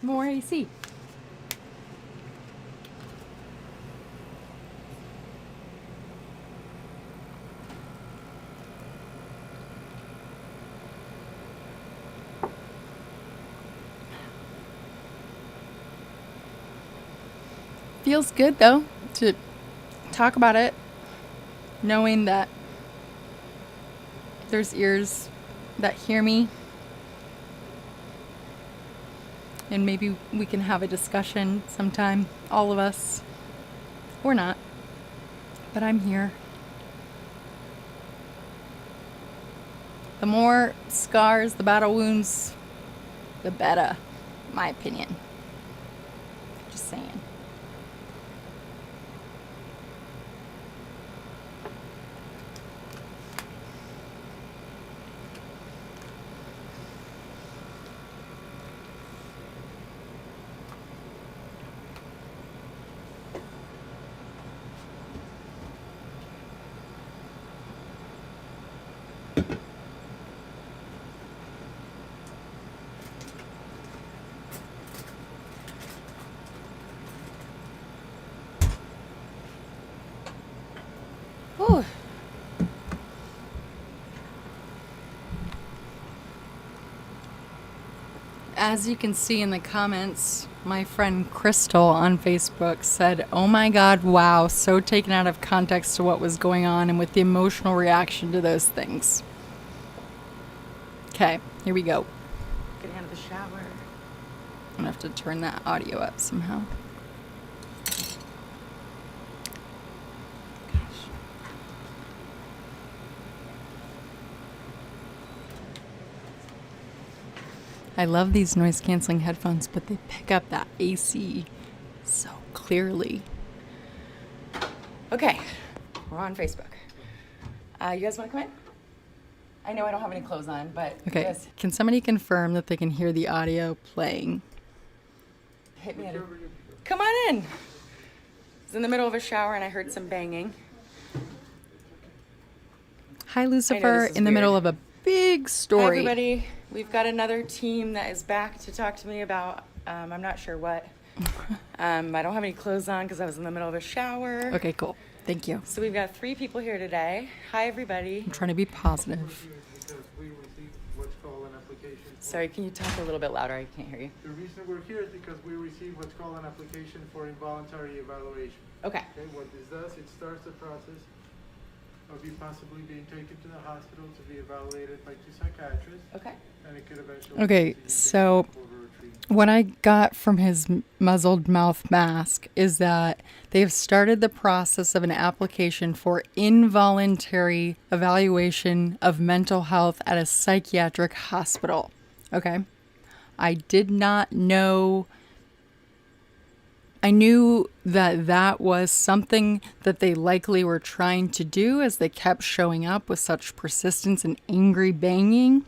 More AC. Feels good though to talk about it, knowing that there's ears that hear me. And maybe we can have a discussion sometime, all of us, or not, but I'm here. The more scars, the battle wounds, the better, in my opinion. Just saying. Whew. As you can see in the comments, my friend Crystal on Facebook said, "Oh my God, wow, so taken out of context to what was going on and with the emotional reaction to those things." Okay, here we go. Getting out of the shower. I'm gonna have to turn that audio up somehow. I love these noise canceling headphones, but they pick up that AC so clearly. Okay, we're on Facebook. You guys want to come in? I know I don't have any clothes on, but Okay. Yes. Can somebody confirm that they can hear the audio playing? Hit me at it. Come on in. I was in the middle of a shower and I heard some banging. Hi, Lucifer, is in the weird. middle of a big Hi, story. everybody. We've got another team that is back to talk to me about, I'm not sure what. I don't have any clothes on because I was in the middle of a shower. Okay, cool. Thank you. So we've got 3 people here today. Hi, everybody. I'm trying to be positive. Because we received what's called an application. Sorry, can you talk a little bit louder? I can't hear you. The reason we're here is because we received what's called an application for involuntary evaluation. Okay. Okay, what this does, it starts the process of you possibly being taken to the hospital to be evaluated by 2 psychiatrists, Okay. and it could eventually. Okay, lead to you so being pulled over a treatment. what I got from his muzzled mouth mask is that they've started the process of an application for involuntary evaluation of mental health at a psychiatric hospital. Okay. I did not know. I knew that that was something that they likely were trying to do as they kept showing up with such persistence and angry banging.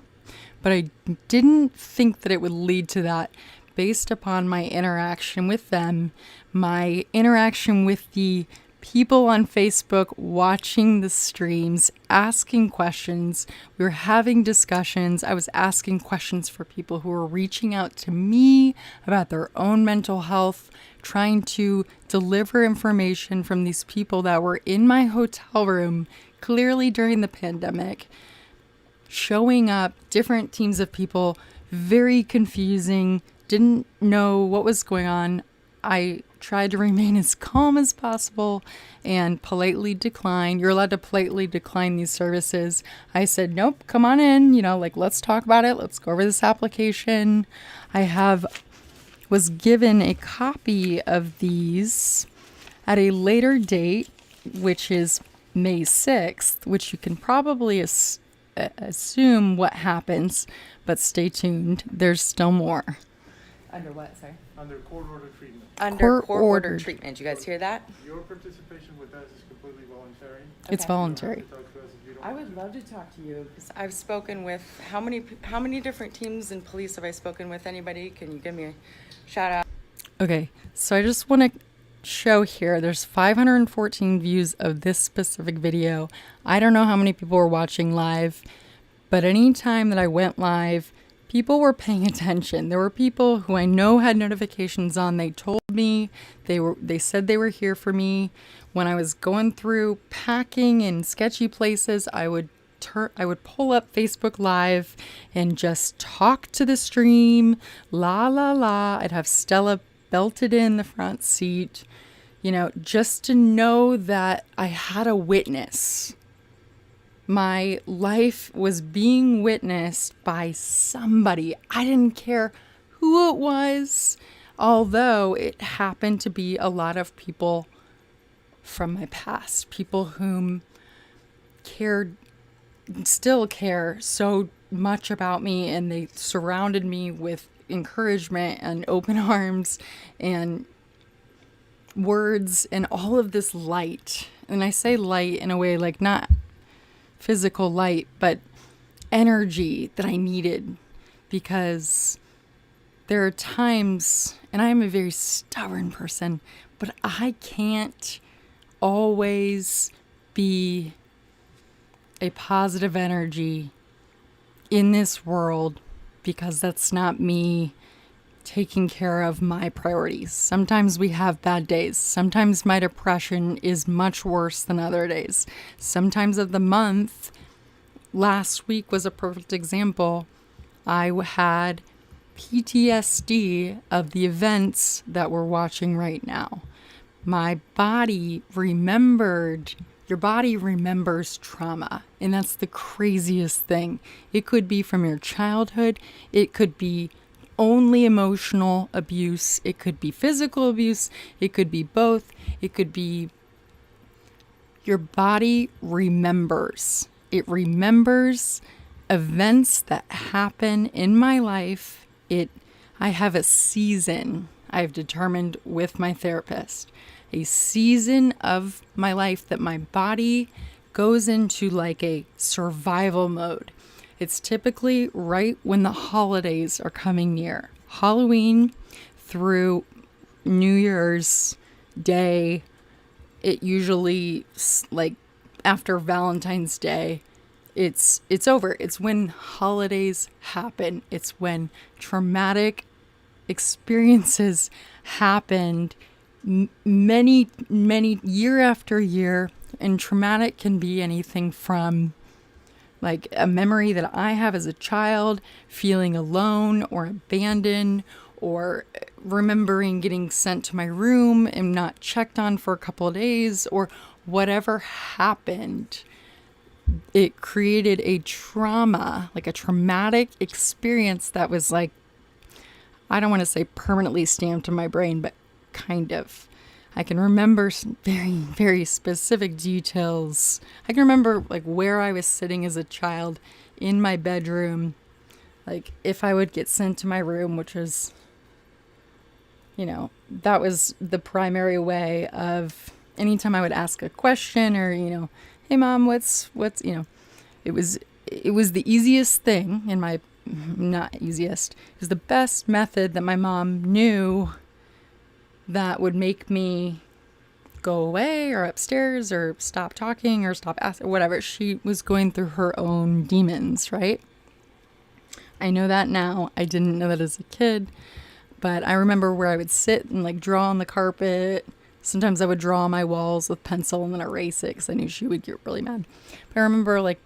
But I didn't think that it would lead to that based upon my interaction with them, my interaction with the people on Facebook watching the streams, asking questions. We were having discussions. I was asking questions for people who were reaching out to me about their own mental health, trying to deliver information from these people that were in my hotel room, clearly during the pandemic, showing up, different teams of people, very confusing, didn't know what was going on. I tried to remain as calm as possible and politely decline. You're allowed to politely decline these services. I said, nope, come on in, let's talk about it. Let's go over this application. Was given a copy of these at a later date, which is May 6th, which you can probably assume what happens, but stay tuned. There's still more. Under what, sorry? Under court order treatment. Under court order ordered. treatment. You guys hear that? Your participation with us is completely voluntary. It's Okay. voluntary. You don't have to talk to us if you don't I want would to. love to talk to you because I've spoken with how many different teams and police have I spoken with? Anybody? Can you give me a shout out? Okay, so I just want to show here, there's 514 views of this specific video. I don't know how many people were watching live, but any time that I went live, people were paying attention. There were people who I know had notifications on. They told me, they said they were here for me. When I was going through packing in sketchy places, I would pull up Facebook Live and just talk to the stream. La la la. I'd have Stella belted in the front seat, just to know that I had a witness. My life was being witnessed by somebody. I didn't care who it was, although it happened to be a lot of people from my past, people whom still care so much about me, and they surrounded me with encouragement and open arms and words and all of this light. And I say light in a way like not physical light, but energy that I needed, because there are times, and I am a very stubborn person, but I can't always be a positive energy in this world because that's not me taking care of my priorities. Sometimes we have bad days. Sometimes my depression is much worse than other days. Sometimes of the month, last week was a perfect example. I had PTSD of the events that we're watching right now. My body remembered. Your body remembers trauma, and that's the craziest thing. It could be from your childhood. It could be only emotional abuse. It could be physical abuse. It could be both. It could be your body remembers. It remembers events that happen in my life I have a season I've determined with my therapist, a season of my life that my body goes into like a survival mode. It's typically right when the holidays are coming near. Halloween through New Year's Day, it usually like after Valentine's Day, it's over. It's when holidays happen. It's when traumatic experiences happened many year after year. And traumatic can be anything from like a memory that I have as a child, feeling alone or abandoned, or remembering getting sent to my room and not checked on for a couple of days, or whatever happened. It created a trauma, like a traumatic experience that was like, I don't want to say permanently stamped in my brain, but kind of. I can remember some very specific details. I can remember like where I was sitting as a child in my bedroom. Like if I would get sent to my room, which was, that was the primary way of anytime I would ask a question or, hey mom, what's, it was the easiest thing in my, not easiest, it was the best method that my mom knew that would make me go away or upstairs or stop talking or stop asking, whatever. She was going through her own demons, right? I know that now. I didn't know that as a kid, but I remember where I would sit and like draw on the carpet. Sometimes I would draw on my walls with pencil and then erase it because I knew she would get really mad. But I remember like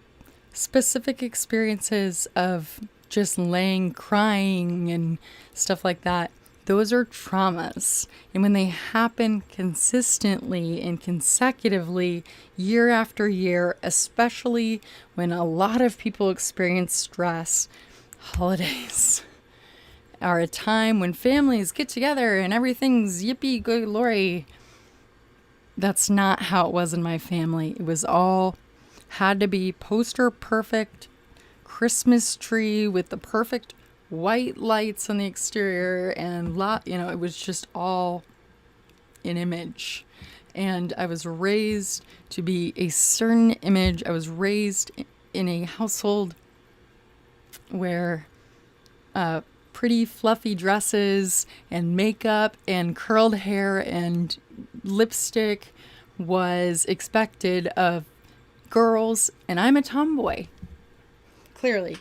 specific experiences of just laying crying and stuff like that. Those are traumas. And when they happen consistently and consecutively year after year, especially when a lot of people experience stress, holidays are a time when families get together and everything's yippee glory. That's not how it was in my family. It was all had to be poster perfect Christmas tree with the perfect white lights on the exterior and it was just all an image. And I was raised to be a certain image. I was raised in a household where pretty fluffy dresses and makeup and curled hair and lipstick was expected of girls, and I'm a tomboy. Clearly.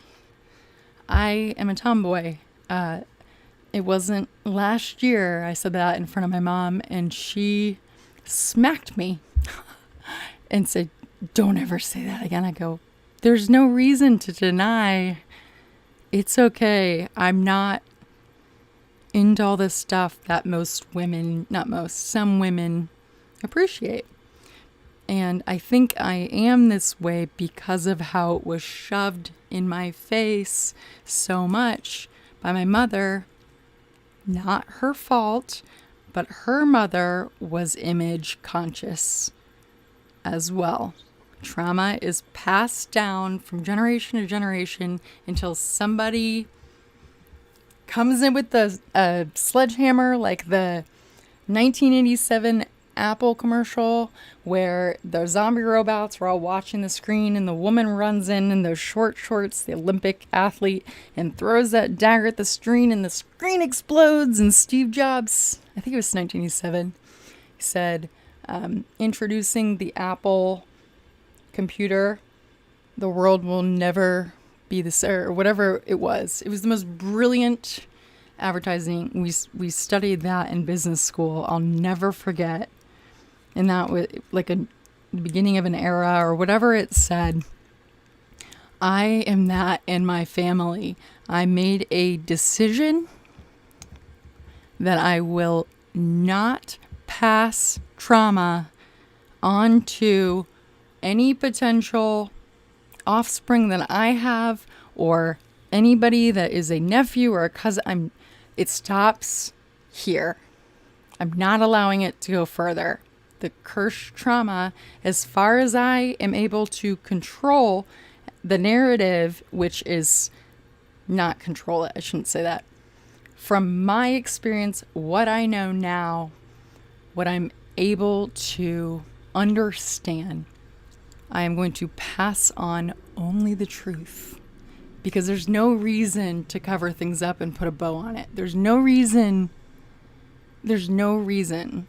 I am a tomboy. It wasn't last year I said that in front of my mom, and she smacked me and said, "Don't ever say that again." I go, "There's no reason to deny. It's okay. I'm not into all this stuff that some women appreciate." And I think I am this way because of how it was shoved in my face so much by my mother. Not her fault, but her mother was image conscious as well. Trauma is passed down from generation to generation until somebody comes in with a sledgehammer, like the 1987 Apple commercial where the zombie robots were all watching the screen and the woman runs in those short shorts, the Olympic athlete, and throws that dagger at the screen and the screen explodes. And Steve Jobs, I think it was 1987, said, introducing the Apple computer, the world will never be the same, or whatever it was. It was the most brilliant advertising. We studied that in business school. I'll never forget. And that was like the beginning of an era or whatever it said. I am that in my family. I made a decision that I will not pass trauma on to any potential offspring that I have or anybody that is a nephew or a cousin. It stops here. I'm not allowing it to go further. The Kirsh trauma, as far as I am able to control the narrative, which is not control it, I shouldn't say that. from my experience, what I know now, what I'm able to understand, I am going to pass on only the truth, because there's no reason to cover things up and put a bow on it. There's no reason to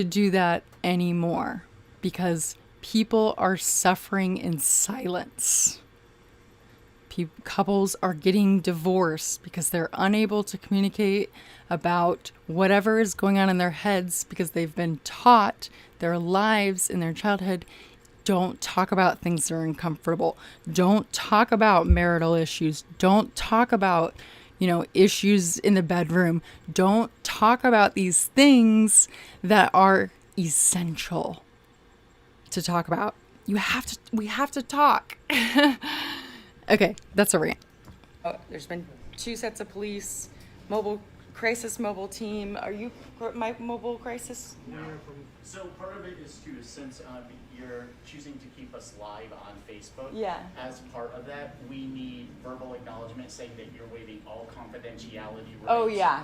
do that anymore, because people are suffering in silence. Couples are getting divorced because they're unable to communicate about whatever is going on in their heads, because they've been taught their lives in their childhood, don't talk about things that are uncomfortable. Don't talk about marital issues. Don't talk about, issues in the bedroom. Don't talk about these things that are essential to talk about. We have to talk. Okay, that's a rant. There's been 2 sets of police, crisis mobile team. Are you my mobile crisis? We are from So part of it is too, since you're choosing to keep us live on Facebook. Yeah. As part of that, we need verbal acknowledgement saying that you're waiving all confidentiality rights. Oh yeah,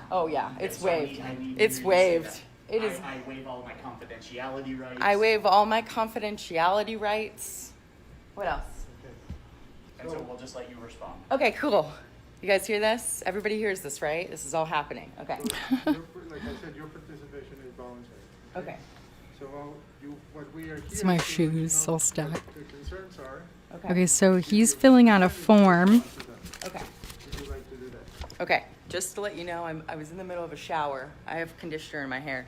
it's So I waived. need It's you to say waived. that. It is. I waive all my confidentiality rights. I waive all my confidentiality rights. What else? And so we'll just let you respond. Okay, cool. You guys hear this? Everybody hears this, right? This is all happening. Okay. like I said, your participation is voluntary. Okay. So what we are here. It's my to let you shoes, know all stacked. what the concerns are. Okay, so he's filling out a form. Okay. Would you like to do that? Okay. Just to let you know, I was in the middle of a shower. I have conditioner in my hair.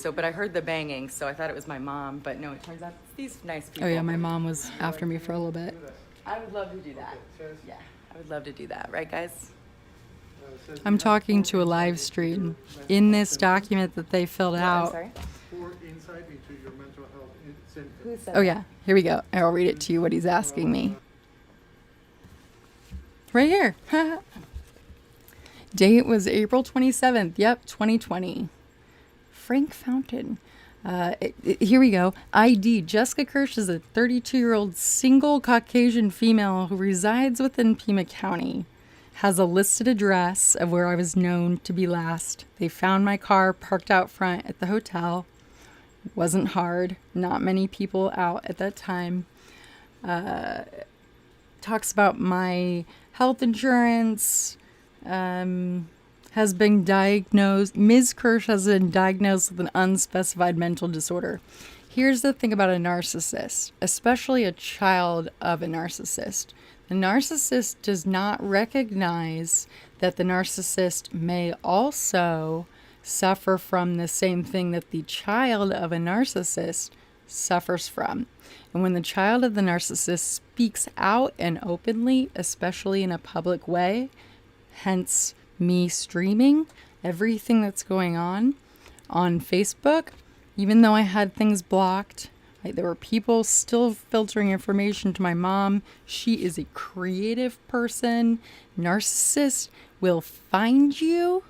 But I heard the banging, so I thought it was my mom. But no, it turns out it's these nice people. Oh yeah, my mom was after me for a little bit. I would love to do that. Yeah, I would love to do that. Right, guys? I'm talking to a live stream. In this document that they filled I'm out. sorry? For insight into your mental health symptoms. Who said Oh yeah, here we go. I'll read it to you what he's asking me. Right here. Date was April 27th. Yep, 2020. Frank Fountain. Here we go. ID. Jessica Kirsh is a 32-year-old single Caucasian female who resides within Pima County. Has a listed address of where I was known to be last. They found my car parked out front at the hotel. Wasn't hard. Not many people out at that time. Talks about my health insurance. Has been diagnosed. Ms. Kirsh has been diagnosed with an unspecified mental disorder. Here's the thing about a narcissist, especially a child of a narcissist. The narcissist does not recognize that the narcissist may also suffer from the same thing that the child of a narcissist suffers from. And when the child of the narcissist speaks out and openly, especially in a public way, hence me streaming everything that's going on Facebook, even though I had things blocked, there were people still filtering information to my mom. She is a creative person. Narcissist will find you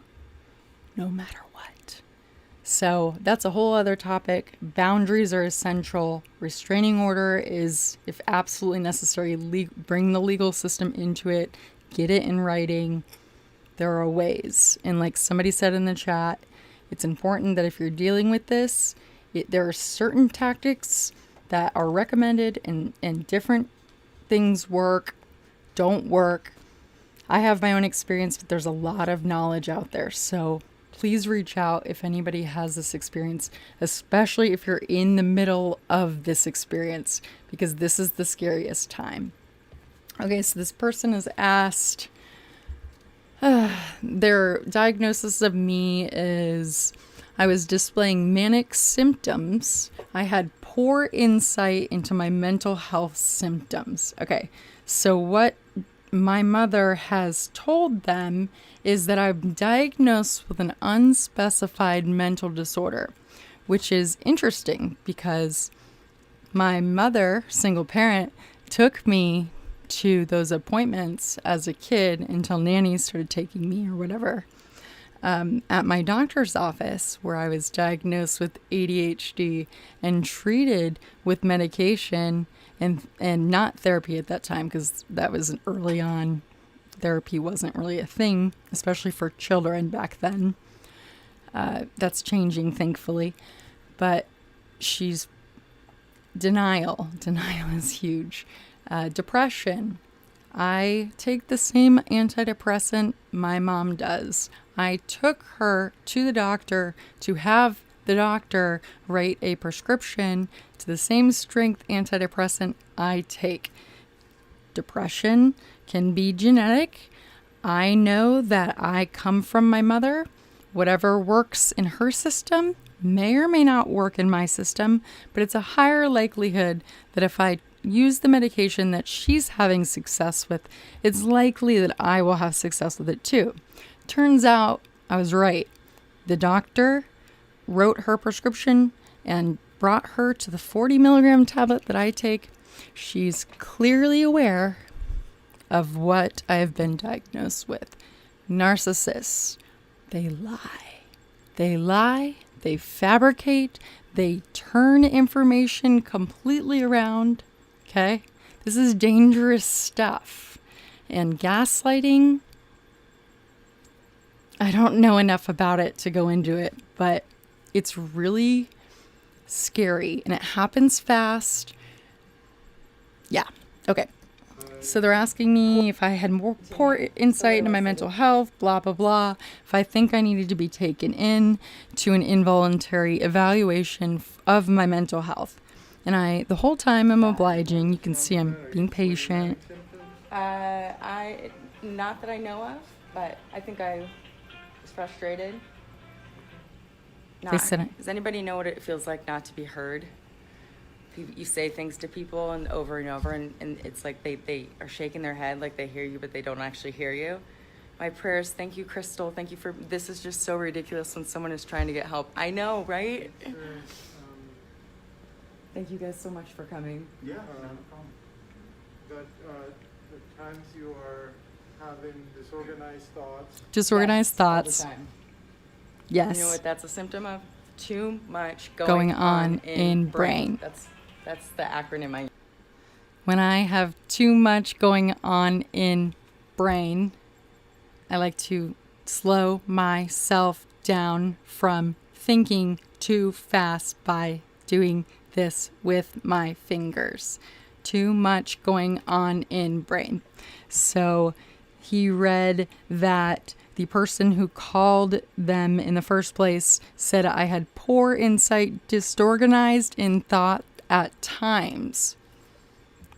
no matter what. So that's a whole other topic. Boundaries are essential. Restraining order is, if absolutely necessary, bring the legal system into it. Get it in writing. There are ways. And like somebody said in the chat, it's important that if you're dealing with this, there are certain tactics that are recommended and different things don't work. I have my own experience, but there's a lot of knowledge out there. So please reach out if anybody has this experience, especially if you're in the middle of this experience, because this is the scariest time. Okay, so this person has asked, their diagnosis of me is I was displaying manic symptoms. I had poor insight into my mental health symptoms. Okay, so what my mother has told them is that I'm diagnosed with an unspecified mental disorder, which is interesting because my mother, single parent, took me to those appointments as a kid until nannies started taking me or whatever. At my doctor's office, where I was diagnosed with ADHD and treated with medication and not therapy at that time, because that was early on therapy wasn't really a thing, especially for children back then. That's changing, thankfully. But she's denial. Denial is huge. Depression. I take the same antidepressant my mom does. I took her to the doctor to have the doctor write a prescription to the same strength antidepressant I take. Depression can be genetic. I know that I come from my mother. Whatever works in her system may or may not work in my system, but it's a higher likelihood that if I use the medication that she's having success with, it's likely that I will have success with it too. Turns out I was right. The doctor wrote her prescription and brought her to the 40 milligram tablet that I take. She's clearly aware of what I have been diagnosed with. Narcissists, they lie. They lie, they fabricate, they turn information completely around. Okay? This is dangerous stuff. And gaslighting, I don't know enough about it to go into it, but it's really scary and it happens fast. Yeah. Okay. So they're asking me if I had more poor insight into my mental health, blah, blah, blah. If I think I needed to be taken in to an involuntary evaluation of my mental health. And the whole time I'm obliging. You can see I'm being patient. Not that I know of, but I think I was frustrated. They said it. Does anybody know what it feels like not to be heard? You say things to people and over, and it's like they are shaking their head like they hear you, but they don't actually hear you. My prayers, thank you, Crystal. Thank you for, this is just so ridiculous when someone is trying to get help. I know, right? Sure. Thank you guys so much for coming. Yeah, no problem. The times you are having disorganized thoughts. Disorganized Yes, thoughts. all the time. Yes. You know what that's a symptom of? Too much Going on in brain. That's the acronym When I have too much going on in brain, I like to slow myself down from thinking too fast by doing this with my fingers. Too much going on in brain. So he read that the person who called them in the first place said I had poor insight, disorganized in thought at times.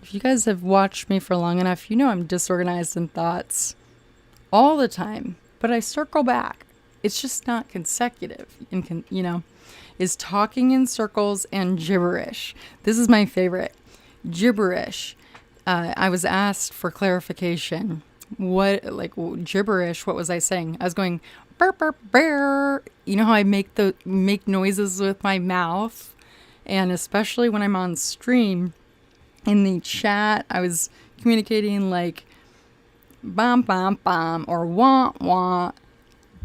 If you guys have watched me for long enough, you know I'm disorganized in thoughts all the time, but I circle back. It's just not consecutive, is talking in circles and gibberish. This is my favorite. Gibberish. I was asked for clarification. Gibberish, what was I saying? I was going, burr, burr, burr. You know how I make noises with my mouth? And especially when I'm on stream, in the chat, I was communicating like bom, bom, bom, or wah, wah,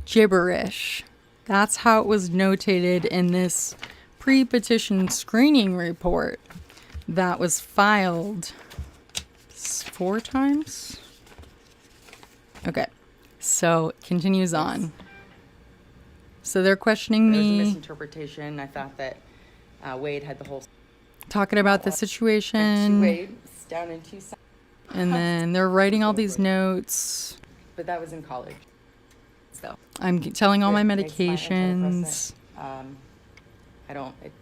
gibberish. That's how it was notated in this pre-petition screening report that was filed 4 times. Okay, so it continues on. So they're questioning There's a me. misinterpretation. I thought that Wade had the whole Talking about the situation. Wade it's down in Tucson, And then they're writing all these notes. but that was in college. So I'm telling all my It takes my medications. it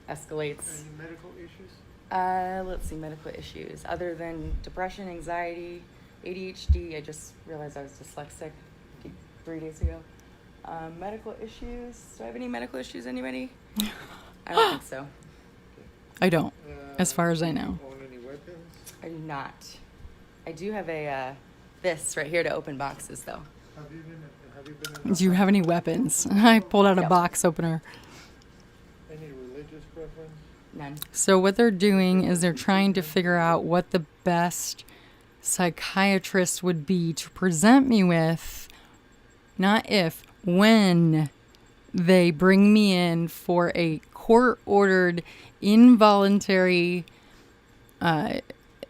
escalates. Any medical issues? Let's see, medical issues. Other than depression, anxiety, ADHD, I just realized I was dyslexic 3 days ago. Medical issues. Do I have any medical issues, anybody? I don't think so. I don't, as far as I know. Own any weapons? I do not. I do have this right here to open boxes, though. Have you been in Do you have any weapons? I pulled out a Yep. box opener. any religious preference? None. So what they're doing is they're trying to figure out what the best psychiatrist would be to present me with, not if, when they bring me in for a court-ordered involuntary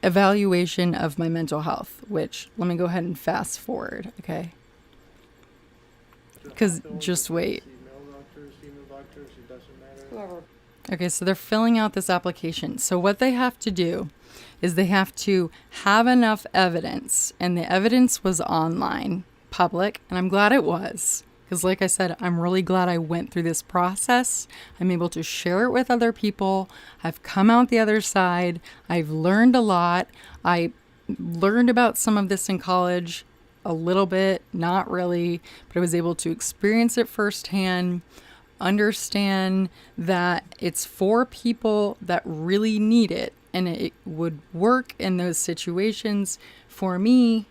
evaluation of my mental health, which let me go ahead and fast forward, okay? Because just wait. Male doctors, female doctors, it doesn't matter. Okay, so they're filling out this application. So what they have to do is they have to have enough evidence, and the evidence was online, public, and I'm glad it was. Because like I said, I'm really glad I went through this process. I'm able to share it with other people. I've come out the other side. I've learned a lot. I learned about some of this in college a little bit, not really, but I was able to experience it firsthand, understand that it's for people that really need it, and it would work in those situations. For me,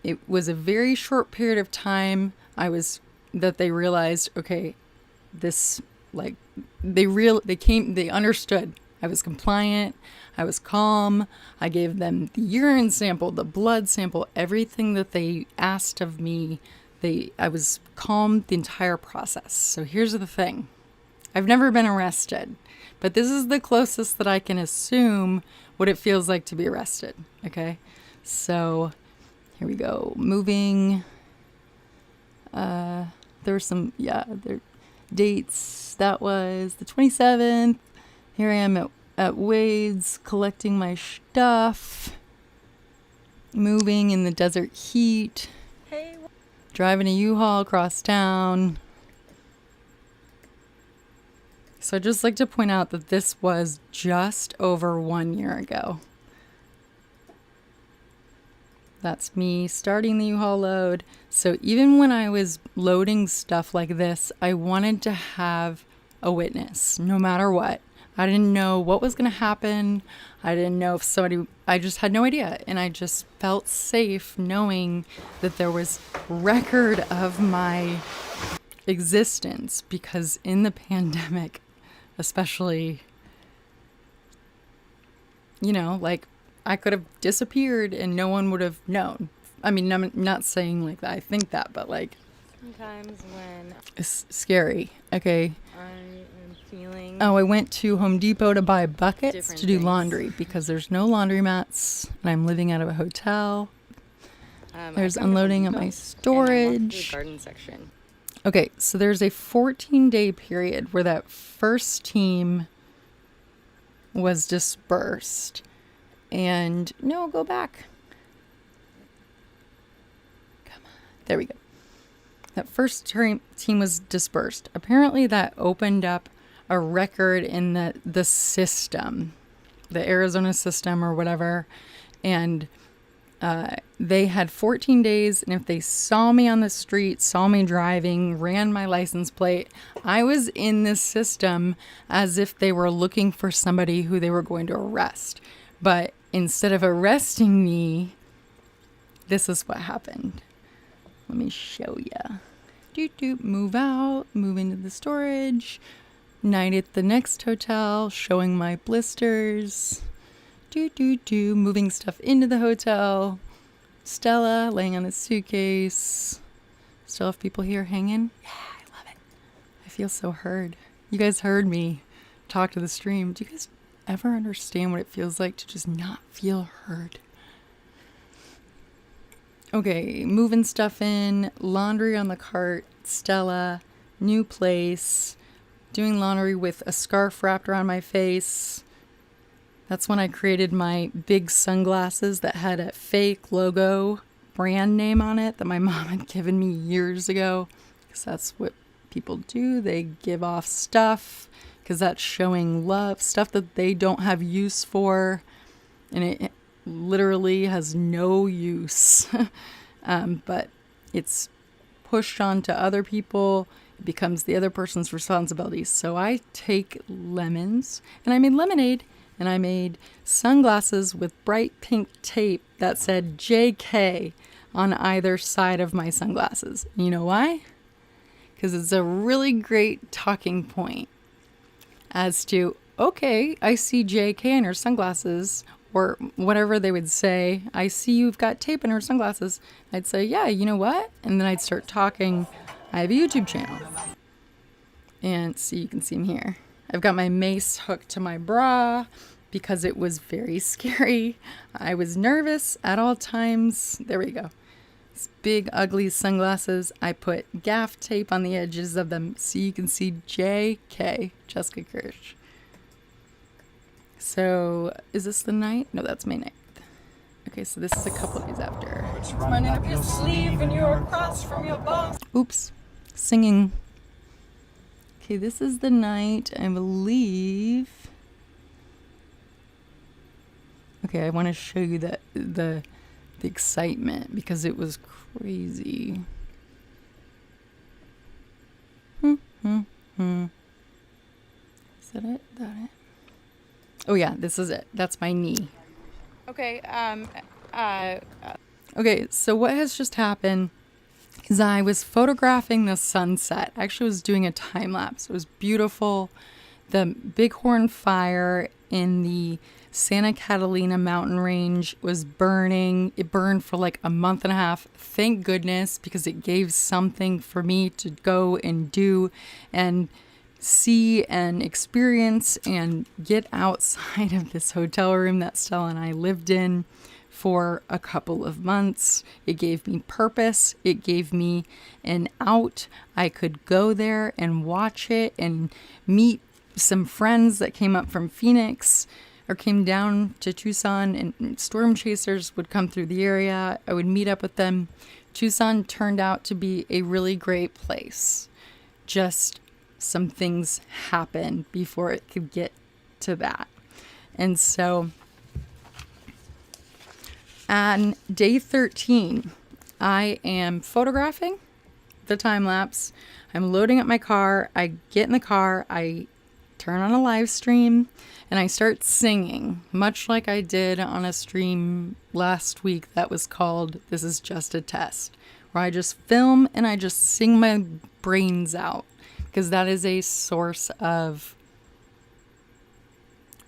it was a very short period of time that they realized, okay, this, like, they understood. I was compliant, I was calm, I gave them the urine sample, the blood sample, everything that they asked of me. I was calm the entire process. So here's the thing. I've never been arrested, but this is the closest that I can assume what it feels like to be arrested. Okay. So here we go. Moving. There were some, there dates. That was the 27th. Here I am at Wade's collecting my stuff. Moving in the desert heat. Driving a U-Haul across town. So I'd just like to point out that this was just over 1 year ago. That's me starting the U-Haul load. So even when I was loading stuff like this, I wanted to have a witness, no matter what. I didn't know what was going to happen. I didn't know if I just had no idea. And I just felt safe knowing that there was record of my existence, because in the pandemic, especially, like, I could have disappeared and no one would have known. I mean, I'm not saying like that. I think that, but like, Sometimes when it's scary. Okay. I am feeling Oh, I went to Home Depot to buy buckets Different to do things. laundry because there's no laundromats and I'm living out of a hotel. There's I've gone to unloading Home at my Depot, and I walked through the storage. garden section. Okay, so there's a 14-day period where that first team was dispersed. And no, go back. Come on. There we go. That first team was dispersed. Apparently that opened up a record in the system, the Arizona system or whatever. And they had 14 days, and if they saw me on the street, saw me driving, ran my license plate, I was in this system as if they were looking for somebody who they were going to arrest. But instead of arresting me, this is what happened. Let me show ya. Move out, move into the storage. Night at the next hotel, showing my blisters. Moving stuff into the hotel. Stella laying on the suitcase. Still have people here hanging. Yeah, I love it. I feel so heard. You guys heard me talk to the stream. Do you guys ever understand what it feels like to just not feel heard? Okay, moving stuff in, laundry on the cart, Stella, new place, doing laundry with a scarf wrapped around my face. That's when I created my big sunglasses that had a fake logo brand name on it that my mom had given me years ago, because that's what people do. They give off stuff because that's showing love, stuff that they don't have use for, and it literally has no use. But it's pushed on to other people. It becomes the other person's responsibility. So I take lemons, and I made lemonade, and I made sunglasses with bright pink tape that said JK on either side of my sunglasses. You know why? Because it's a really great talking point as to, okay, I see JK in her sunglasses, or whatever they would say. I see you've got tape in her sunglasses. I'd say, yeah, you know what? And then I'd start talking. I have a YouTube channel. And so you can see him here. I've got my mace hooked to my bra. because it was very scary. I was nervous at all times. There we go. These big, ugly sunglasses. I put gaff tape on the edges of them so you can see JK, Jessica Kirsh. So, is this the night? No, that's May 9th. Okay, so this is a couple days after. It's running up your sleeve and you're across from your boss. Oops. Singing. Okay, this is the night, I believe. Okay, I want to show you the excitement because it was crazy. Is that it? Oh yeah, this is it. That's my knee. Okay, okay, so what has just happened is I was photographing the sunset. I actually was doing a time lapse. It was beautiful. The Bighorn fire in the Santa Catalina mountain range was burning. It burned for like a month and a half. Thank goodness, because it gave something for me to go and do and see and experience and get outside of this hotel room that Stella and I lived in for a couple of months. It gave me purpose. It gave me an out. I could go there and watch it and meet some friends that came up from Phoenix or came down to Tucson, and storm chasers would come through the area. I would meet up with them. Tucson turned out to be a really great place. Just some things happened before it could get to that. And so on day 13, I am photographing the time lapse. I'm loading up my car. I get in the car. I turn on a live stream and I start singing, much like I did on a stream last week that was called This Is Just a Test, where I just film and I just sing my brains out, because that is a source of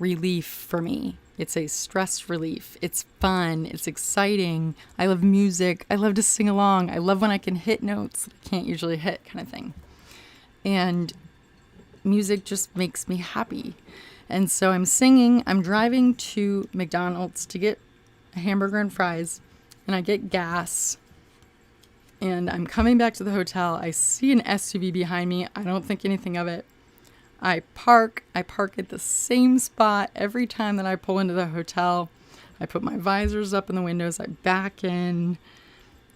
relief for me. It's a stress relief. It's fun. It's exciting. I love music. I love to sing along. I love when I can hit notes that I can't usually hit, kind of thing. And music just makes me happy. And so I'm singing. I'm driving to McDonald's to get a hamburger and fries, and I get gas. And I'm coming back to the hotel. I see an SUV behind me. I don't think anything of it. I park at the same spot every time that I pull into the hotel. I put my visors up in the windows. I back in.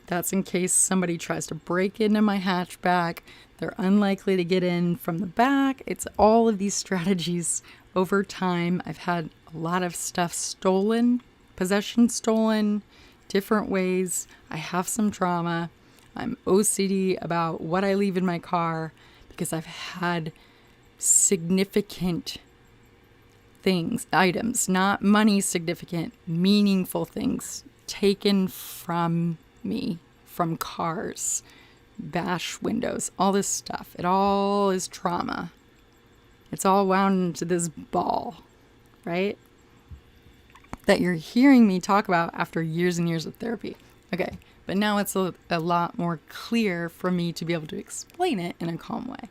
That's in case somebody tries to break into my hatchback. They're unlikely to get in from the back. It's all of these strategies over time. I've had a lot of stuff stolen, possession stolen, different ways. I have some trauma. I'm OCD about what I leave in my car because I've had significant things, items, not money significant, meaningful things taken from me, from cars, bash windows, all this stuff. It all is trauma. It's all wound into this ball, right? That you're hearing me talk about after years and years of therapy. Okay, but now it's a lot more clear for me to be able to explain it in a calm way.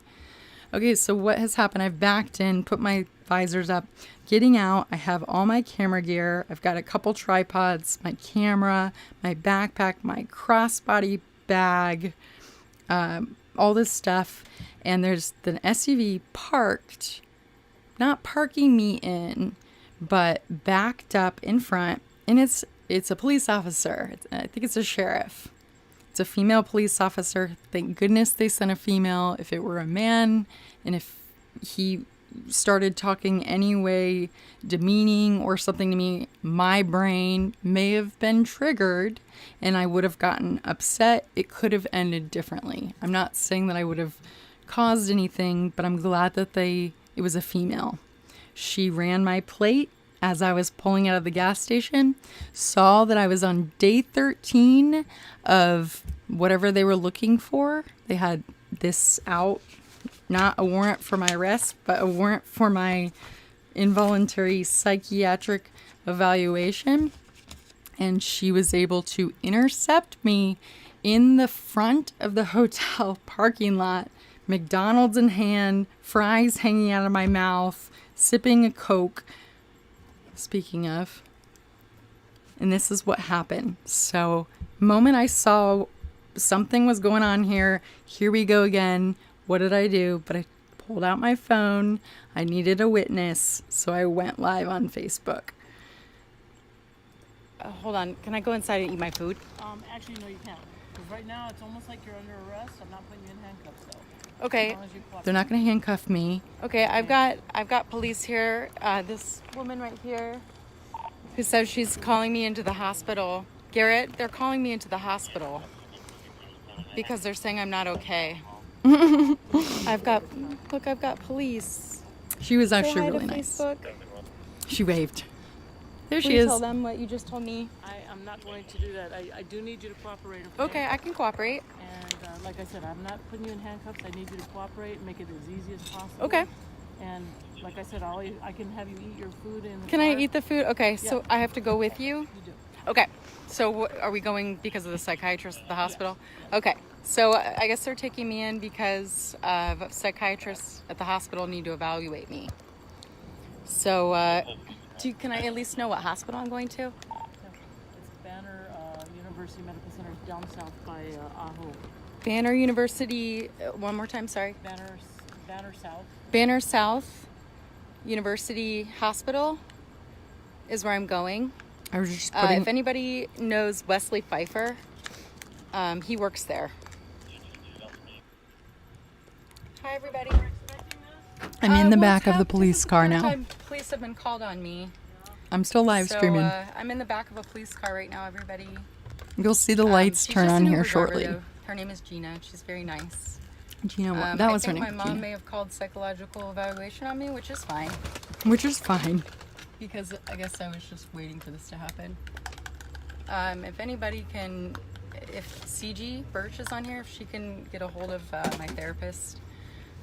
Okay, so what has happened? I've backed in, put my visors up, getting out. I have all my camera gear. I've got a couple tripods, my camera, my backpack, my crossbody bag, all this stuff. And there's the SUV parked, not parking me in, but backed up in front. And it's a police officer. I think it's a sheriff. It's a female police officer. Thank goodness they sent a female. If it were a man, and if he started talking anyway, demeaning or something to me, my brain may have been triggered and I would have gotten upset. It could have ended differently. I'm not saying that I would have caused anything, but I'm glad that it was a female. She ran my plate as I was pulling out of the gas station, saw that I was on day 13 of whatever they were looking for. They had this out, not a warrant for my arrest, but a warrant for my involuntary psychiatric evaluation. And she was able to intercept me in the front of the hotel parking lot, McDonald's in hand, fries hanging out of my mouth, sipping a Coke, speaking of. And this is what happened. So, moment I saw something was going on here we go again. What did I do? But I pulled out my phone. I needed a witness, so I went live on Facebook. Hold on. Can I go inside and eat my food? Actually, no, you can't. Because right now, it's almost like you're under arrest. I'm not putting you in handcuffs, though. Okay. As long as you cooperate. They're not going to handcuff me. Okay, I've got police here. This woman right here who says she's calling me into the hospital. Garrett, they're calling me into the hospital because they're saying I'm not okay. I've got police. She was actually really nice. Facebook. She waved. There she is. Tell them what you just told me. I'm not going to do that. I do need you to cooperate. Okay, I can cooperate. And like I said, I'm not putting you in handcuffs. I need you to cooperate and make it as easy as possible. Okay. And like I said, I can have you eat your food in the Can car. I eat the food? Okay, Yeah. so I have to go with you? You do. Okay, so are we going because of the psychiatrist at the hospital? Okay, so I guess they're taking me in because psychiatrists at the hospital need to evaluate me. So, can I at least know what hospital I'm going to? Yeah. It's Banner University Medical Center down south by Ajo. Banner University, one more time, sorry. Banner South. Banner South University Hospital is where I'm going. I was just if anybody knows Wesley Pfeiffer, he works there. Hi, everybody. I'm in the back of the police car now. Police have been called on me. I'm still live streaming. I'm in the back of a police car right now, everybody. You'll see the lights turn on here shortly. Her name is Gina. She's very nice. Gina, that was her name. I think my mom may have called psychological evaluation on me, which is fine. Which is fine. Because I guess I was just waiting for this to happen. If anybody can, if CG Birch is on here, if she can get a hold of my therapist,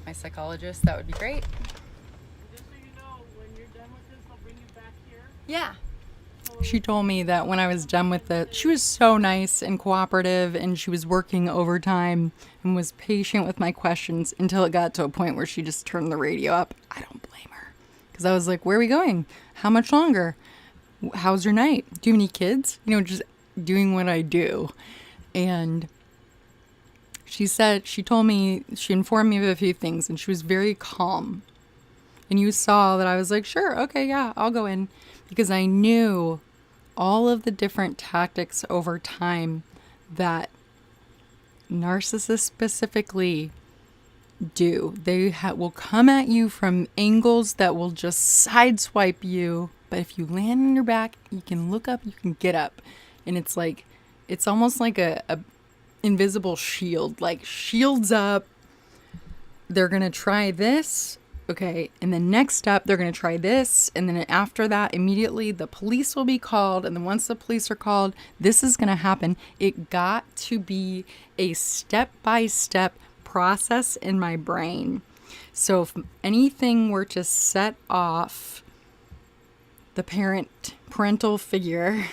my psychologist, that would be great. Just so you know, when you're done with this, I'll bring you back here. Yeah. She told me that when I was done with it, she was so nice and cooperative, and she was working overtime and was patient with my questions until it got to a point where she just turned the radio up. I don't blame her. Because I was like, where are we going? How much longer? How's your night? Do you have any kids? You know, just doing what I do. And she told me, she informed me of a few things, and she was very calm. And you saw that I was like, sure, okay, yeah, I'll go in. Because I knew all of the different tactics over time that narcissists specifically do. They will come at you from angles that will just sideswipe you. But if you land on your back, you can look up, you can get up. And it's almost like a invisible shield, like shields up. They're going to try this. Okay, and then next up, they're going to try this. And then after that, immediately the police will be called. And then once the police are called, this is going to happen. It got to be a step-by-step process in my brain. So if anything were to set off the parental figure,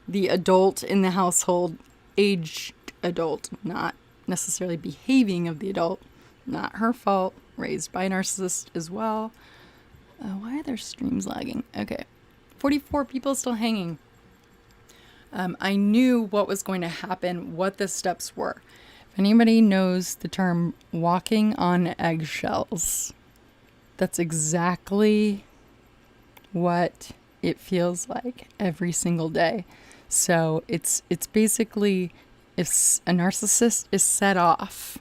the adult in the household, aged adult, not necessarily behaving of the adult, not her fault, raised by a narcissist as well. Why are their streams lagging? Okay. 44 people still hanging. I knew what was going to happen, what the steps were. If anybody knows the term walking on eggshells, that's exactly what it feels like every single day. So it's basically, if a narcissist is set off,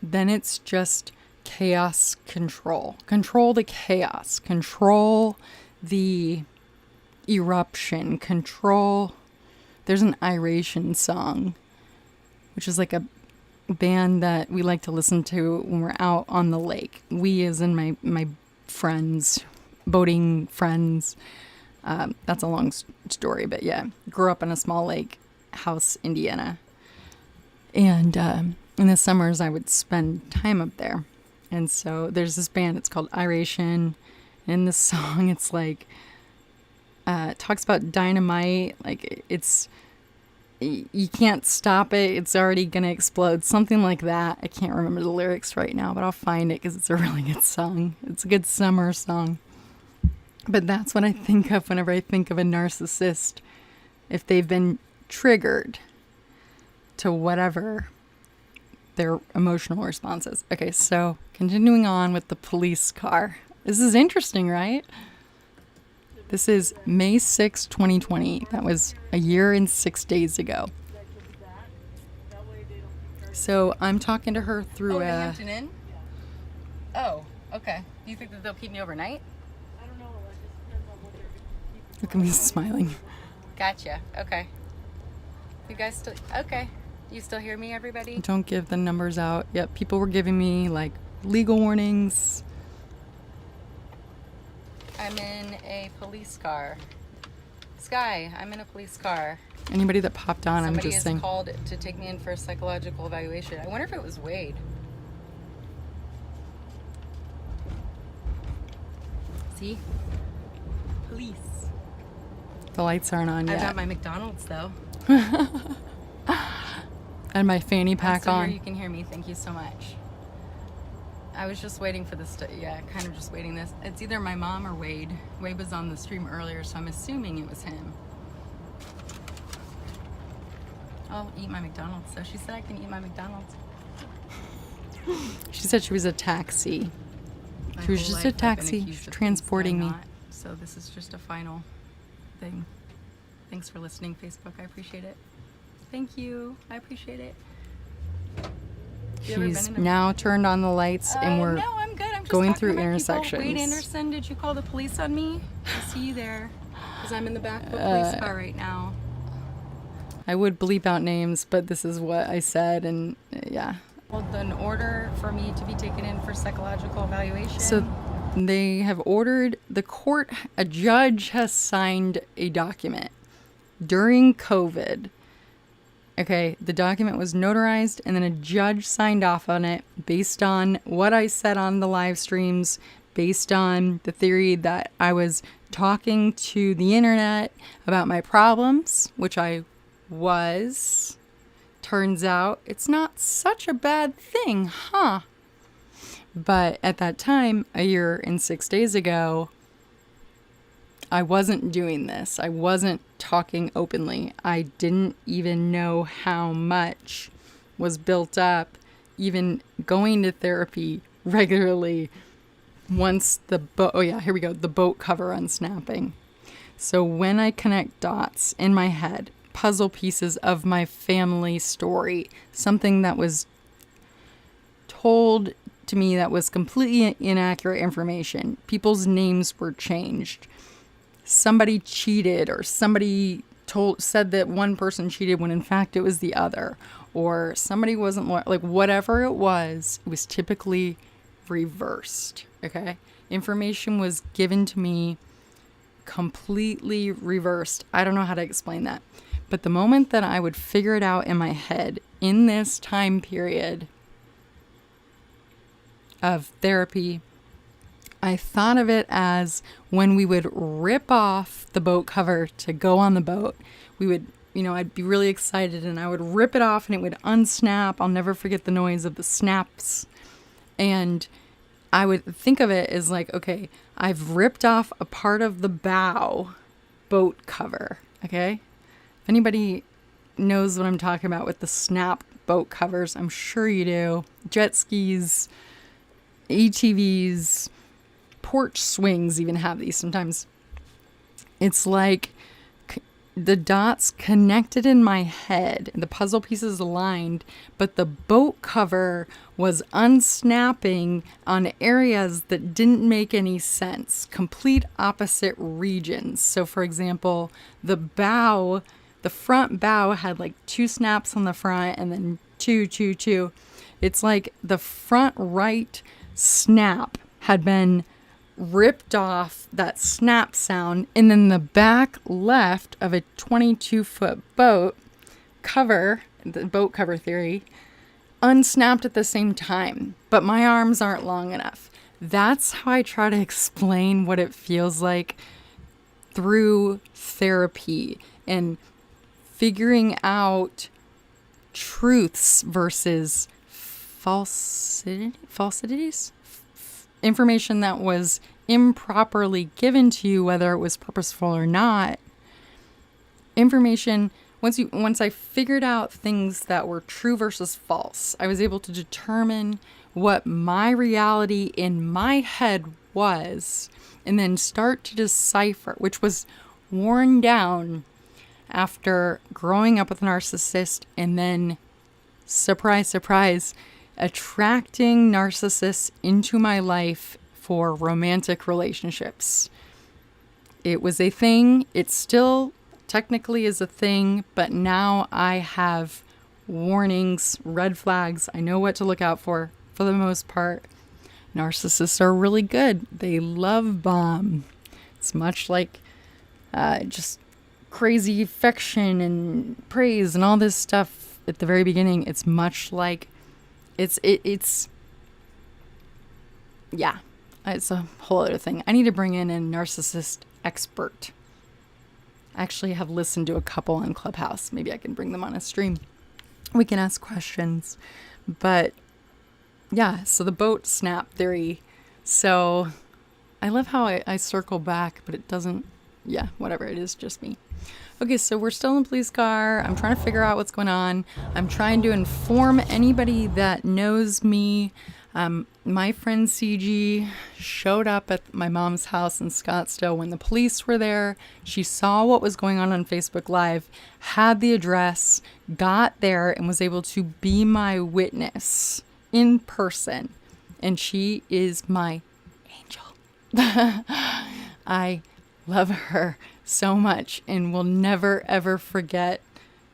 then it's just chaos control. Control the chaos. Control the eruption. Control. There's an iration song, which is like a band that we like to listen to when we're out on the lake. We, as in my friends, boating friends. That's a long story, but yeah. Grew up in a small lake house, Indiana. And in the summers, I would spend time up there. And so there's this band, it's called Iration. And in this song, it's like, it talks about dynamite. Like, you can't stop it. It's already going to explode. Something like that. I can't remember the lyrics right now, but I'll find it because it's a really good song. It's a good summer song. But that's what I think of whenever I think of a narcissist. If they've been triggered to whatever their emotional response is. Okay, so continuing on with the police car. This is interesting, right? This is May 6, 2020. That was a year and 6 days ago. So I'm talking to her through Oh, a... Hampton Inn? Oh, okay. Do you think that they'll keep me overnight? I don't know. It just depends on what they're keeping. Look at me smiling. Gotcha. Okay. You guys still... Okay. You still hear me, everybody? Don't give the numbers out. Yep, people were giving me like legal warnings. I'm in a police car. Sky, I'm in a police car. Anybody that popped on, Somebody I'm just has saying. called to take me in for a psychological evaluation. I wonder if it was Wade. See? Police. The lights aren't on I've yet. got my McDonald's though. And my fanny I'm pack still here, on. you can hear me. Thank you so much. I was just waiting for this to, kind of just waiting this. It's either my mom or Wade. Wade was on the stream earlier, so I'm assuming it was him. I'll eat my McDonald's. So she said I can eat my McDonald's. She said she was a taxi. My She was whole just life a I've been taxi accused of things transporting that I'm me. not, so this is just a final thing. Thanks for listening, Facebook. I appreciate it. Thank you. I appreciate it. You ever She's been in a- now turned on the lights and we're no, I'm good. I'm just going talking through to my people. intersections. Wade Anderson, did you call the police on me? I see you there. Because I'm in the back of a police car right now. I would bleep out names, but this is what I said, and yeah. Hold an order for me to be taken in for psychological evaluation. So they have ordered the court, a judge has signed a document during COVID. Okay, the document was notarized and then a judge signed off on it based on what I said on the live streams, based on the theory that I was talking to the internet about my problems, which I was. Turns out it's not such a bad thing, huh? But at that time, a year and 6 days ago, I wasn't doing this. I wasn't talking openly. I didn't even know how much was built up, even going to therapy regularly once the boat, the boat cover unsnapping. So when I connect dots in my head, puzzle pieces of my family story, something that was told to me that was completely inaccurate information. People's names were changed. Somebody cheated, or somebody said that one person cheated when in fact it was the other, or somebody wasn't like, whatever it was typically reversed. Okay, information was given to me completely reversed. I don't know how to explain that, but the moment that I would figure it out in my head in this time period of therapy, I thought of it as when we would rip off the boat cover to go on the boat. We would, I'd be really excited and I would rip it off and it would unsnap. I'll never forget the noise of the snaps. And I would think of it as like, okay, I've ripped off a part of the bow boat cover. Okay. If anybody knows what I'm talking about with the snap boat covers, I'm sure you do. Jet skis, ATVs, porch swings even have these sometimes. It's like the dots connected in my head, the puzzle pieces aligned, but the boat cover was unsnapping on areas that didn't make any sense, complete opposite regions. So for example, the front bow had like 2 snaps on the front and then two. It's like the front right snap had been ripped off, that snap sound, and then the back left of a 22-foot boat cover, the boat cover theory, unsnapped at the same time, but my arms aren't long enough. That's how I try to explain what it feels like through therapy and figuring out truths versus falsities. Information that was improperly given to you, whether it was purposeful or not, information, once I figured out things that were true versus false, I was able to determine what my reality in my head was, and then start to decipher, which was worn down after growing up with a narcissist and then, surprise, surprise, attracting narcissists into my life for romantic relationships. It was a thing. It still technically is a thing, but now I have warnings, red flags. I know what to look out for the most part. Narcissists are really good. They love bomb. It's much like just crazy affection and praise and all this stuff at the very beginning. It's much like it's a whole other thing. I need to bring in a narcissist expert. I actually have listened to a couple on Clubhouse. Maybe I can bring them on a stream. We can ask questions. But yeah, so the boat snap theory. So I love how I circle back, but it doesn't, yeah, whatever, it is just me. Okay, so we're still in the police car. I'm trying to figure out what's going on. I'm trying to inform anybody that knows me. My friend CG showed up at my mom's house in Scottsdale when the police were there. She saw what was going on Facebook Live, had the address, got there, and was able to be my witness in person. And she is my angel. I love her so much and will never, ever forget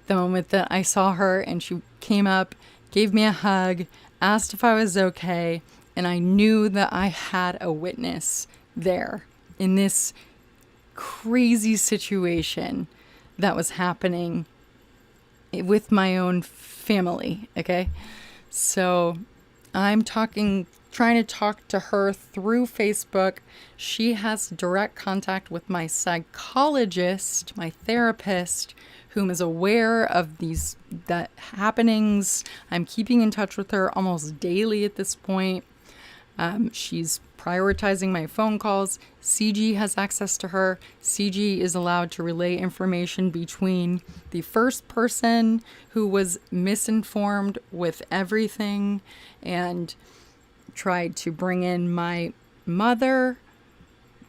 the moment that I saw her and she came up, gave me a hug, asked if I was okay, and I knew that I had a witness there in this crazy situation that was happening with my own family, okay? So I'm trying to talk to her through Facebook. She has direct contact with my psychologist, my therapist, whom is aware of these happenings. I'm keeping in touch with her almost daily at this point. She's prioritizing my phone calls. CG has access to her. CG is allowed to relay information between the first person who was misinformed with everything and tried to bring in my mother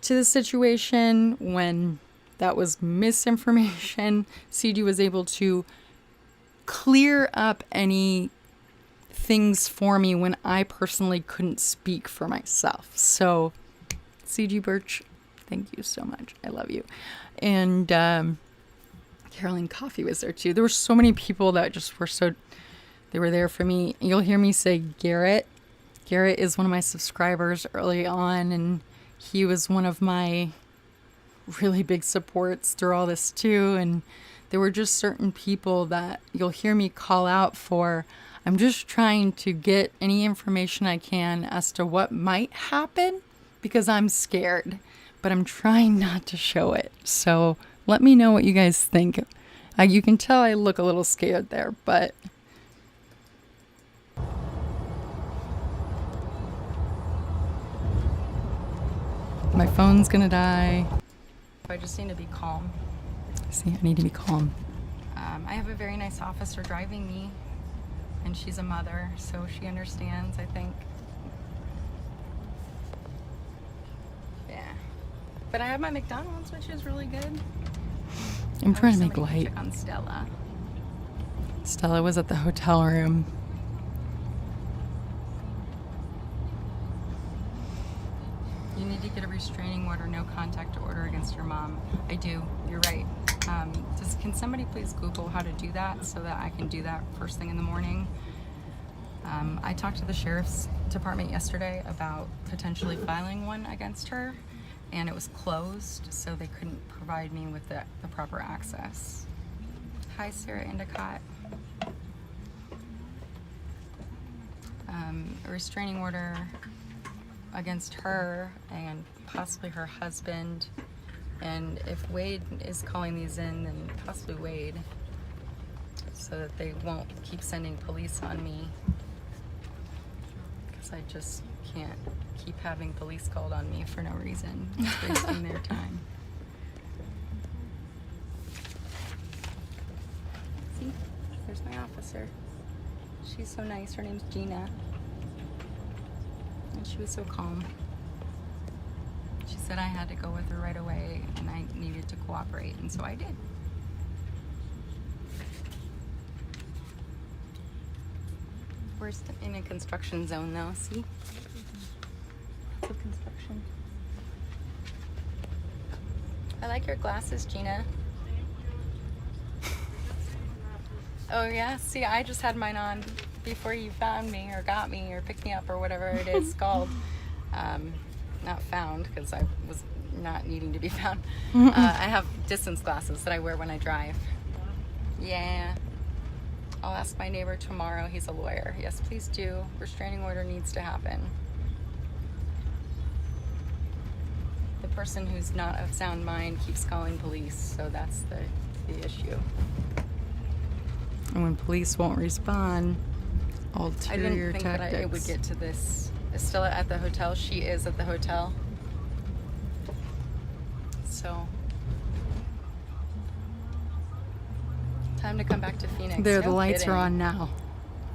to the situation when that was misinformation. CG was able to clear up any things for me when I personally couldn't speak for myself. So, CG Birch, thank you so much. I love you. And Caroline Coffey was there too. There were so many people that just they were there for me. You'll hear me say Garrett. Garrett is one of my subscribers early on, and he was one of my really big supports through all this too. And there were just certain people that you'll hear me call out for. I'm just trying to get any information I can as to what might happen because I'm scared, but I'm trying not to show it. So let me know what you guys think. You can tell I look a little scared there, but my phone's gonna die. I just need to be calm. See, I need to be calm. I have a very nice officer driving me, and she's a mother, so she understands, I think. Yeah. But I had my McDonald's, which is really good. I'm trying to make light. Check on Stella. Stella was at the hotel room. You need to get a restraining order, no contact order against your mom. I do. You're right. Can somebody please Google how to do that so that I can do that first thing in the morning? I talked to the sheriff's department yesterday about potentially filing one against her, and it was closed, so they couldn't provide me with the proper access. Hi, Sarah Endicott. A restraining order against her and possibly her husband. And if Wade is calling these in, then possibly Wade, so that they won't keep sending police on me. because I just can't keep having police called on me for no reason. It's wasting their time. See, there's my officer. She's so nice. Her name's Gina. And she was so calm. She said I had to go with her right away and I needed to cooperate, and so I did. We're in a construction zone though, see? Lots of construction. I like your glasses, Gina. Oh yeah? See, I just had mine on before you found me or got me or picked me up or whatever it is called. Not found, because I was not needing to be found. I have distance glasses that I wear when I drive. Yeah. I'll ask my neighbor tomorrow. He's a lawyer. Yes, please do. Restraining order needs to happen. The person who's not of sound mind keeps calling police, so that's the issue. And when police won't respond, ulterior tactics. I didn't think that I would get to this. Is Stella at the hotel? She is at the hotel. So, time to come back to Phoenix. There, the No lights kidding. are on now.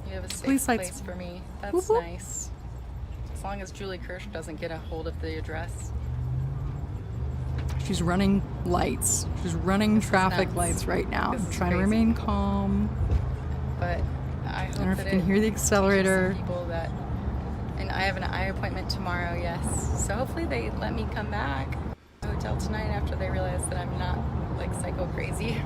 You have a safe Police lights. place for me. That's Whoop, whoop. nice. As long as Julie Kirsh doesn't get a hold of the address. She's running lights. She's running traffic nuts. lights right now. This is Trying to crazy. remain calm. But I hope I don't know if that you can hear the teaches accelerator. some people that, and I have an eye appointment tomorrow, yes. So hopefully they let me come back to the hotel tonight after they realize that I'm not like psycho crazy.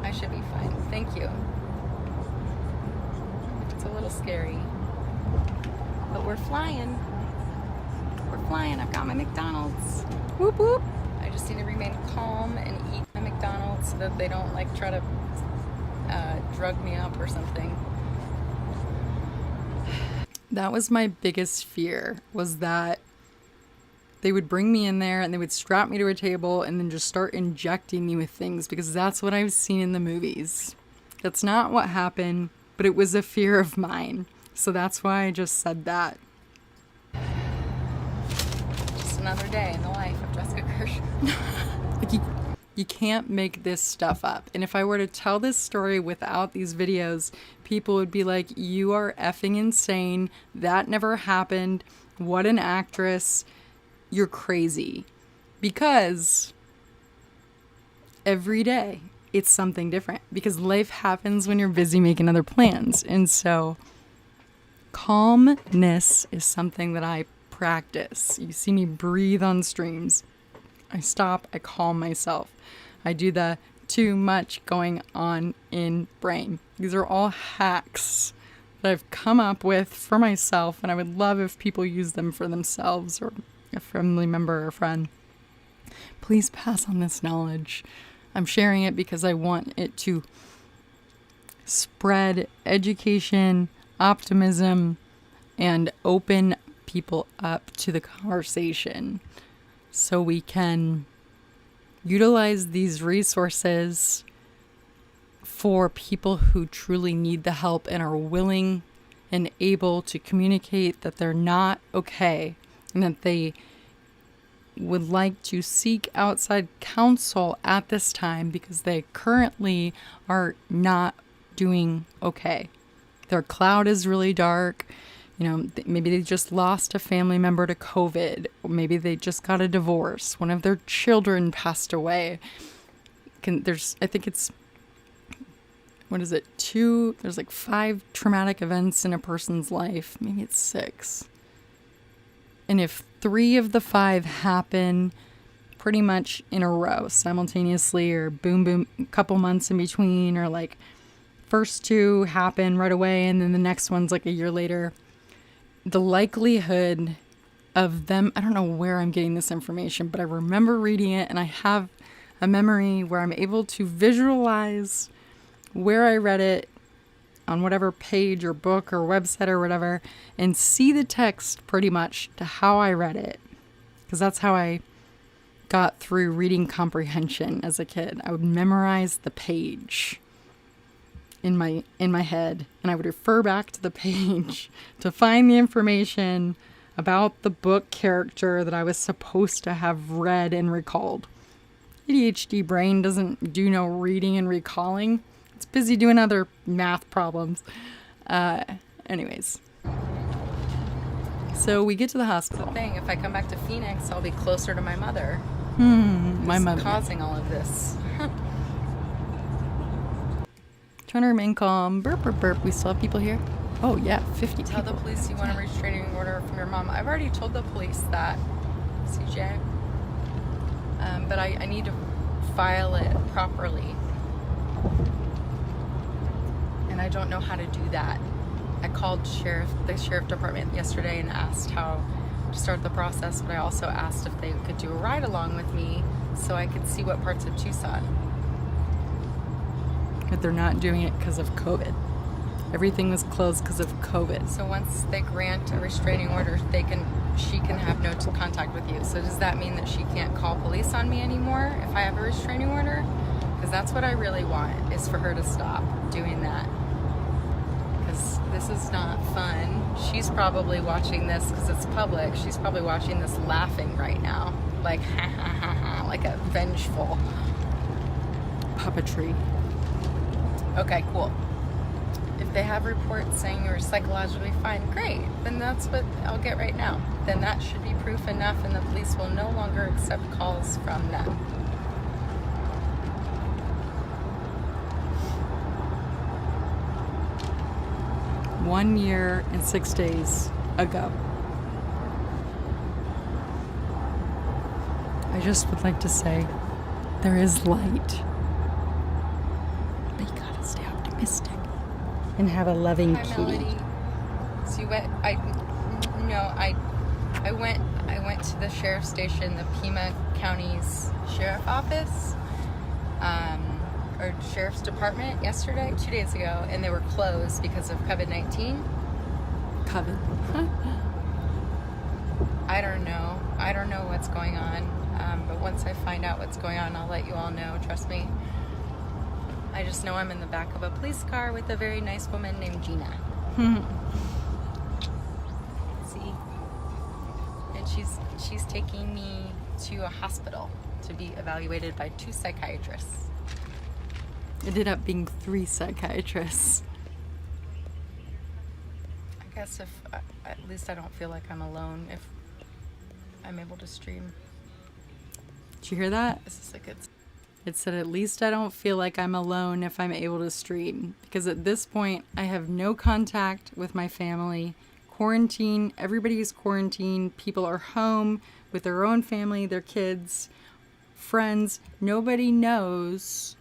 I should be fine. Thank you. It's a little scary. But we're flying. We're flying. I've got my McDonald's. Whoop whoop. I just need to remain calm and eat my McDonald's so that they don't like try to drug me up or something. That was my biggest fear, was that they would bring me in there and they would strap me to a table and then just start injecting me with things, because that's what I've seen in the movies. That's not what happened, but it was a fear of mine. So that's why I just said that. Just another day in the life of Jessica Kirsh. Like you can't make this stuff up. And if I were to tell this story without these videos, people would be like, you are effing insane. That never happened. What an actress. You're crazy. Because every day it's something different. Because life happens when you're busy making other plans. And so calmness is something that I practice. You see me breathe on streams. I stop, I calm myself. I do the too much going on in brain. These are all hacks that I've come up with for myself, and I would love if people use them for themselves or a family member or friend. Please pass on this knowledge. I'm sharing it because I want it to spread education, optimism, and open people up to the conversation so we can utilize these resources for people who truly need the help and are willing and able to communicate that they're not okay and that they would like to seek outside counsel at this time because they currently are not doing okay. Their cloud is really dark. You know, maybe they just lost a family member to COVID, or maybe they just got a divorce. One of their children passed away. I think it's, what is it, there's like 5 traumatic events in a person's life. Maybe it's 6. And if 3 of the 5 happen pretty much in a row simultaneously, or boom, boom, a couple months in between, or like first 2 happen right away and then the next one's like a year later, the likelihood of them, I don't know where I'm getting this information, but I remember reading it and I have a memory where I'm able to visualize where I read it on whatever page or book or website or whatever, and see the text pretty much to how I read it. Because that's how I got through reading comprehension as a kid. I would memorize the page. in my head, and I would refer back to the page to find the information about the book character that I was supposed to have read and recalled. ADHD brain doesn't do no reading and recalling. It's busy doing other math problems. Anyways. So we get to the hospital. Thing, if I come back to Phoenix, I'll be closer to my mother. My Who's mother. causing all of this. Trying to remain calm. Burp, burp, burp. We still have people here? Oh, yeah, 50 Tell the people. police you want a restraining order from your mom. I've already told the police that, CJ. But I need to file it properly. And I don't know how to do that. I called the sheriff department yesterday and asked how to start the process, but I also asked if they could do a ride along with me so I could see what parts of Tucson. But they're not doing it because of COVID. Everything was closed because of COVID. So once they grant a restraining order, she can have no contact with you. So does that mean that she can't call police on me anymore if I have a restraining order? Because that's what I really want, is for her to stop doing that. Because this is not fun. She's probably watching this because it's public. She's probably watching this laughing right now. Like, ha ha ha ha, like a vengeful Puppetry. Okay, cool. If they have reports saying you're psychologically fine, great. Then that's what I'll get right now. Then that should be proof enough, and the police will no longer accept calls from them. One year and 6 days ago. I just would like to say there is light. But you gotta stay optimistic and have a loving Hi, kitty. Melody. So you went? I went to the sheriff's station, the Pima County's sheriff office, or sheriff's department yesterday, 2 days ago, and they were closed because of COVID-19. Coven. I don't know what's going on. But once I find out what's going on, I'll let you all know. Trust me. I just know I'm in the back of a police car with a very nice woman named Gina. See? And she's taking me to a hospital to be evaluated by 2 psychiatrists. It ended up being 3 psychiatrists. I guess if at least I don't feel like I'm alone if I'm able to stream. Did you hear that? This is a good. It said, at least I don't feel like I'm alone if I'm able to stream. Because at this point, I have no contact with my family. Quarantine, everybody's quarantined. People are home with their own family, their kids, friends. Nobody knows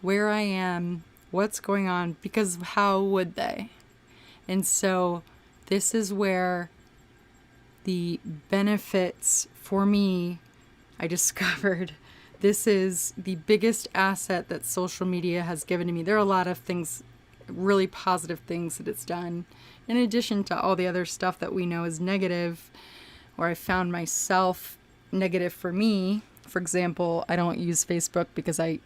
where I am, what's going on, because how would they? And so this is where the benefits for me, I discovered this is the biggest asset that social media has given to me. There are a lot of things, really positive things that it's done, in addition to all the other stuff that we know is negative, or I found myself negative for me. For example, I don't use Facebook because I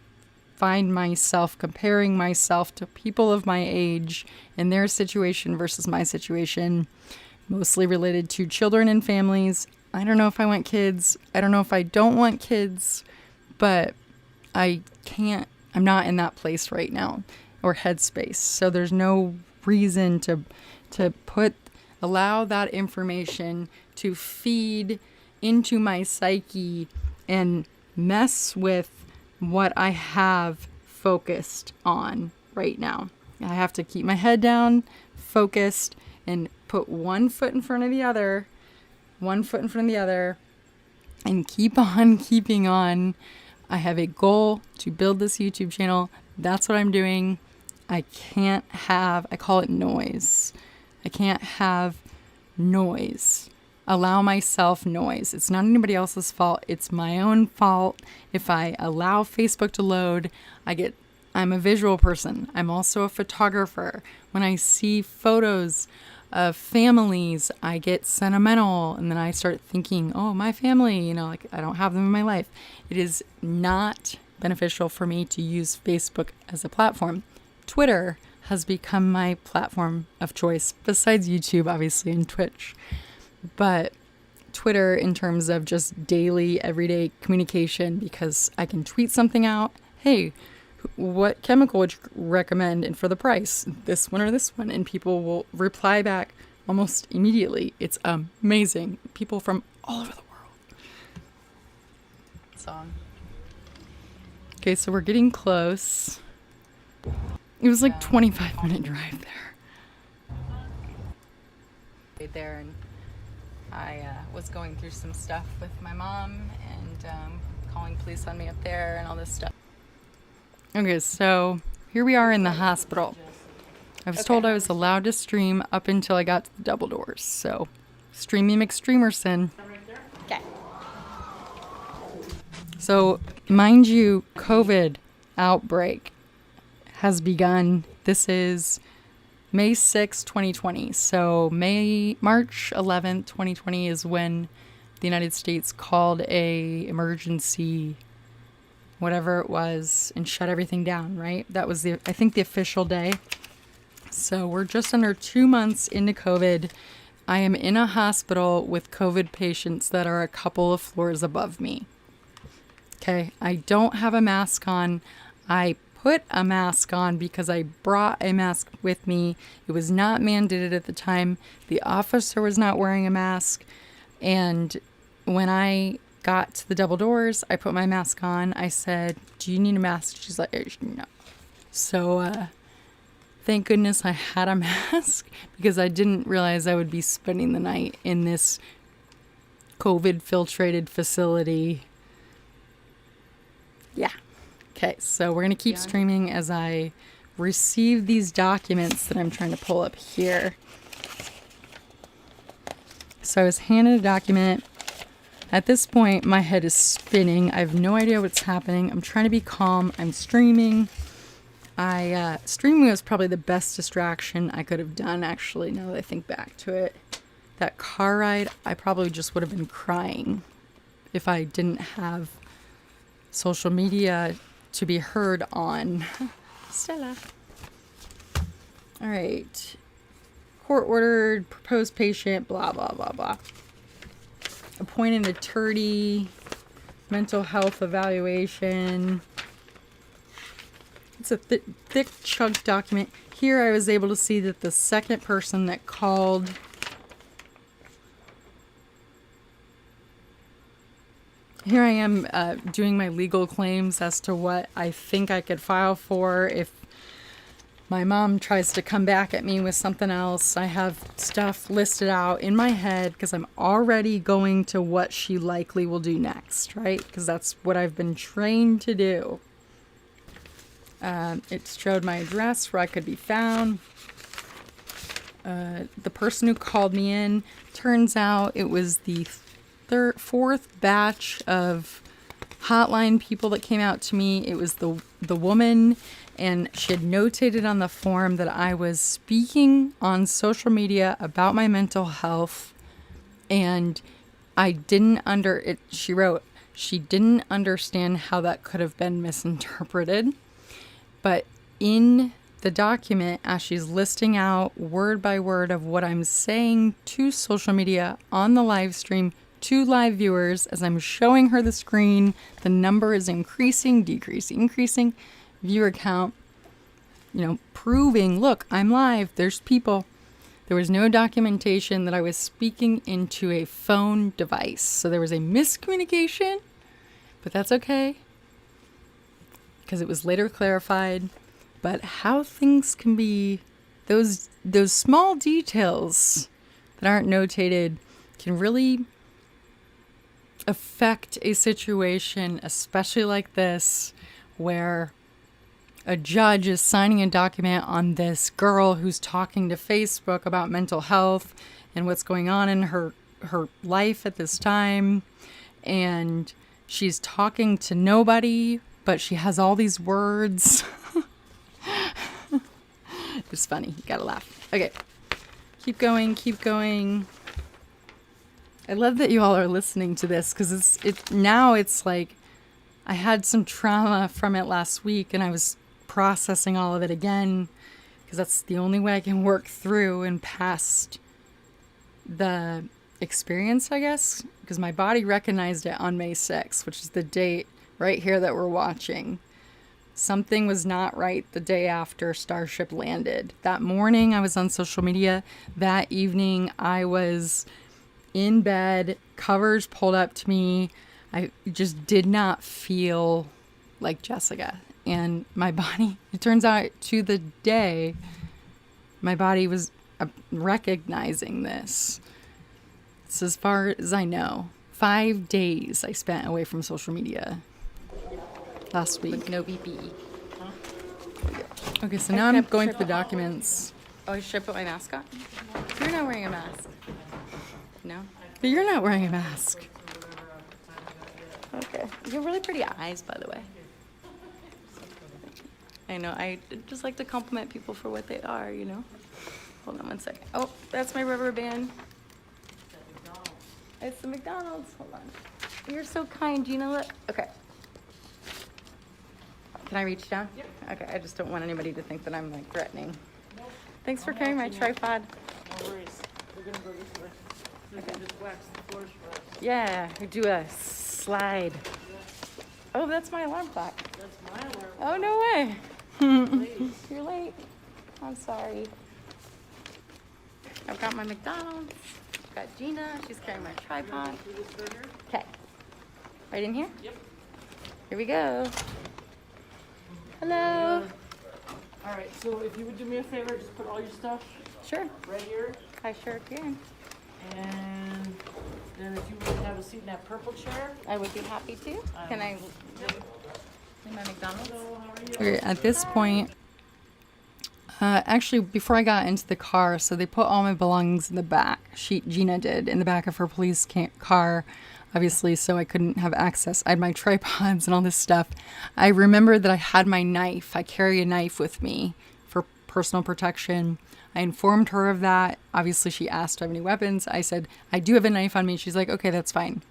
find myself comparing myself to people of my age and their situation versus my situation, mostly related to children and families. I don't know if I want kids. I don't know if I don't want kids, but I'm not in that place right now, or headspace. So there's no reason to allow that information to feed into my psyche and mess with what I have focused on right now. I have to keep my head down, focused, and put one foot in front of the other, and keep on keeping on. I have a goal to build this YouTube channel. That's what I'm doing. I call it noise. I can't have noise. Allow myself noise. It's not anybody else's fault. It's my own fault. If I allow Facebook to load, I'm a visual person. I'm also a photographer. When I see photos of families, I get sentimental, and then I start thinking, oh, my family, like I don't have them in my life. It is not beneficial for me to use Facebook as a platform. Twitter has become my platform of choice, besides YouTube, obviously, and Twitch. But Twitter in terms of just daily, everyday communication, because I can tweet something out. Hey, what chemical would you recommend and for the price? This one or this one? And people will reply back almost immediately. It's amazing. People from all over the world. Song. Okay, so we're getting close. It was like 25-minute drive there. Right there, and I was going through some stuff with my mom and calling police on me up there and all this stuff. Okay, so here we are in the hospital. I was told I was allowed to stream up until I got to the double doors. So, Streamy McStreamerson. Okay. So, mind you, COVID outbreak has begun. This is May 6, 2020. So, March 11th, 2020 is when the United States called a emergency, whatever it was, and shut everything down, right? That was I think the official day. So we're just under 2 months into COVID. I am in a hospital with COVID patients that are a couple of floors above me. Okay, I don't have a mask on. I put a mask on because I brought a mask with me. It was not mandated at the time. The officer was not wearing a mask. And when I got to the double doors, I put my mask on. I said, "Do you need a mask?" She's like, "No." So, thank goodness I had a mask because I didn't realize I would be spending the night in this COVID-filtrated facility. Yeah. Okay, so we're going to keep streaming as I receive these documents that I'm trying to pull up here. So I was handed a document. At this point, my head is spinning. I have no idea what's happening. I'm trying to be calm. I'm streaming. Streaming was probably the best distraction I could have done, actually, now that I think back to it. That car ride, I probably just would have been crying if I didn't have social media to be heard on. Stella. All right. Court ordered, proposed patient, blah, blah, blah, blah. Appointed attorney, mental health evaluation. It's a thick chunk document. Here I was able to see that the second person that called here I am doing my legal claims as to what I think I could file for if my mom tries to come back at me with something else. I have stuff listed out in my head because I'm already going to what she likely will do next, right? Because that's what I've been trained to do. It showed my address where I could be found. The person who called me in, turns out it was the fourth batch of hotline people that came out to me. It was the woman, and she had notated on the form that I was speaking on social media about my mental health, and I didn't she wrote, she didn't understand how that could have been misinterpreted. But in the document, as she's listing out word by word of what I'm saying to social media on the live stream to live viewers, as I'm showing her the screen, the number is increasing, decreasing, increasing, viewer count, proving, look, I'm live, there's people. There was no documentation that I was speaking into a phone device. So there was a miscommunication, but that's okay, because it was later clarified. But how things can be, those small details that aren't notated can really affect a situation, especially like this, where a judge is signing a document on this girl who's talking to Facebook about mental health and what's going on in her life at this time. And she's talking to nobody, but she has all these words. It's funny. You gotta laugh. Okay. Keep going. Keep going. I love that you all are listening to this, because it's like I had some trauma from it last week, and I was processing all of it again, because that's the only way I can work through and past the experience, I guess, because my body recognized it on May 6th, which is the date right here that we're watching. Something was not right the day after Starship landed. That morning I was on social media. That evening I was in bed, covers pulled up to me. I just did not feel like Jessica. And my body, it turns out to the day, my body was recognizing this. It's as far as I know. 5 days I spent away from social media last week. With no BPE. Okay, so now I'm going through the documents. Oh, should I put my mask on? You're not wearing a mask. No? But you're not wearing a mask. Okay. You have really pretty eyes, by the way. I know. I just like to compliment people for what they are, you know? Hold on one second. Oh, that's my rubber band. It's the McDonald's. Hold on. You're so kind, Gina. Look. Okay. Can I reach down? Yep. Okay. I just don't want anybody to think that I'm like threatening. Nope. Thanks for carrying my tripod. No worries. We're gonna go this way. We can just wax the floors for us. Yeah. We do a slide. Oh, that's my alarm clock. That's my alarm. Oh, no way. Ladies. You're late. I'm sorry. I've got my McDonald's. I've got Gina. She's carrying my tripod. Do this burger? Okay. Right in here? Yep. Here we go. Hello. All right. So if you would do me a favor, just put all your stuff Sure. right here, I sure can. and then if you would have a seat in that purple chair. I would be happy to. Can I in my McDonald's? So how are you? Okay, at this point, actually, before I got into the car, so they put all my belongings in the back. Gina did, in the back of her police car, obviously, so I couldn't have access. I had my tripods and all this stuff. I remembered that I had my knife. I carry a knife with me for personal protection. I informed her of that. Obviously, she asked, do I have any weapons? I said, I do have a knife on me. She's like, okay, that's fine.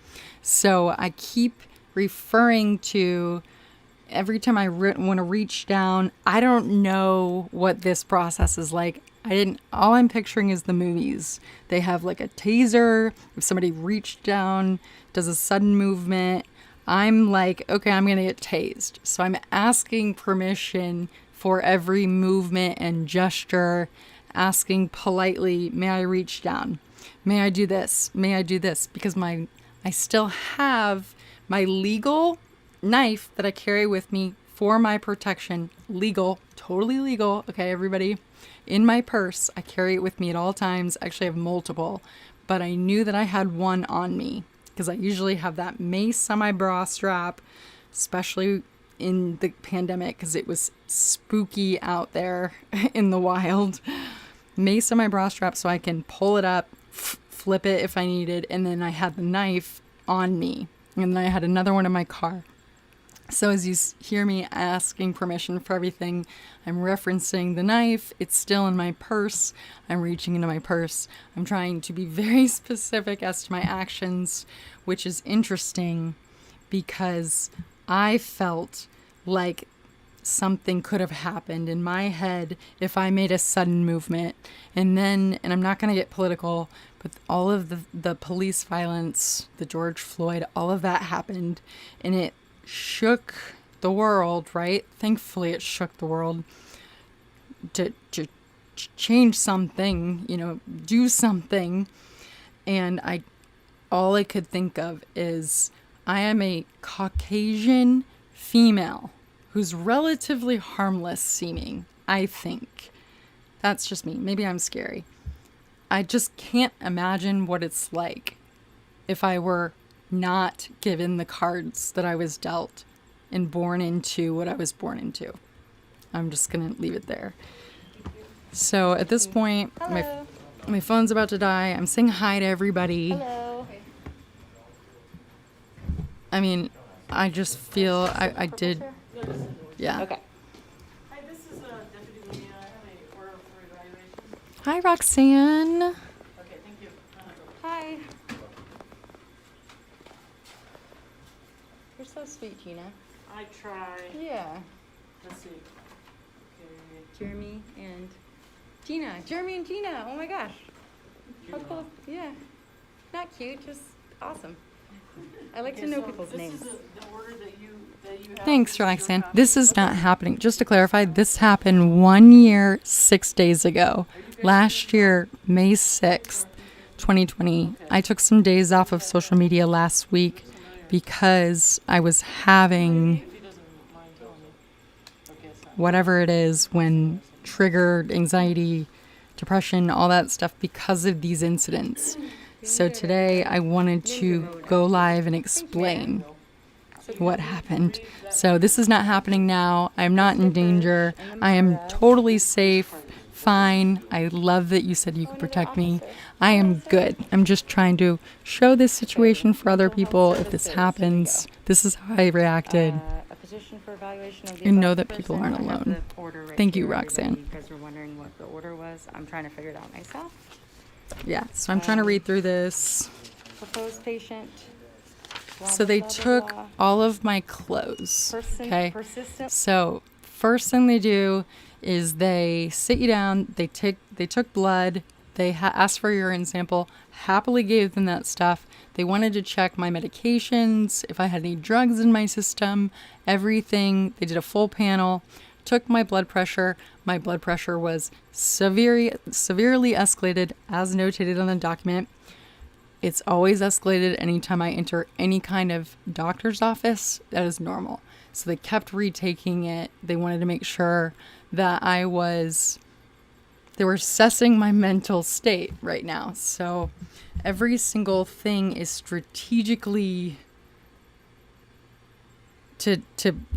So I keep referring to, every time I want to reach down, I don't know what this process is like. All I'm picturing is the movies. They have like a taser. If somebody reached down, does a sudden movement, I'm like, okay, I'm going to get tased. So I'm asking permission for every movement and gesture, asking politely, may I reach down? May I do this? May I do this? Because I still have my legal knife that I carry with me for my protection. Legal, totally legal. Okay, everybody. In my purse, I carry it with me at all times. Actually, I have multiple, but I knew that I had one on me because I usually have that mace on my bra strap, especially in the pandemic because it was spooky out there in the wild. Mace on my bra strap so I can pull it up, flip it if I needed, and then I had the knife on me. And then I had another one in my car. So as you hear me asking permission for everything, I'm referencing the knife. It's still in my purse. I'm reaching into my purse. I'm trying to be very specific as to my actions, which is interesting because I felt like something could have happened in my head if I made a sudden movement. And I'm not going to get political, but all of the police violence, the George Floyd, all of that happened, and it shook the world, right? Thankfully, it shook the world to change something, do something. And all I could think of is I am a Caucasian female who's relatively harmless seeming, I think. That's just me. Maybe I'm scary. I just can't imagine what it's like if I were not given the cards that I was dealt and born into what I was born into. I'm just going to leave it there. So at this point, my phone's about to die. I'm saying hi to everybody. Hello. I mean, I just feel I did. Yeah. Okay. Hi, this is Deputy Leah. I have a order for evaluation. Hi, Roxanne. Okay, thank you. Hi. You're so sweet, Gina. I try. Yeah. Let's see. Jeremy and Gina. Jeremy and Gina. Oh my gosh. How cool. Yeah. Not cute, just awesome. I like to know people's names. This is the order that you have. Thanks, Roxanne. This is not happening. Just to clarify, this happened 1 year, 6 days ago. Last year, May 6th, 2020. I took some days off of social media last week because I was having If he doesn't mind telling me. Okay, it's not. whatever it is when triggered anxiety, depression, all that stuff because of these incidents. So today I wanted to go live and explain what happened. So this is not happening now. I'm not in danger. I am totally safe, fine. I love that you said you could protect me. I am good. I'm just trying to show this situation for other people. If this happens, this is how I reacted. A position for evaluation of the And know above that people person. aren't I have alone. the order right Thank you, here, everybody. Roxanne. You guys were wondering what the order was. I'm trying to figure it out myself. Yeah, so I'm trying to read through this. Proposed patient. blah, So blah, they blah, blah, took blah. all of my clothes. Okay. Persistent. So first thing they do is they sit you down. They took blood. They asked for a urine sample. Happily gave them that stuff. They wanted to check my medications, if I had any drugs in my system, everything. They did a full panel. Took my blood pressure. My blood pressure was severely escalated, as notated on the document. It's always escalated anytime I enter any kind of doctor's office. That is normal. So they kept retaking it. They wanted to make sure that they were assessing my mental state right now. So every single thing is strategically to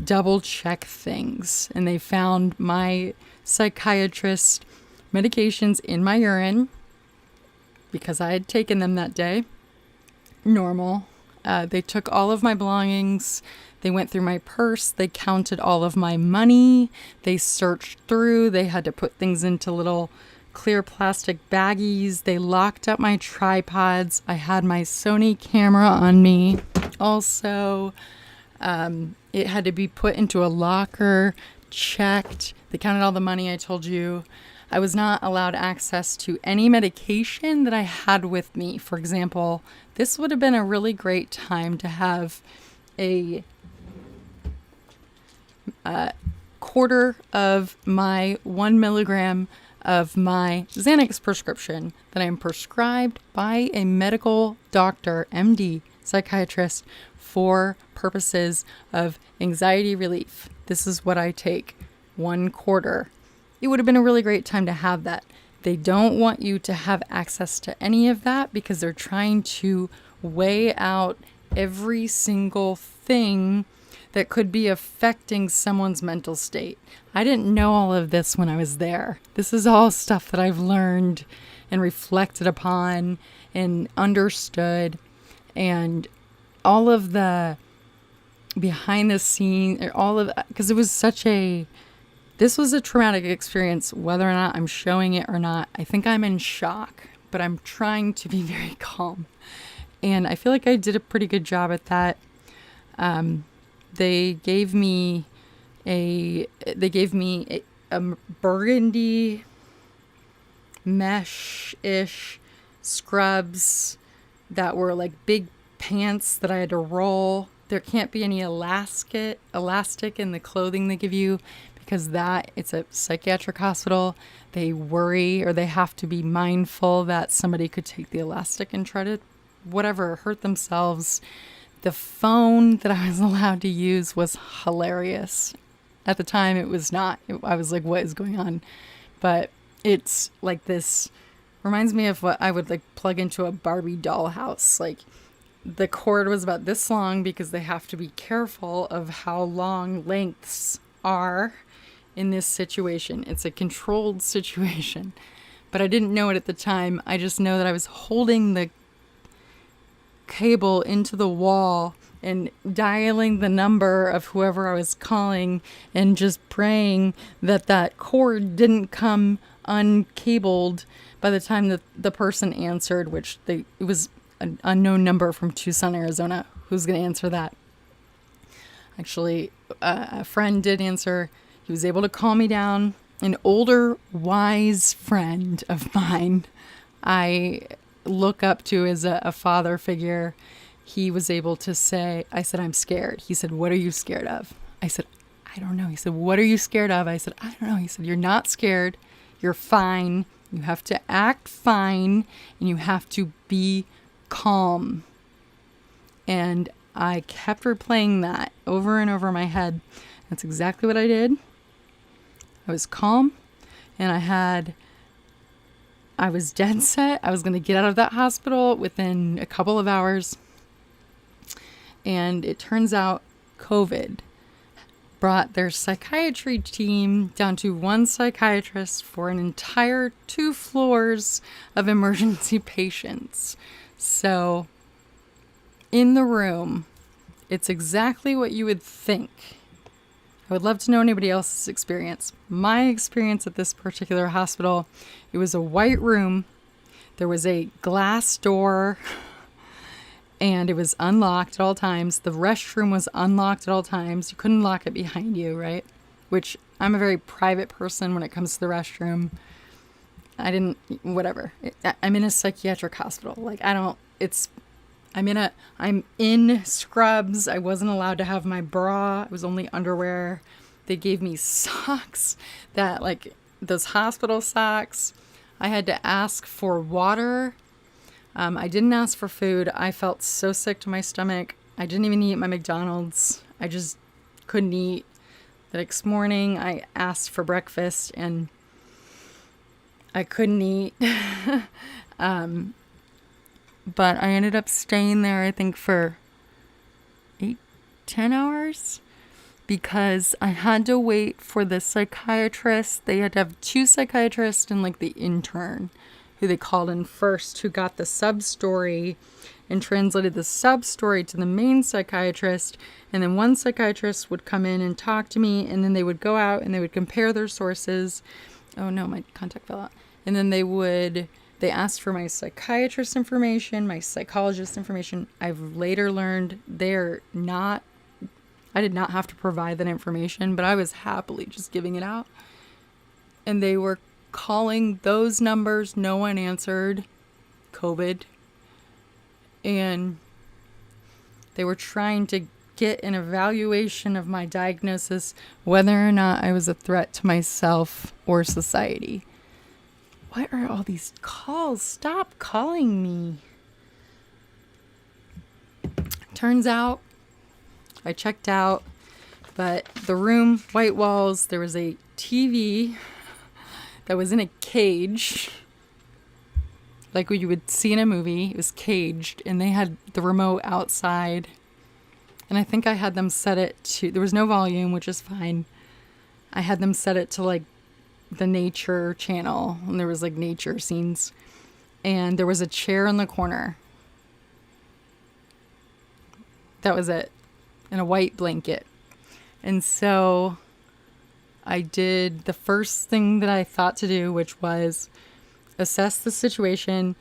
double check things. And they found my psychiatrist medications in my urine because I had taken them that day. Normal. They took all of my belongings. They went through my purse. They counted all of my money. They searched through. They had to put things into little clear plastic baggies. They locked up my tripods. I had my Sony camera on me. Also, it had to be put into a locker, checked. They counted all the money I told you. I was not allowed access to any medication that I had with me. For example, this would have been a really great time to have a quarter of my 1 milligram of my Xanax prescription that I am prescribed by a medical doctor, MD, psychiatrist, for purposes of anxiety relief. This is what I take, 1/4. It would have been a really great time to have that. They don't want you to have access to any of that because they're trying to weigh out every single thing that could be affecting someone's mental state. I didn't know all of this when I was there. This is all stuff that I've learned and reflected upon and understood, and all of the behind the scenes, because it was this was a traumatic experience, whether or not I'm showing it or not. I think I'm in shock, but I'm trying to be very calm. And I feel like I did a pretty good job at that. They gave me a burgundy mesh-ish scrubs that were like big pants that I had to roll. There can't be any elastic in the clothing they give you because it's a psychiatric hospital. They worry, or they have to be mindful that somebody could take the elastic and try to hurt themselves. The phone that I was allowed to use was hilarious. At the time, it was not. I was like, what is going on? But it's like this, reminds me of what I would like plug into a Barbie dollhouse. Like the cord was about this long because they have to be careful of how long lengths are in this situation. It's a controlled situation. But I didn't know it at the time. I just know that I was holding the cable into the wall and dialing the number of whoever I was calling and just praying that cord didn't come uncabled by the time that the person answered, it was an unknown number from Tucson, Arizona. Who's going to answer that? Actually, a friend did answer. He was able to calm me down. an older, wise friend of mine I look up to as a father figure. He was able to say, I said, I'm scared. He said, what are you scared of? I said, I don't know. He said, what are you scared of? I said, I don't know. He said, you're not scared. You're fine. You have to act fine and you have to be calm. And I kept replaying that over and over in my head. That's exactly what I did. I was calm and I was dead set. I was going to get out of that hospital within a couple of hours. And it turns out COVID brought their psychiatry team down to one psychiatrist for an entire 2 floors of emergency patients. So in the room, it's exactly what you would think. I would love to know anybody else's experience. My experience at this particular hospital, it was a white room. There was a glass door and it was unlocked at all times. The restroom was unlocked at all times. You couldn't lock it behind you, right? Which I'm a very private person when it comes to the restroom. I'm in a psychiatric hospital. I'm in scrubs. I wasn't allowed to have my bra. It was only underwear. They gave me socks those hospital socks. I had to ask for water. I didn't ask for food. I felt so sick to my stomach. I didn't even eat my McDonald's. I just couldn't eat. The next morning, I asked for breakfast and I couldn't eat. But I ended up staying there, I think, for 10 hours because I had to wait for the psychiatrist. They had to have 2 psychiatrists and the intern who they called in first, who got the sub-story and translated the sub-story to the main psychiatrist. And then one psychiatrist would come in and talk to me, and then they would go out and they would compare their sources. Oh no, my contact fell out. And then they asked for my psychiatrist information, my psychologist information. I've later learned I did not have to provide that information, but I was happily just giving it out. And they were calling those numbers. No one answered. COVID. And they were trying to get an evaluation of my diagnosis, whether or not I was a threat to myself or society. What are all these calls? Stop calling me. Turns out I checked out, but the room, white walls, there was a TV that was in a cage, like what you would see in a movie. It was caged, and they had the remote outside. And I think I had them set it to, there was no volume, which is fine. I had them set it to the nature channel, and there was nature scenes. And there was a chair in the corner. That was it. And a white blanket. And so I did the first thing that I thought to do, which was assess the situation,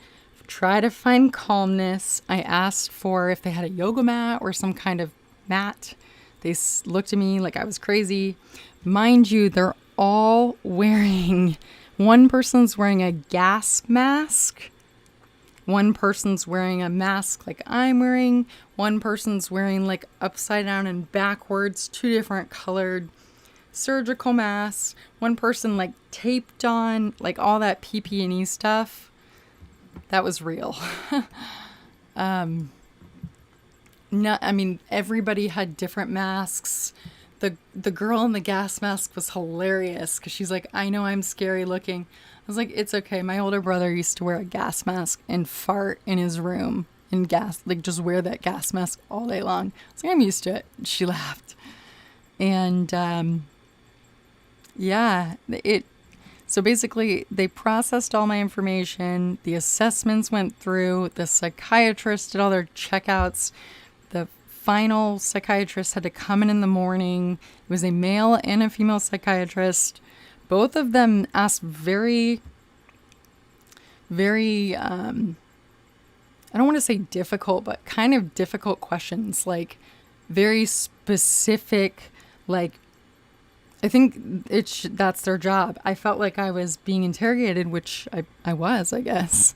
try to find calmness. I asked for if they had a yoga mat or some kind of mat. They looked at me like I was crazy. Mind you, they're all wearing, one person's wearing a gas mask. One person's wearing a mask like I'm wearing. One person's wearing upside down and backwards, 2 different colored surgical masks. One person taped on all that PPE stuff. That was real. Everybody had different masks. The girl in the gas mask was hilarious because she's like, I know I'm scary looking. I was like, it's okay. My older brother used to wear a gas mask and fart in his room and just wear that gas mask all day long. I was like, I'm used to it. She laughed. And so basically they processed all my information. The assessments went through. The psychiatrist did all their checkouts. The final psychiatrist had to come in the morning. It was a male and a female psychiatrist. Both of them asked very, very, I don't want to say difficult, but kind of difficult questions, very specific, I think that's their job. I felt like I was being interrogated, which I was, I guess.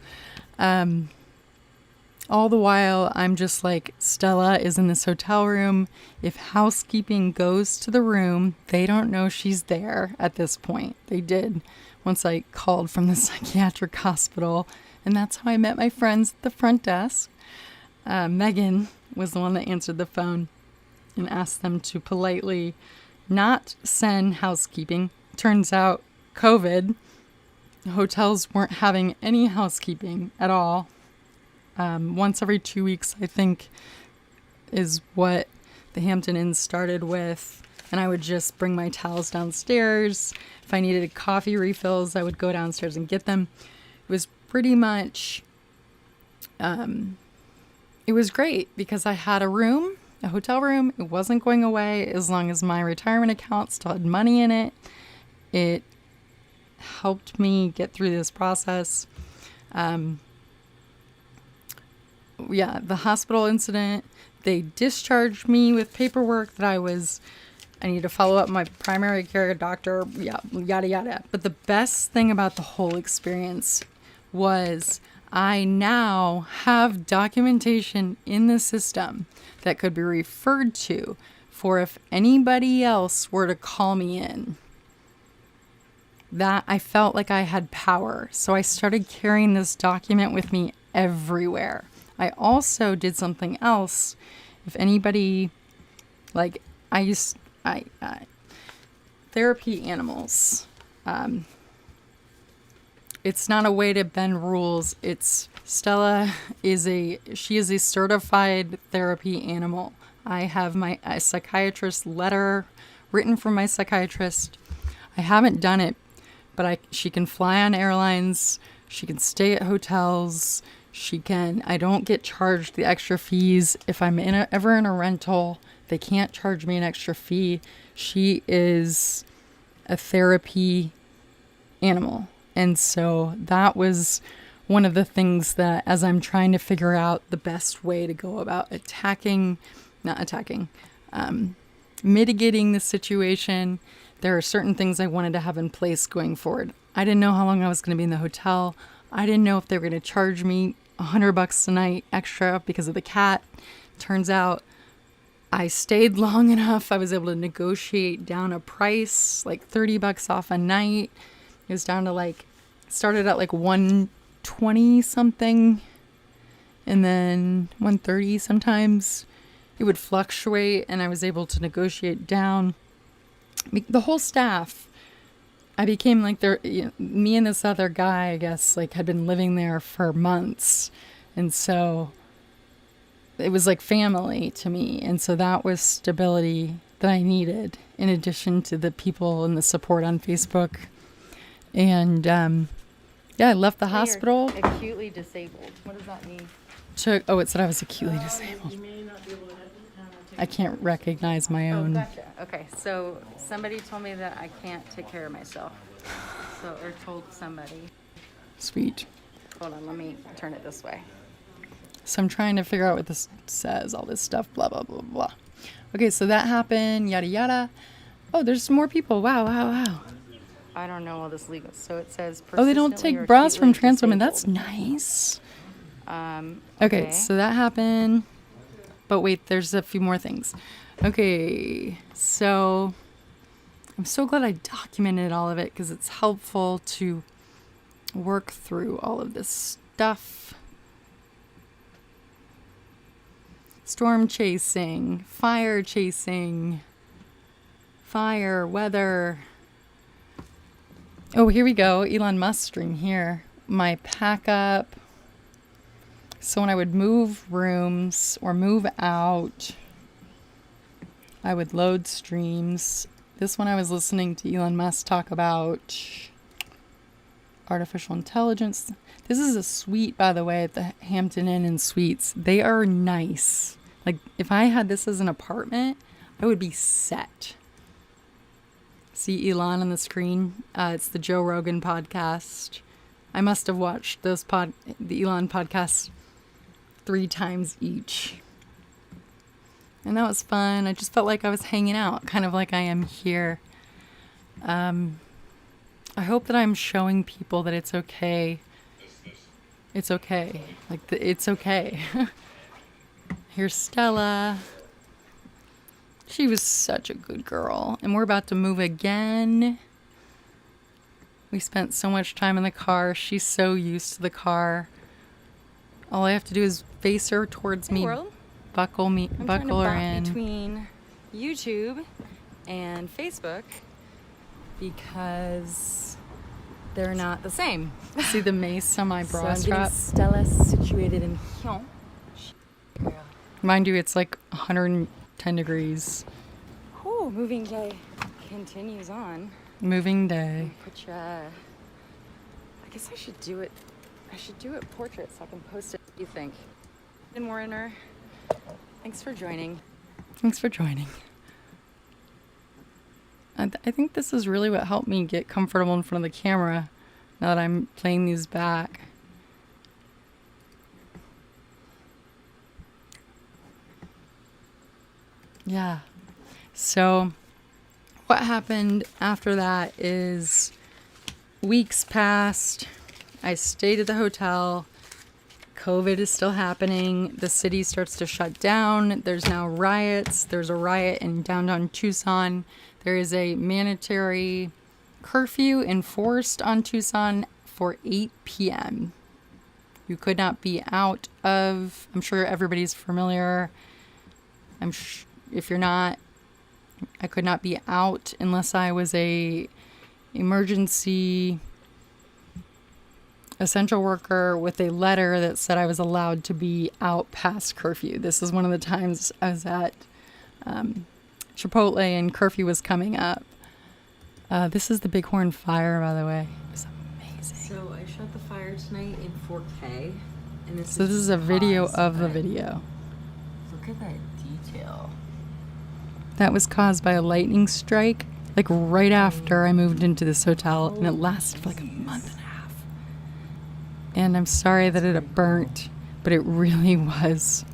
All the while, I'm just like, Stella is in this hotel room. If housekeeping goes to the room, they don't know she's there at this point. They did once I called from the psychiatric hospital. And that's how I met my friends at the front desk. Megan was the one that answered the phone and asked them to politely not send housekeeping. Turns out COVID, hotels weren't having any housekeeping at all. Once every 2 weeks, I think, is what the Hampton Inn started with. And I would just bring my towels downstairs. If I needed coffee refills, I would go downstairs and get them. It was pretty much, it was great because I had a hotel room. It wasn't going away as long as my retirement account still had money in it. It helped me get through this process. The hospital incident, they discharged me with paperwork that I need to follow up my primary care doctor, yada, yada. But the best thing about the whole experience was I now have documentation in the system that could be referred to for if anybody else were to call me in. That I felt like I had power. So I started carrying this document with me everywhere. I also did something else. If anybody, like therapy animals. It's not a way to bend rules. Stella is a certified therapy animal. I have a psychiatrist letter written from my psychiatrist. I haven't done it, but she can fly on airlines. She can stay at hotels. I don't get charged the extra fees. If I'm ever in a rental, they can't charge me an extra fee. She is a therapy animal. And so that was one of the things that, as I'm trying to figure out the best way to go about mitigating the situation, there are certain things I wanted to have in place going forward. I didn't know how long I was going to be in the hotel. I didn't know if they were going to charge me $100 a night extra because of the cat. Turns out I stayed long enough. I was able to negotiate down a price, like $30 off a night. It was down to started at $120 something, and then $130 sometimes. It would fluctuate, and I was able to negotiate down. The whole staff, I became me and this other guy, I guess, had been living there for months. And so it was like family to me. And so that was stability that I needed, in addition to the people and the support on Facebook. And I left the hospital. Acutely disabled. What does that mean? It said I was acutely disabled. You may not be able to I can't recognize my own. Oh, gotcha. Okay, so somebody told me that I can't take care of myself. Or told somebody. Sweet. Hold on, let me turn it this way. So I'm trying to figure out what this says, all this stuff, blah, blah, blah, blah. Okay, so that happened, yada, yada. Oh, there's some more people. Wow. I don't know all this legal. So it says they don't persistently take or bras from acutely trans women. disabled. That's nice. Okay, Okay, so that happened. But wait, there's a few more things. Okay, so I'm so glad I documented all of it because it's helpful to work through all of this stuff. Storm chasing, fire chasing, fire, weather. Oh, here we go. Elon Musk stream here. My pack up. So when I would move rooms or move out, I would load streams. This one I was listening to Elon Musk talk about artificial intelligence. This is a suite, by the way, at the Hampton Inn and Suites. They are nice. If I had this as an apartment, I would be set. See Elon on the screen? It's the Joe Rogan podcast. I must have watched the Elon podcasts 3 times each. And that was fun. I just felt like I was hanging out, kind of like I am here. I hope that I'm showing people that it's okay. It's okay. It's okay. Here's Stella. She was such a good girl. And we're about to move again. We spent so much time in the car. She's so used to the car. All I have to do is face her towards me. World. Buckle I'm trying to her bop in. between YouTube and Facebook because they're not the same. See the mace on my So bra I'm strap? getting Stella situated in here. Mind you, it's like 110 degrees. Oh, moving day continues on. Moving day. Put your, I guess I should do it. I should do it portrait so I can post it. What do you think? And Warner, thanks for joining. Thanks for joining. I think this is really what helped me get comfortable in front of the camera now that I'm playing these back. Yeah. So what happened after that is weeks passed. I stayed at the hotel. COVID is still happening. The city starts to shut down. There's now riots. There's a riot in downtown Tucson. There is a mandatory curfew enforced on Tucson for 8 p.m. You could not be out of, I'm sure everybody's familiar. If you're not, I could not be out unless I was a emergency essential worker with a letter that said I was allowed to be out past curfew. This is one of the times I was at Chipotle and curfew was coming up. This is the Bighorn Fire, by the way. It's amazing. So I shot the fire tonight in 4K, and this is a video of the video. Look at that detail. That was caused by a lightning strike, like right after I moved into this hotel, and it lasted for like a month and a half. And I'm sorry that it burnt, but it really was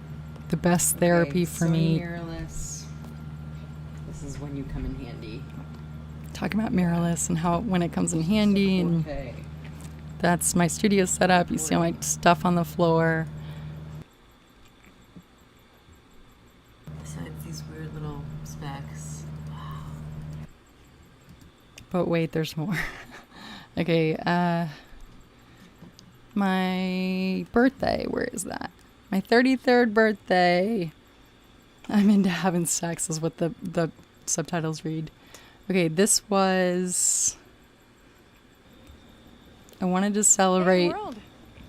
the best therapy for me. Mirrorless. This is when you come in handy. Talking about mirrorless and how when it comes in handy, and that's my studio setup. You see all my stuff on the floor. Besides these weird little specs. But wait, there's more. Okay, my birthday, where is that? My 33rd birthday. I'm into having sex is what the subtitles read. Okay, this was, I wanted to celebrate. Hey world.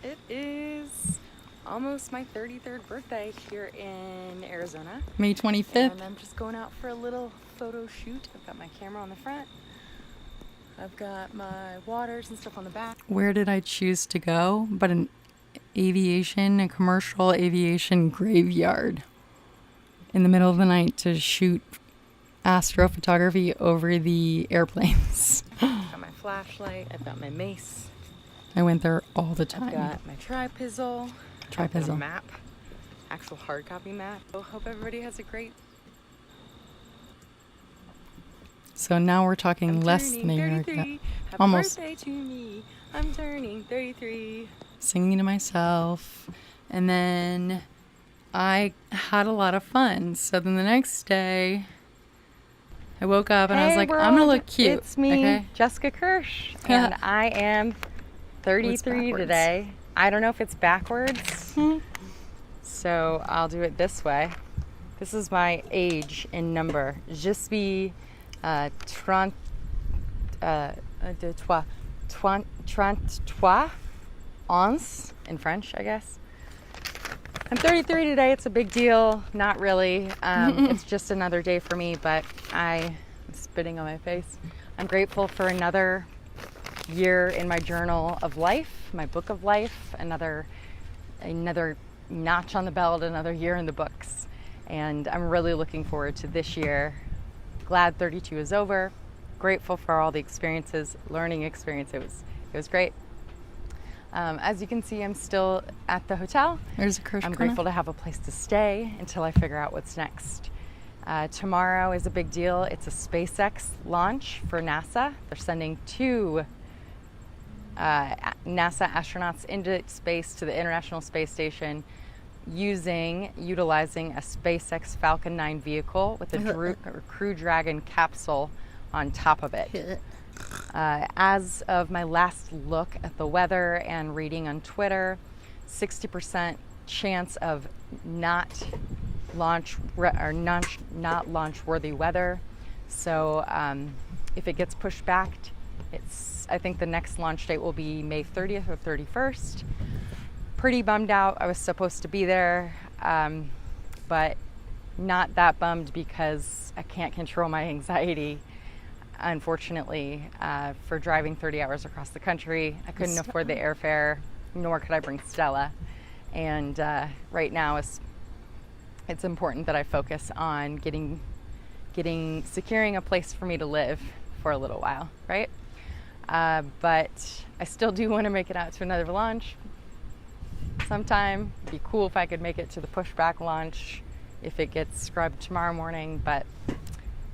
It is almost my 33rd birthday here in Arizona. May 25th. And I'm just going out for a little photo shoot. I've got my camera on the front. I've got my waters and stuff on the back. Where did I choose to go? But a commercial aviation graveyard in the middle of the night to shoot astrophotography over the airplanes. I've got my flashlight. I've got my mace. I went there all the I've time. got my tripizzle. I've got a Tripizzle. map. Actual hard copy map. So hope everybody has a great. So now we're talking I'm less turning than a year 33. ago. Happy Almost. birthday to me. I'm turning 33. Singing to myself. And then I had a lot of fun. So then the next day, I woke up and I was like, I'm going to look cute. It's me, okay? Jessica Kirsh, and I am 33 backwards? today. I don't know if it's backwards, so I'll do it this way. This is my age in number. Je suis 33 ans in French, I guess. I'm 33 today. It's a big deal. Not really. It's just another day for me, but I'm spitting on my face. I'm grateful for another year in my journal of life, my book of life, another notch on the belt, another year in the books. And I'm really looking forward to this year. Glad 32 is over. Grateful for all the experiences, learning experience. It was great. As you can see, I'm still at the hotel. There's a Kirsh I'm corner. grateful to have a place to stay until I figure out what's next. Tomorrow is a big deal. It's a SpaceX launch for NASA. They're sending 2 NASA astronauts into space to the International Space Station utilizing a SpaceX Falcon 9 vehicle with a Crew Dragon capsule on top of it. As of my last look at the weather and reading on Twitter, 60% chance of not launch worthy weather. So if it gets pushed back, I think the next launch date will be May 30th or 31st. Pretty bummed out. I was supposed to be there, but not that bummed because I can't control my anxiety. Unfortunately, for driving 30 hours across the country, I couldn't afford the airfare, nor could I bring Stella. And right now, it's important that I focus on securing a place for me to live for a little while, right? But I still do want to make it out to another launch sometime. It'd be cool if I could make it to the pushback launch if it gets scrubbed tomorrow morning, but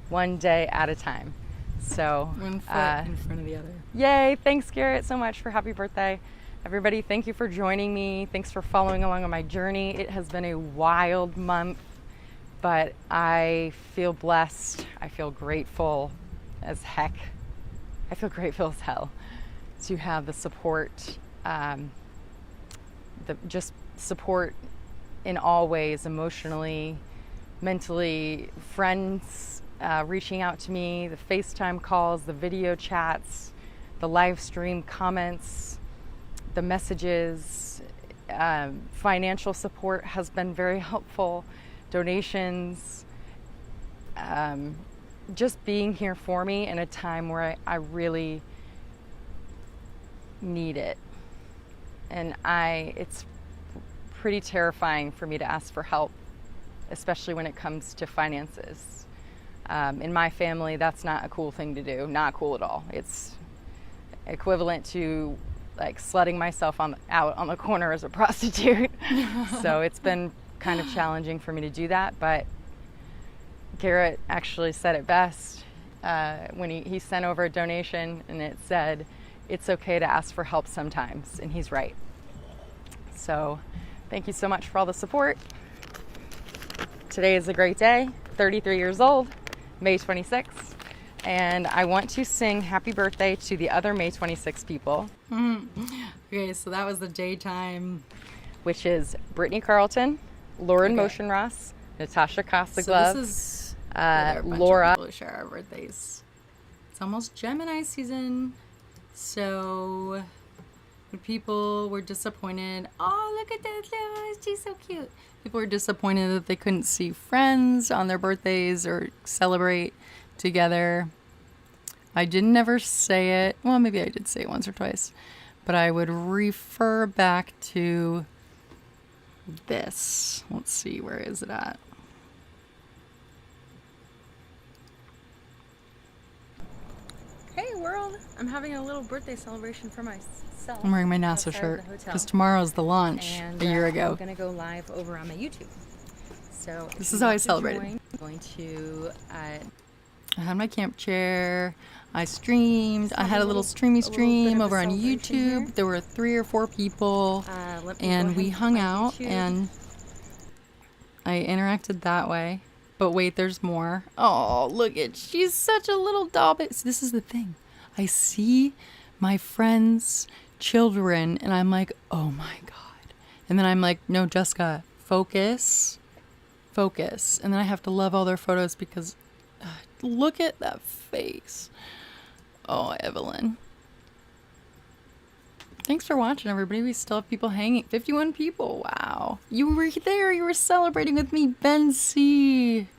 one day at a time. So One foot in front of the other. Yay! Thanks, Garrett, so much for happy birthday. Everybody, thank you for joining me. Thanks for following along on my journey. It has been a wild month, but I feel blessed. I feel grateful as heck. I feel grateful as hell to have the support, just support in all ways, emotionally, mentally, friends reaching out to me, the FaceTime calls, the video chats, the live stream comments, the messages, financial support has been very helpful, donations, just being here for me in a time where I really need it. And it's pretty terrifying for me to ask for help, especially when it comes to finances. In my family, that's not a cool thing to do, not cool at all. It's equivalent to like sledding myself out on the corner as a prostitute. So it's been kind of challenging for me to do that, but Garrett actually said it best when he sent over a donation, and it said, it's okay to ask for help sometimes, and he's right. So thank you so much for all the support. Today is a great day, 33 years old, May 26th, and I want to sing happy birthday to the other May 26 people. Okay, so that was the daytime. Which is Brittany Carlton, Lauren Okay. Motion Ross, Natasha Costa So Glove, this is where a bunch Laura. of people share our birthdays. It's almost Gemini season, so when people were disappointed, oh look at that, she's so cute. People were disappointed that they couldn't see friends on their birthdays or celebrate together. I didn't ever say it. Well, maybe I did say it once or twice, but I would refer back to this. Let's see, where is it at? Hey world, I'm having a little birthday celebration for myself. I'm wearing my NASA outside of shirt the hotel. because tomorrow's the launch And a year I'm ago. gonna go live over on my YouTube. So if This you'd is how I like to celebrated. join, I'm going to I had my camp chair. I streamed. I have had a a little little streamy bit stream of a over on celebration YouTube. here. There were 3 or 4 people, let me go and ahead we and hung find out, YouTube. and I interacted that way. But wait, there's more. Oh, look at, she's such a little doll. But this is the thing. I see my friends' children, and I'm like, oh my God. And then I'm like, no, Jessica, focus. And then I have to love all their photos because look at that face. Oh, Evelyn. Thanks for watching, everybody. We still have people hanging. 51 people. Wow. You were there. You were celebrating with me, Ben C.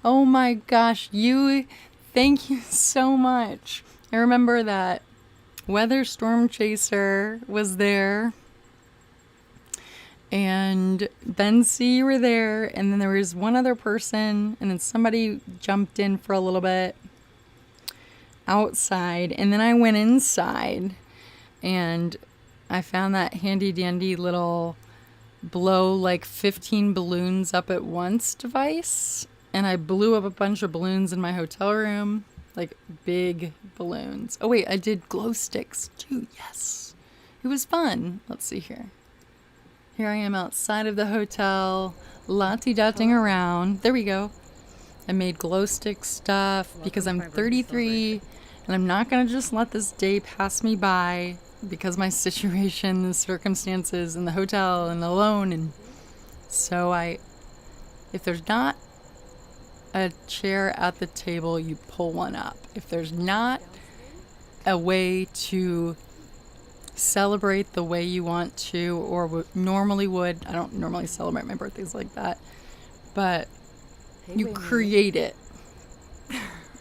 Oh my gosh. Thank you so much. I remember that Weather Storm Chaser was there. And Ben C, you were there. And then there was one other person. And then somebody jumped in for a little bit outside. And then I went inside. And I found that handy dandy little blow like 15 balloons up at once device. and I blew up a bunch of balloons in my hotel room, like big balloons. Oh wait, I did glow sticks too. Yes, it was fun. Let's see here. Here I am outside of the hotel, lottie-dotting around. There we go. I made glow stick stuff because I'm 33 and I'm not going to just let this day pass me by because my situation, the circumstances in the hotel and alone. And so if there's not a chair at the table, you pull one up. If there's not a way to celebrate the way you want to or normally would, I don't normally celebrate my birthdays like that, but you create it.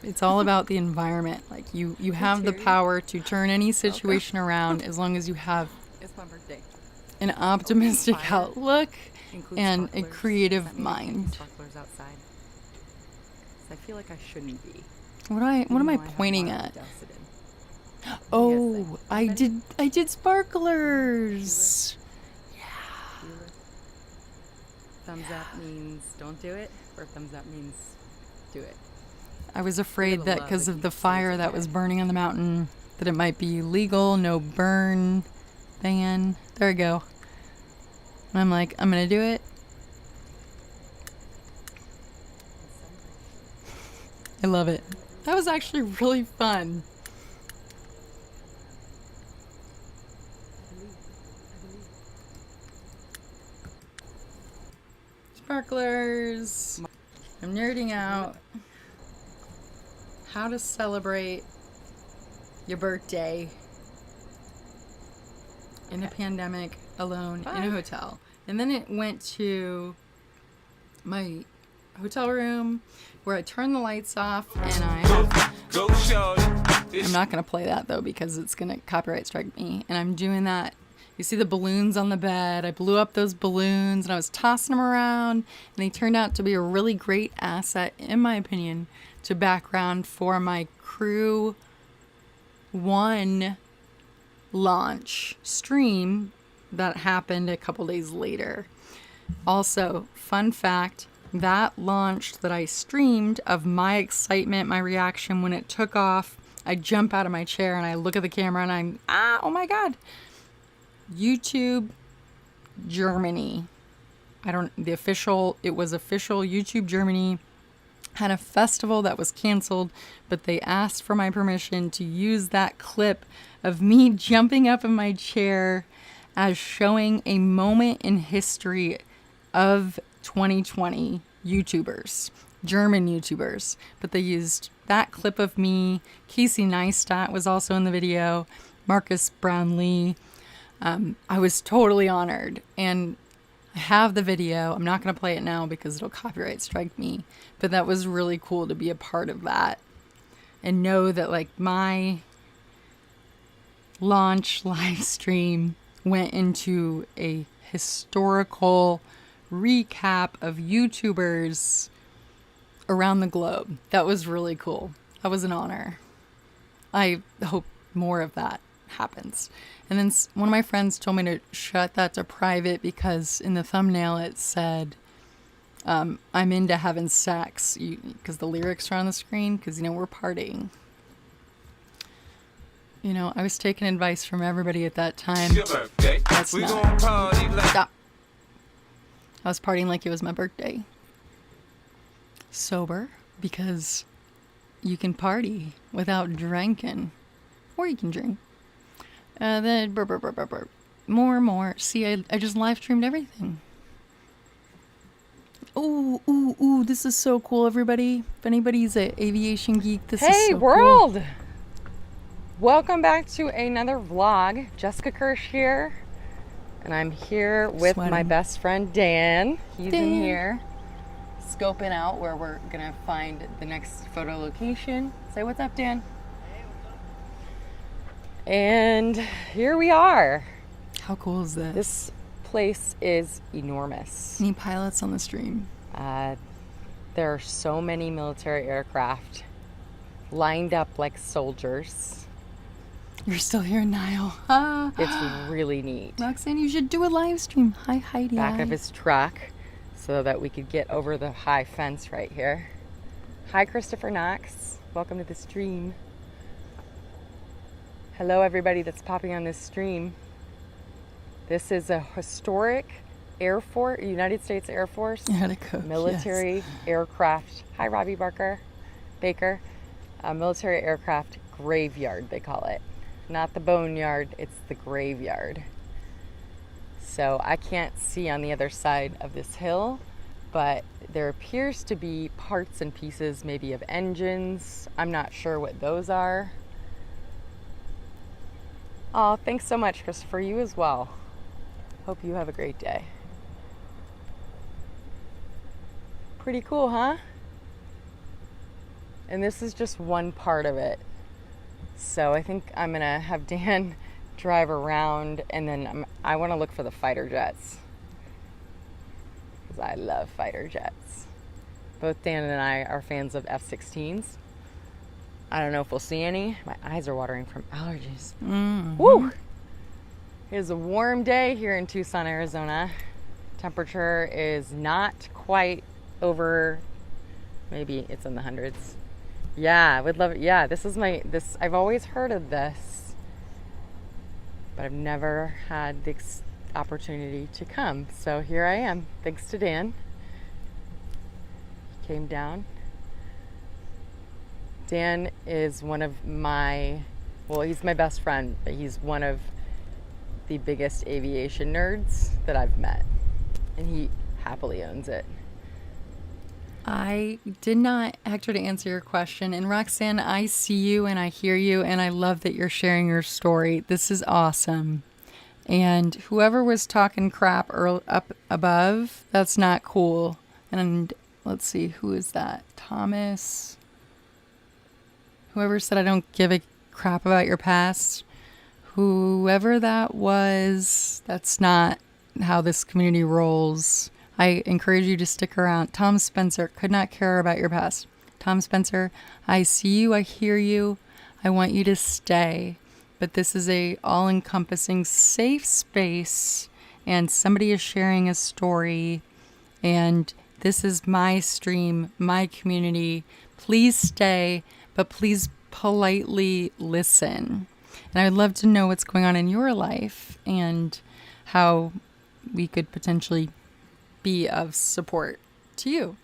It's all about the environment. Like you have the power to turn any situation around as long as you have It's my birthday. an optimistic outlook Includes and a sparklers. creative Does that mean mind. sparklers outside? 'Cause I feel like I shouldn't be. What am I even though have pointing water at? doused in. Oh, I did sparklers. Thumbs up means don't do it, or thumbs up means do it. I was afraid the that love because that of you the say fire it's that was okay. burning on the mountain, that it might be illegal, no burn ban. There we go. And I'm like, I'm gonna do it. I love it. That was actually really fun. Sparklers. I'm nerding out. How to celebrate your birthday in a pandemic alone in a hotel. And then it went to my hotel room where I turned the lights off and I'm not going to play that though because it's going to copyright strike me. And I'm doing that. You see the balloons on the bed. I blew up those balloons and I was tossing them around and they turned out to be a really great asset, in my opinion, to background for my Crew 1 launch stream that happened a couple days later. Also, fun fact, that launch that I streamed of my excitement, my reaction when it took off, I jump out of my chair and I look at the camera and I'm, oh my God. YouTube Germany. It was official YouTube Germany had a festival that was canceled, but they asked for my permission to use that clip of me jumping up in my chair as showing a moment in history of 2020 YouTubers, German YouTubers. But they used that clip of me. Casey Neistat was also in the video, Marcus Brownlee. I was totally honored, and I have the video. I'm not going to play it now because it'll copyright strike me, but that was really cool to be a part of that and know that like my launch live stream went into a historical recap of YouTubers around the globe. That was really cool. That was an honor. I hope more of that happens. And then one of my friends told me to shut that to private because in the thumbnail it said, I'm into having sex, because the lyrics are on the screen, because, we're partying. I was taking advice from everybody at that time. That's not. Stop. I was partying like it was my birthday. Sober, because you can party without drinking. Or you can drink. Then more and more. See, I just live streamed everything. Ooh, this is so cool, everybody. If anybody's an aviation geek, this is Hey so world! cool. Welcome back to another vlog. Jessica Kirsh here. And I'm here with my Sweating. best friend Dan. He's Dan. in here scoping out where we're gonna find the next photo location. Say what's up, Dan. And here we are. How cool is this? This place is enormous. Any pilots on the stream? There are so many military aircraft lined up like soldiers. You're still here, Niall. It's really neat. Roxanne, you should do a live stream. Hi, Heidi. Back of his truck. so that we could get over the high fence right here. Hi, Christopher Knox. Welcome to the stream. Hello, everybody that's popping on this stream. This is a historic Air Force, United States Air Force military aircraft. Hi, Robbie Baker. Military aircraft graveyard, they call it. Not the boneyard, it's the graveyard. So I can't see on the other side of this hill, but there appears to be parts and pieces maybe of engines. I'm not sure what those are. Oh, thanks so much, Christopher. You as well. Hope you have a great day. Pretty cool, huh? And this is just one part of it. So I think I'm gonna have Dan drive around, and then I want to look for the fighter jets, because I love fighter jets. Both Dan and I are fans of F-16s. I don't know if we'll see any. My eyes are watering from allergies. Woo! It is a warm day here in Tucson, Arizona. Temperature is not quite over, maybe it's in the hundreds. Yeah, I would love it. Yeah, I've always heard of this, but I've never had the opportunity to come. So here I am, thanks to Dan. He came down. Dan is one of he's my best friend, but he's one of the biggest aviation nerds that I've met, and he happily owns it. I did not, Hector, to answer your question. And Roxanne, I see you and I hear you, and I love that you're sharing your story. This is awesome. And whoever was talking crap up above, that's not cool. And let's see, who is that? Thomas. Whoever said I don't give a crap about your past. Whoever that was, that's not how this community rolls. I encourage you to stick around. Tom Spencer, could not care about your past. Tom Spencer, I see you, I hear you, I want you to stay. But this is a all-encompassing safe space, and somebody is sharing a story, and this is my stream, my community. Please stay, but please politely listen. And I'd love to know what's going on in your life and how we could potentially be of support to you.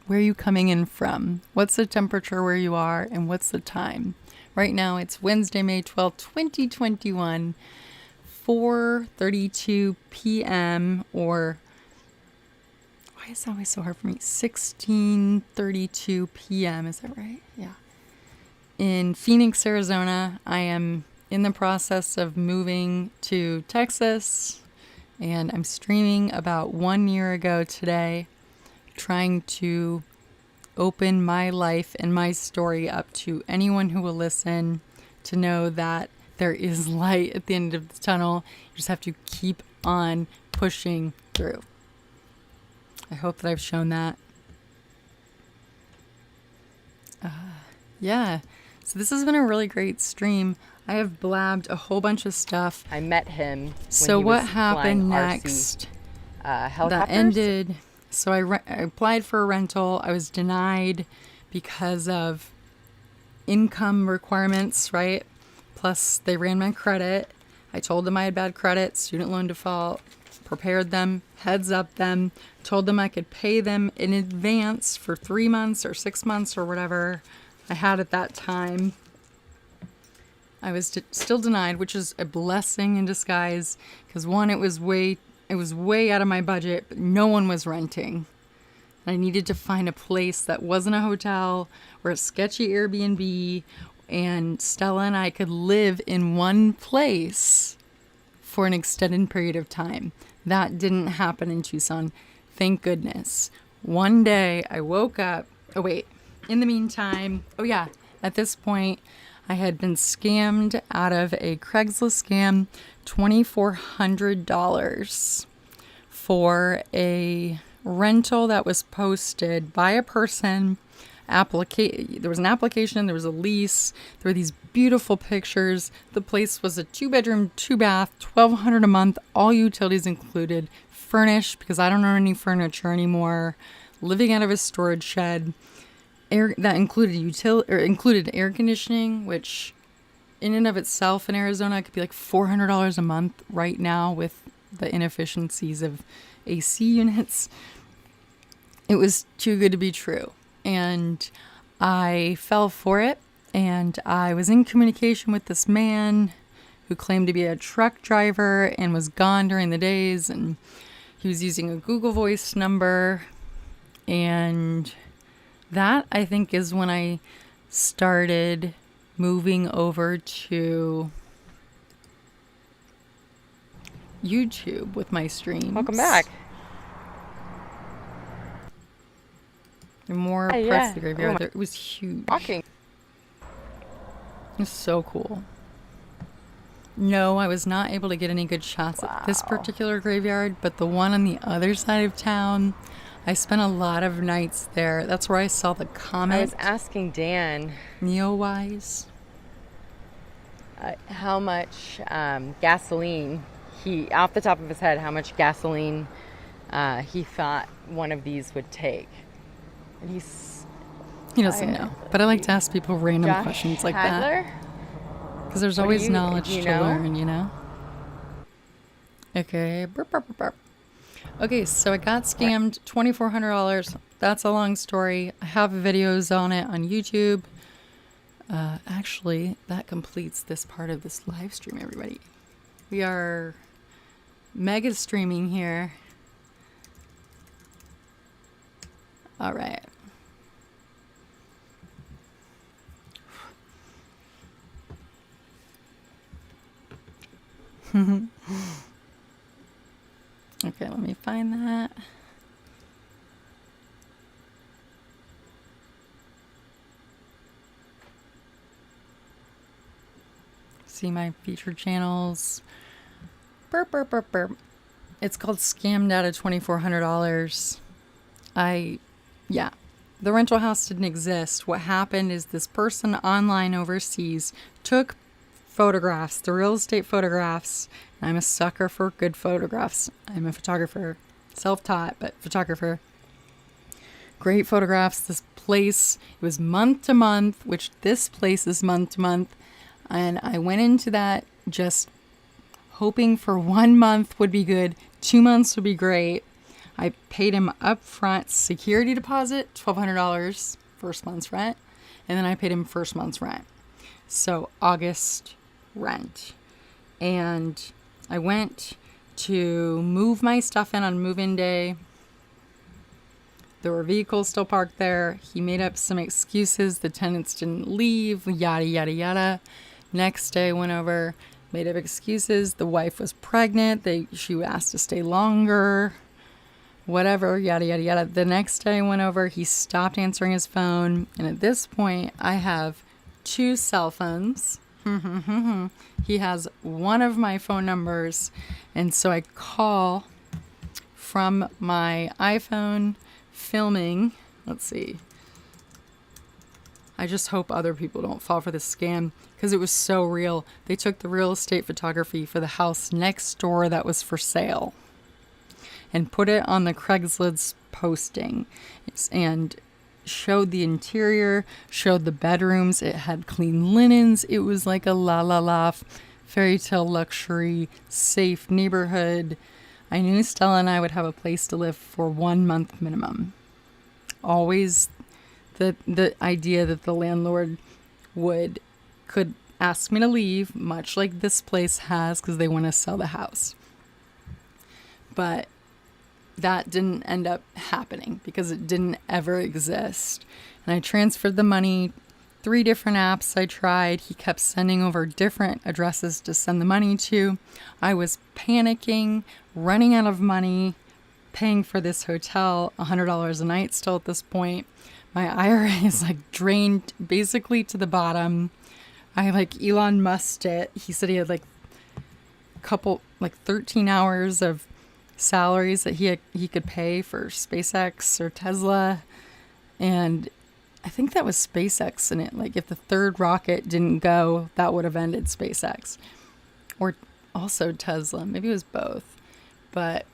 Where are you coming in from? What's the temperature where you are, and what's the time? Right now it's Wednesday, May 12th, 2021, 4:32 p.m. or why is that always so hard for me? 16:32 p.m. Is that right? Yeah. In Phoenix, Arizona. I am in the process of moving to Texas. And I'm streaming about 1 year ago today, trying to open my life and my story up to anyone who will listen, to know that there is light at the end of the tunnel. You just have to keep on pushing through. I hope that I've shown that. Yeah. So this has been a really great stream. I have blabbed a whole bunch of stuff. I met him. So what happened next? That ended. So I applied for a rental. I was denied because of income requirements, right? Plus they ran my credit. I told them I had bad credit, student loan default, prepared them, heads up them, told them I could pay them in advance for 3 months or 6 months or whatever I had at that time. I was still denied, which is a blessing in disguise, because one, it was way out of my budget, but no one was renting. I needed to find a place that wasn't a hotel or a sketchy Airbnb, and Stella and I could live in one place for an extended period of time. That didn't happen in Tucson, thank goodness. One day I woke up, in the meantime, at this point, I had been scammed out of a Craigslist scam, $2,400 for a rental that was posted by a person. There was an application, there was a lease, there were these beautiful pictures. The place was a 2-bedroom, 2-bath, $1,200 a month, all utilities included, furnished because I don't own any furniture anymore, living out of a storage shed. That included included air conditioning, which in and of itself in Arizona could be like $400 a month right now with the inefficiencies of AC units. It was too good to be true. And I fell for it. And I was in communication with this man who claimed to be a truck driver and was gone during the days. And he was using a Google Voice number. And that, I think, is when I started moving over to YouTube with my streams. Welcome back. And more Hey, parts yeah. of the graveyard. It was huge. Walking. It was so cool. No, I was not able to get any good shots at this Wow. particular graveyard, but the one on the other side of town, I spent a lot of nights there. That's where I saw the I comet, was asking Dan Neowise. how much gasoline off the top of his head, how much gasoline he thought one of these would take. And He doesn't know, but I like to ask people random Josh questions like that. Hadler? Because there's What do always you- knowledge do you to know? learn, you know? Okay. Burp, burp, burp, burp. Okay, so I got scammed $2,400. That's a long story. I have videos on it on YouTube. Actually, that completes this part of this live stream, everybody. We are mega streaming here. All right. Okay, let me find that. See my featured channels. Burp, burp, burp, burp. It's called Scammed Out of $2,400. Yeah. The rental house didn't exist. What happened is this person online overseas took photographs, the real estate photographs. I'm a sucker for good photographs. I'm a photographer, self-taught, but photographer. Great photographs. This place, it was month to month, which this place is month to month. And I went into that just hoping for 1 month would be good, 2 months would be great. I paid him upfront security deposit, $1,200, first month's rent, and then I paid him first month's rent. So August rent. And I went to move my stuff in on move-in day. There were vehicles still parked there. He made up some excuses. The tenants didn't leave, yada, yada, yada. Next day, went over, made up excuses. The wife was pregnant. She asked to stay longer. Whatever, yada, yada, yada. The next day I went over, he stopped answering his phone. And at this point, I have 2 cell phones. He has one of my phone numbers. And so I call from my iPhone filming. Let's see. I just hope other people don't fall for this scam because it was so real. They took the real estate photography for the house next door that was for sale and put it on the Craigslist posting and showed the interior, showed the bedrooms. It had clean linens. It was like a la la la fairy tale luxury, safe neighborhood. I knew Stella and I would have a place to live for 1 month minimum. Always the idea that the landlord could ask me to leave, much like this place has, because they want to sell the house. But that didn't end up happening because it didn't ever exist. And I transferred the money, 3 different apps I tried. He kept sending over different addresses to send the money to. I was panicking, running out of money, paying for this hotel, $100 a night still at this point. My IRA is like drained basically to the bottom. I like Elon Musked it. He said he had like 13 hours of salaries that he could pay for SpaceX or Tesla. And I think that was SpaceX in it. Like if the 3rd rocket didn't go, that would have ended SpaceX. Or also Tesla. Maybe it was both. But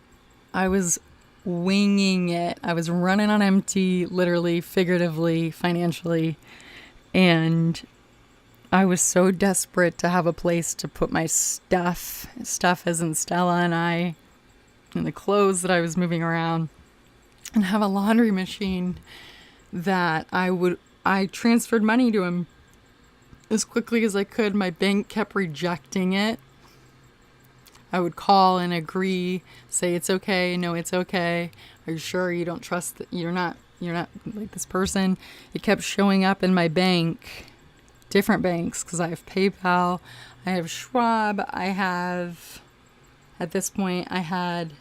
I was winging it. I was running on empty, literally, figuratively, financially. And I was so desperate to have a place to put my stuff as in Stella and I, and the clothes that I was moving around, and have a laundry machine that I transferred money to him as quickly as I could. My bank kept rejecting it. I would call and agree, say it's okay, no, it's okay. Are you sure you don't trust that you're not like this person? It kept showing up in my bank, different banks, because I have PayPal, I have Schwab, at this point I had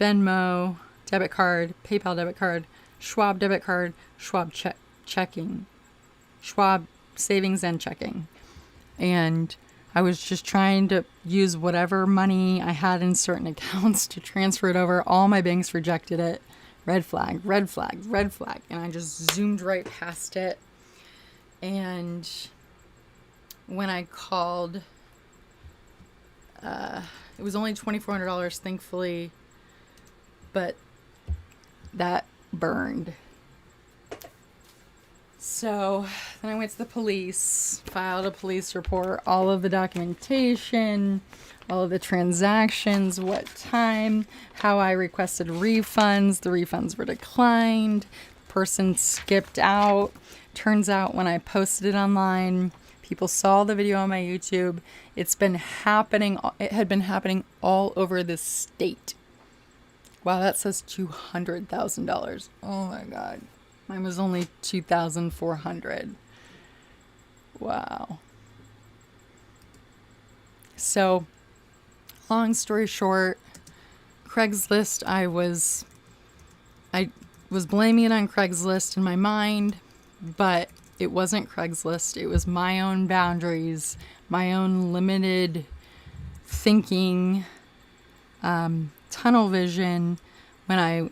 Venmo, debit card, PayPal debit card, Schwab debit card, Schwab checking, Schwab savings and checking. And I was just trying to use whatever money I had in certain accounts to transfer it over. All my banks rejected it. Red flag, red flag, red flag. And I just zoomed right past it. And when I called, it was only $2,400, thankfully, but that burned. So then I went to the police, filed a police report, all of the documentation, all of the transactions, what time, how I requested refunds. The refunds were declined. The person skipped out. Turns out when I posted it online, people saw the video on my YouTube. It had been happening all over the state. Wow, that says $200,000. Oh my God. Mine was only $2,400. Wow. So, long story short, Craigslist, I was blaming it on Craigslist in my mind, but it wasn't Craigslist. It was my own boundaries, my own limited thinking, tunnel vision. When I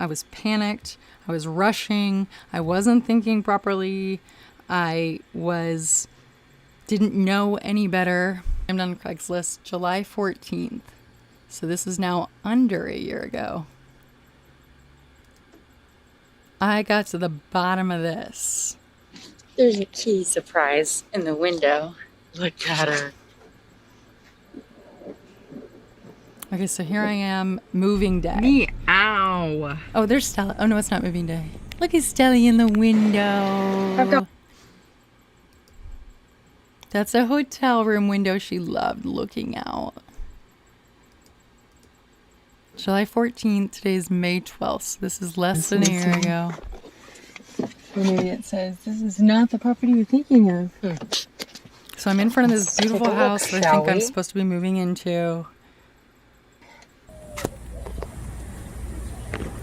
was panicked, I was rushing, I wasn't thinking properly, didn't know any better. I'm on Craigslist July 14th. So this is now under a year ago. I got to the bottom of this. There's a key surprise in the window. Look at her. Okay, so here I am, moving day. Meow. Oh, there's Stella. Oh, no, it's not moving day. Look at Stella in the window. That's a hotel room window she loved looking out. July 14th, today's May 12th. So this is less than a year ago. Or maybe it says, this is not the property you're thinking of. So I'm in front of this beautiful take a look, house that I shall think I'm we? supposed to be moving into.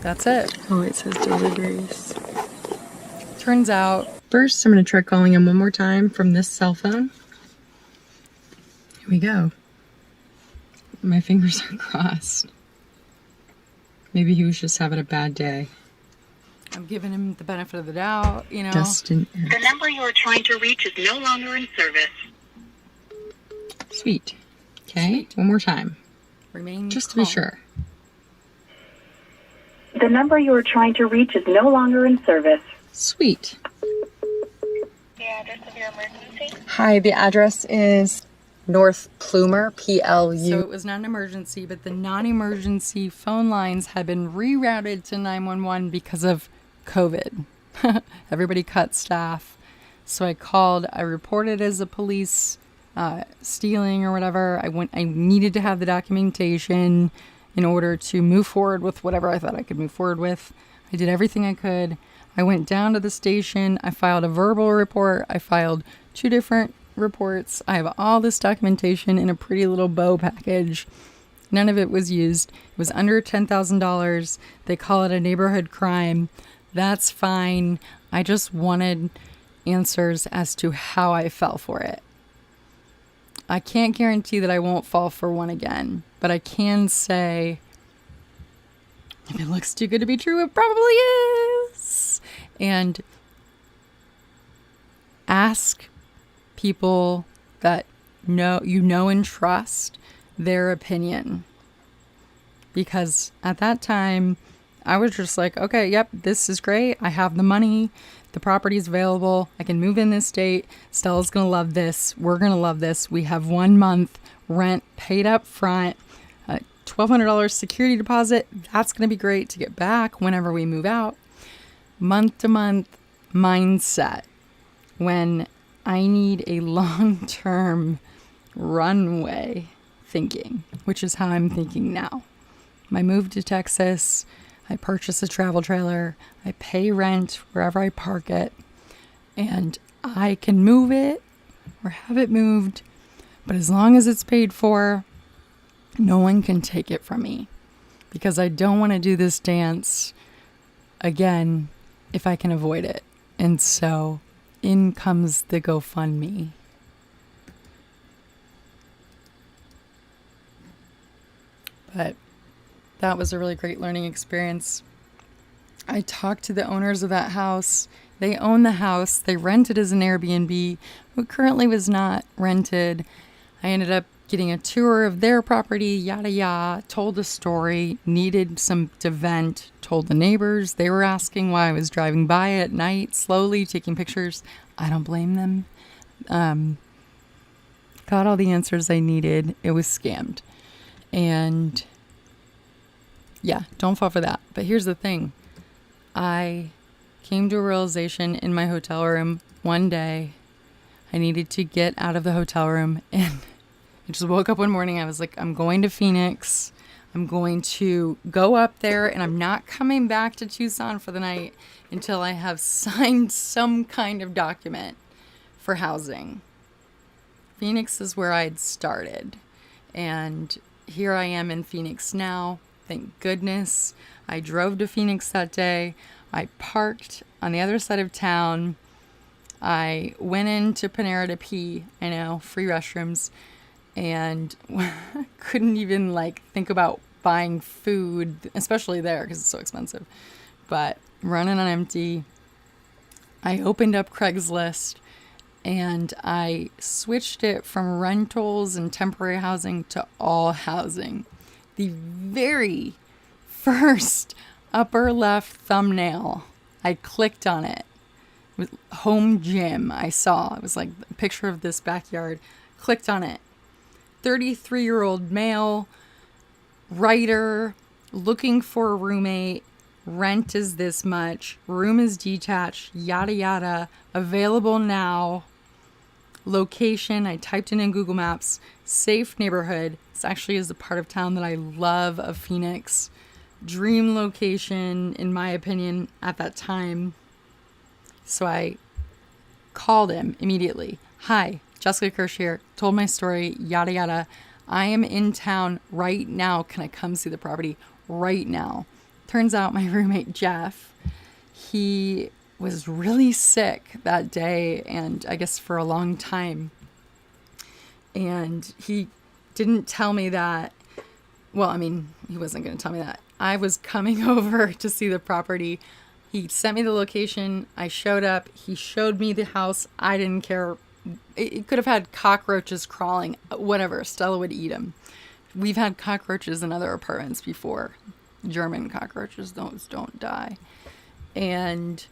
That's it. Oh, it says deliveries. Turns out, First, I'm going to try calling him one more time from this cell phone. Here we go. My fingers are crossed. Maybe he was just having a bad day. I'm giving him the benefit of the doubt, you know. Dustin. The number you are trying to reach is no longer in service. Sweet. Okay, one more time. Remain Just to calm. be sure. The number you are trying to reach is no longer in service. Sweet. The address of your emergency? Hi, the address is North Plumer, PLU. So it was not an emergency, but the non-emergency phone lines had been rerouted to 911 because of COVID. Everybody cut staff. So I called, I reported as a police stealing or whatever. I needed to have the documentation in order to move forward with whatever I thought I could move forward with. I did everything I could. I went down to the station. I filed a verbal report. I filed 2 different reports. I have all this documentation in a pretty little bow package. None of it was used. It was under $10,000. They call it a neighborhood crime. That's fine. I just wanted answers as to how I fell for it. I can't guarantee that I won't fall for one again, but I can say if it looks too good to be true, it probably is. And ask people that you know and trust their opinion. because at that time I was just like, okay, yep, this is great. I have the money. The property's available. I can move in this date. Stella's going to love this. We're going to love this. We have 1 month rent paid up front, $1,200 security deposit. That's going to be great to get back whenever we move out. Month to month mindset when I need a long-term runway thinking, which is how I'm thinking now. My move to Texas, I purchase a travel trailer, I pay rent wherever I park it, and I can move it or have it moved, but as long as it's paid for, no one can take it from me, because I don't want to do this dance again if I can avoid it. And so in comes the GoFundMe. But that was a really great learning experience. I talked to the owners of that house. They own the house. They rented as an Airbnb, but currently was not rented. I ended up getting a tour of their property, yada yada, told a story, needed some to vent, told the neighbors. They were asking why I was driving by at night, slowly taking pictures. I don't blame them. Got all the answers I needed. It was scammed. And yeah, don't fall for that. But here's the thing. I came to a realization in my hotel room one day. I needed to get out of the hotel room, and I just woke up one morning. I was like, I'm going to Phoenix. I'm going to go up there, and I'm not coming back to Tucson for the night until I have signed some kind of document for housing. Phoenix is where I'd started, and here I am in Phoenix now. Thank goodness. I drove to Phoenix that day. I parked on the other side of town. I went into Panera to pee. I know, free restrooms. And couldn't even think about buying food, especially there because it's so expensive. But running on empty. I opened up Craigslist and I switched it from rentals and temporary housing to all housing. The very first upper left thumbnail, I clicked on it. It was home gym I saw. It was like a picture of this backyard. Clicked on it. 33-year-old male, writer, looking for a roommate. Rent is this much. Room is detached. Yada yada. Available now. Location, I typed in Google Maps. Safe neighborhood. This actually is the part of town that I love of Phoenix. Dream location, in my opinion, at that time. So I called him immediately. Hi, Jessica Kirsh here. Told my story, yada yada. I am in town right now. Can I come see the property right now? Turns out my roommate, Jeff, he was really sick that day, and I guess for a long time. And he didn't tell me that. Well, I mean, he wasn't going to tell me that. I was coming over to see the property. He sent me the location. I showed up. He showed me the house. I didn't care. It could have had cockroaches crawling, whatever. Stella would eat them. We've had cockroaches in other apartments before. German cockroaches, those don't die. And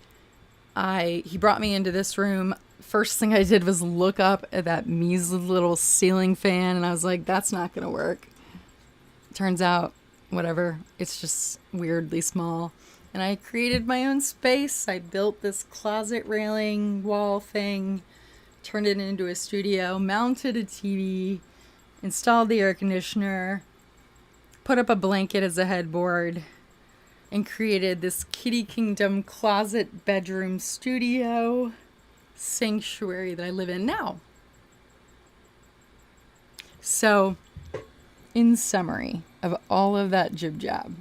he brought me into this room. First thing I did was look up at that measly little ceiling fan, and I was like, that's not going to work. Turns out, whatever, it's just weirdly small. And I created my own space. I built this closet railing wall thing, turned it into a studio, mounted a TV, installed the air conditioner, put up a blanket as a headboard, and created this Kitty Kingdom closet bedroom studio sanctuary that I live in now. So, in summary of all of that jib jab,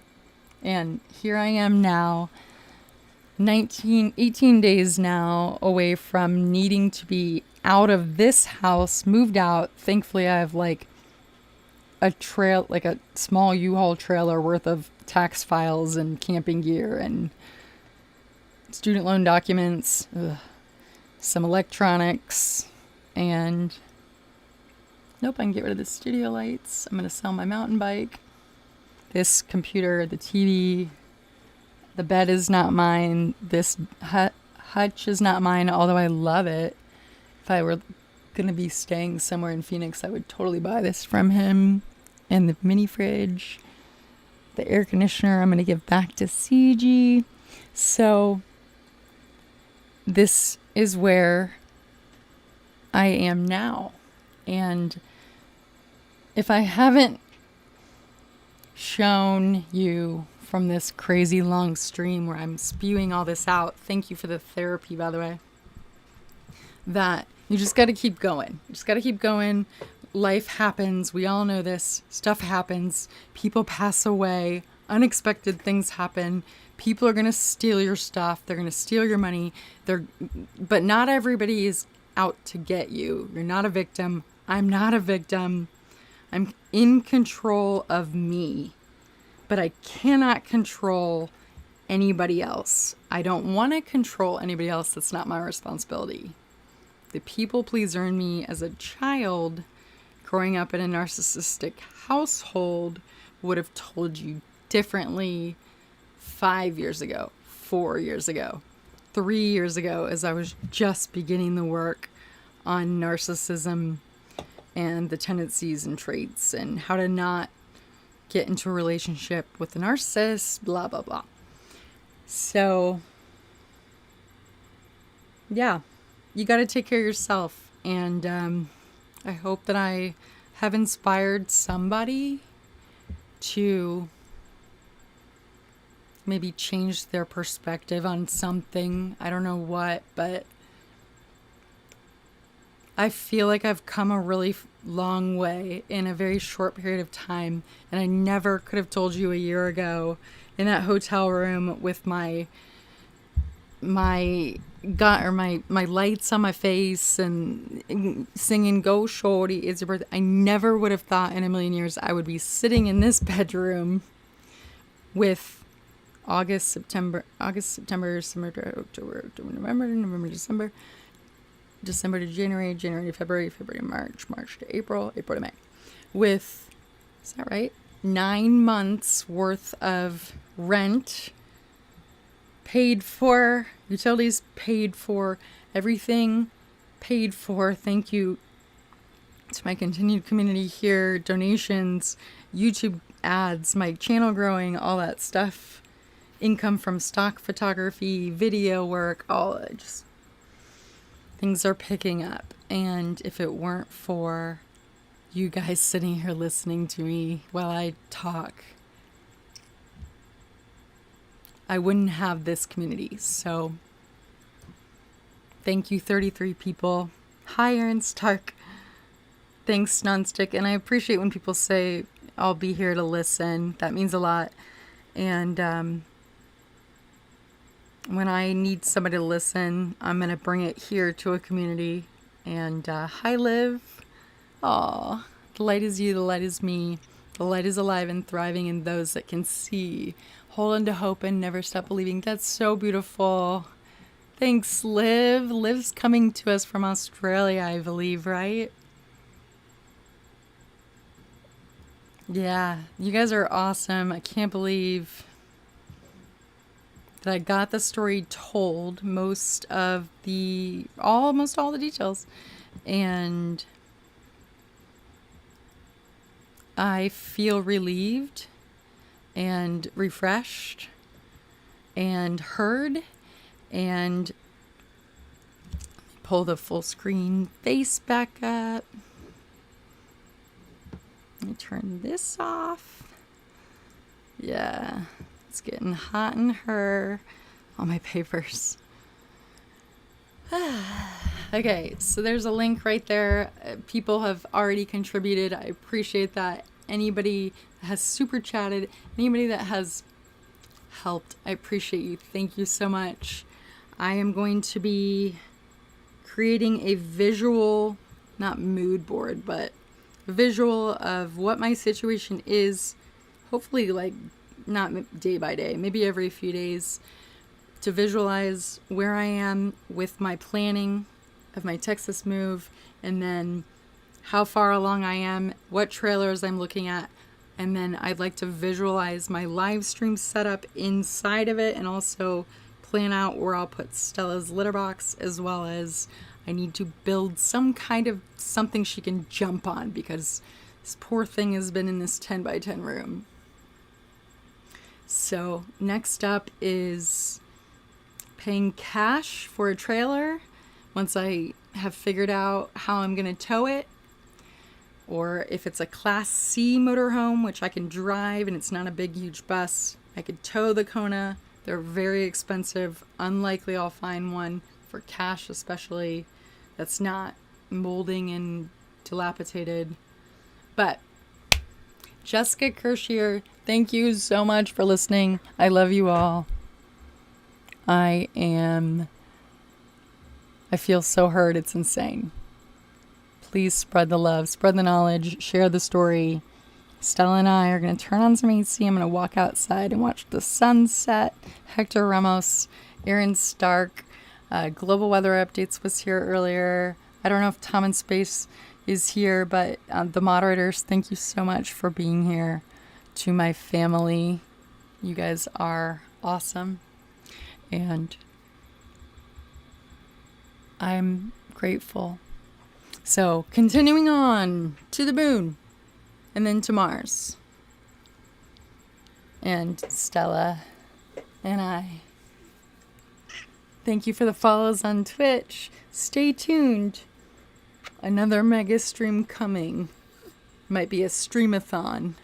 and here I am now, 18 days now away from needing to be out of this house, moved out. Thankfully, I have a small U-Haul trailer worth of tax files and camping gear and student loan documents, some electronics, and nope, I can get rid of the studio lights. I'm going to sell my mountain bike. this computer, the TV, the bed is not mine. This hutch is not mine, although I love it. If I were going to be staying somewhere in Phoenix, I would totally buy this from him. And the mini fridge, the air conditioner, I'm going to give back to CG. So this is where I am now. And if I haven't shown you from this crazy long stream where I'm spewing all this out, thank you for the therapy, by the way, that you just got to keep going. You just got to keep going. Life happens. We all know this. Stuff happens. People pass away. Unexpected things happen. People are going to steal your stuff. They're going to steal your money. But not everybody is out to get you. You're not a victim. I'm not a victim. I'm in control of me. But I cannot control anybody else. I don't want to control anybody else. That's not my responsibility. The people pleaser in me as a child growing up in a narcissistic household would have told you differently 5 years ago, 4 years ago, 3 years ago, as I was just beginning the work on narcissism and the tendencies and traits and how to not get into a relationship with a narcissist, blah, blah, blah. So, yeah, you got to take care of yourself. And I hope that I have inspired somebody to maybe change their perspective on something. I don't know what, but I feel like I've come a really long way in a very short period of time. And I never could have told you a year ago in that hotel room with my lights on my face and singing "Go Shorty, It's Your Birthday." I never would have thought in a million years I would be sitting in this bedroom with August, September, October, November, December to January, January to February, February to March, March to April, April to May, with, is that right? 9 months worth of rent paid for, utilities paid for, everything paid for. Thank you to my continued community here, donations, YouTube ads, my channel growing, all that stuff, income from stock photography, video work, all just things are picking up. And if it weren't for you guys sitting here listening to me while I talk, I wouldn't have this community. So thank you, 33 people. Hi, Aaron Stark. Thanks, Nonstick. And I appreciate when people say, I'll be here to listen. That means a lot. And when I need somebody to listen, I'm going to bring it here to a community. And hi, Liv. Aw, the light is you, the light is me. The light is alive and thriving in those that can see. Hold on to hope and never stop believing. That's so beautiful. Thanks, Liv. Liv's coming to us from Australia, I believe, right? Yeah, you guys are awesome. I can't believe that I got the story told, almost all the details. And I feel relieved and refreshed and heard. And pull the full screen face back up. Let me turn this off. Yeah, it's getting hot in her. All my papers. Okay, so there's a link right there. People have already contributed. I appreciate that. Anybody that has super chatted, anybody that has helped, I appreciate you. Thank you so much. I am going to be creating a visual, not mood board, but visual of what my situation is. Hopefully, like, not day by day, maybe every few days, to visualize where I am with my planning of my Texas move, and then how far along I am, what trailers I'm looking at, And then I'd like to visualize my live stream setup inside of it, and also plan out where I'll put Stella's litter box, as well as I need to build some kind of something she can jump on, because this poor thing has been in this 10 by 10 room. So next up is paying cash for a trailer once I have figured out how I'm going to tow it. Or if it's a Class C motorhome, which I can drive and it's not a big, huge bus, I could tow the Kona. They're very expensive. Unlikely I'll find one for cash, especially, that's not molding and dilapidated. But Jessica Kirsh here. Thank you so much for listening. I love you all. I feel so heard. It's insane. Please spread the love, spread the knowledge, share the story. Stella and I are going to turn on some AC. I'm going to walk outside and watch the sunset. Hector Ramos, Aaron Stark, Global Weather Updates was here earlier. I don't know if Tom in Space is here, but the moderators, thank you so much for being here. To my family, you guys are awesome. And I'm grateful. So, continuing on to the moon, and then to Mars. And Stella and I. Thank you for the follows on Twitch. Stay tuned. Another mega stream coming. Might be a streamathon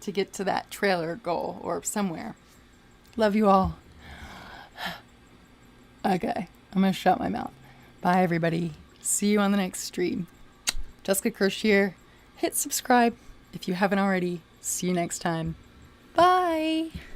to get to that trailer goal or somewhere. Love you all. Okay, I'm going to shut my mouth. Bye, everybody. See you on the next stream. Jessica Kirsh here. Hit subscribe if you haven't already. See you next time. Bye.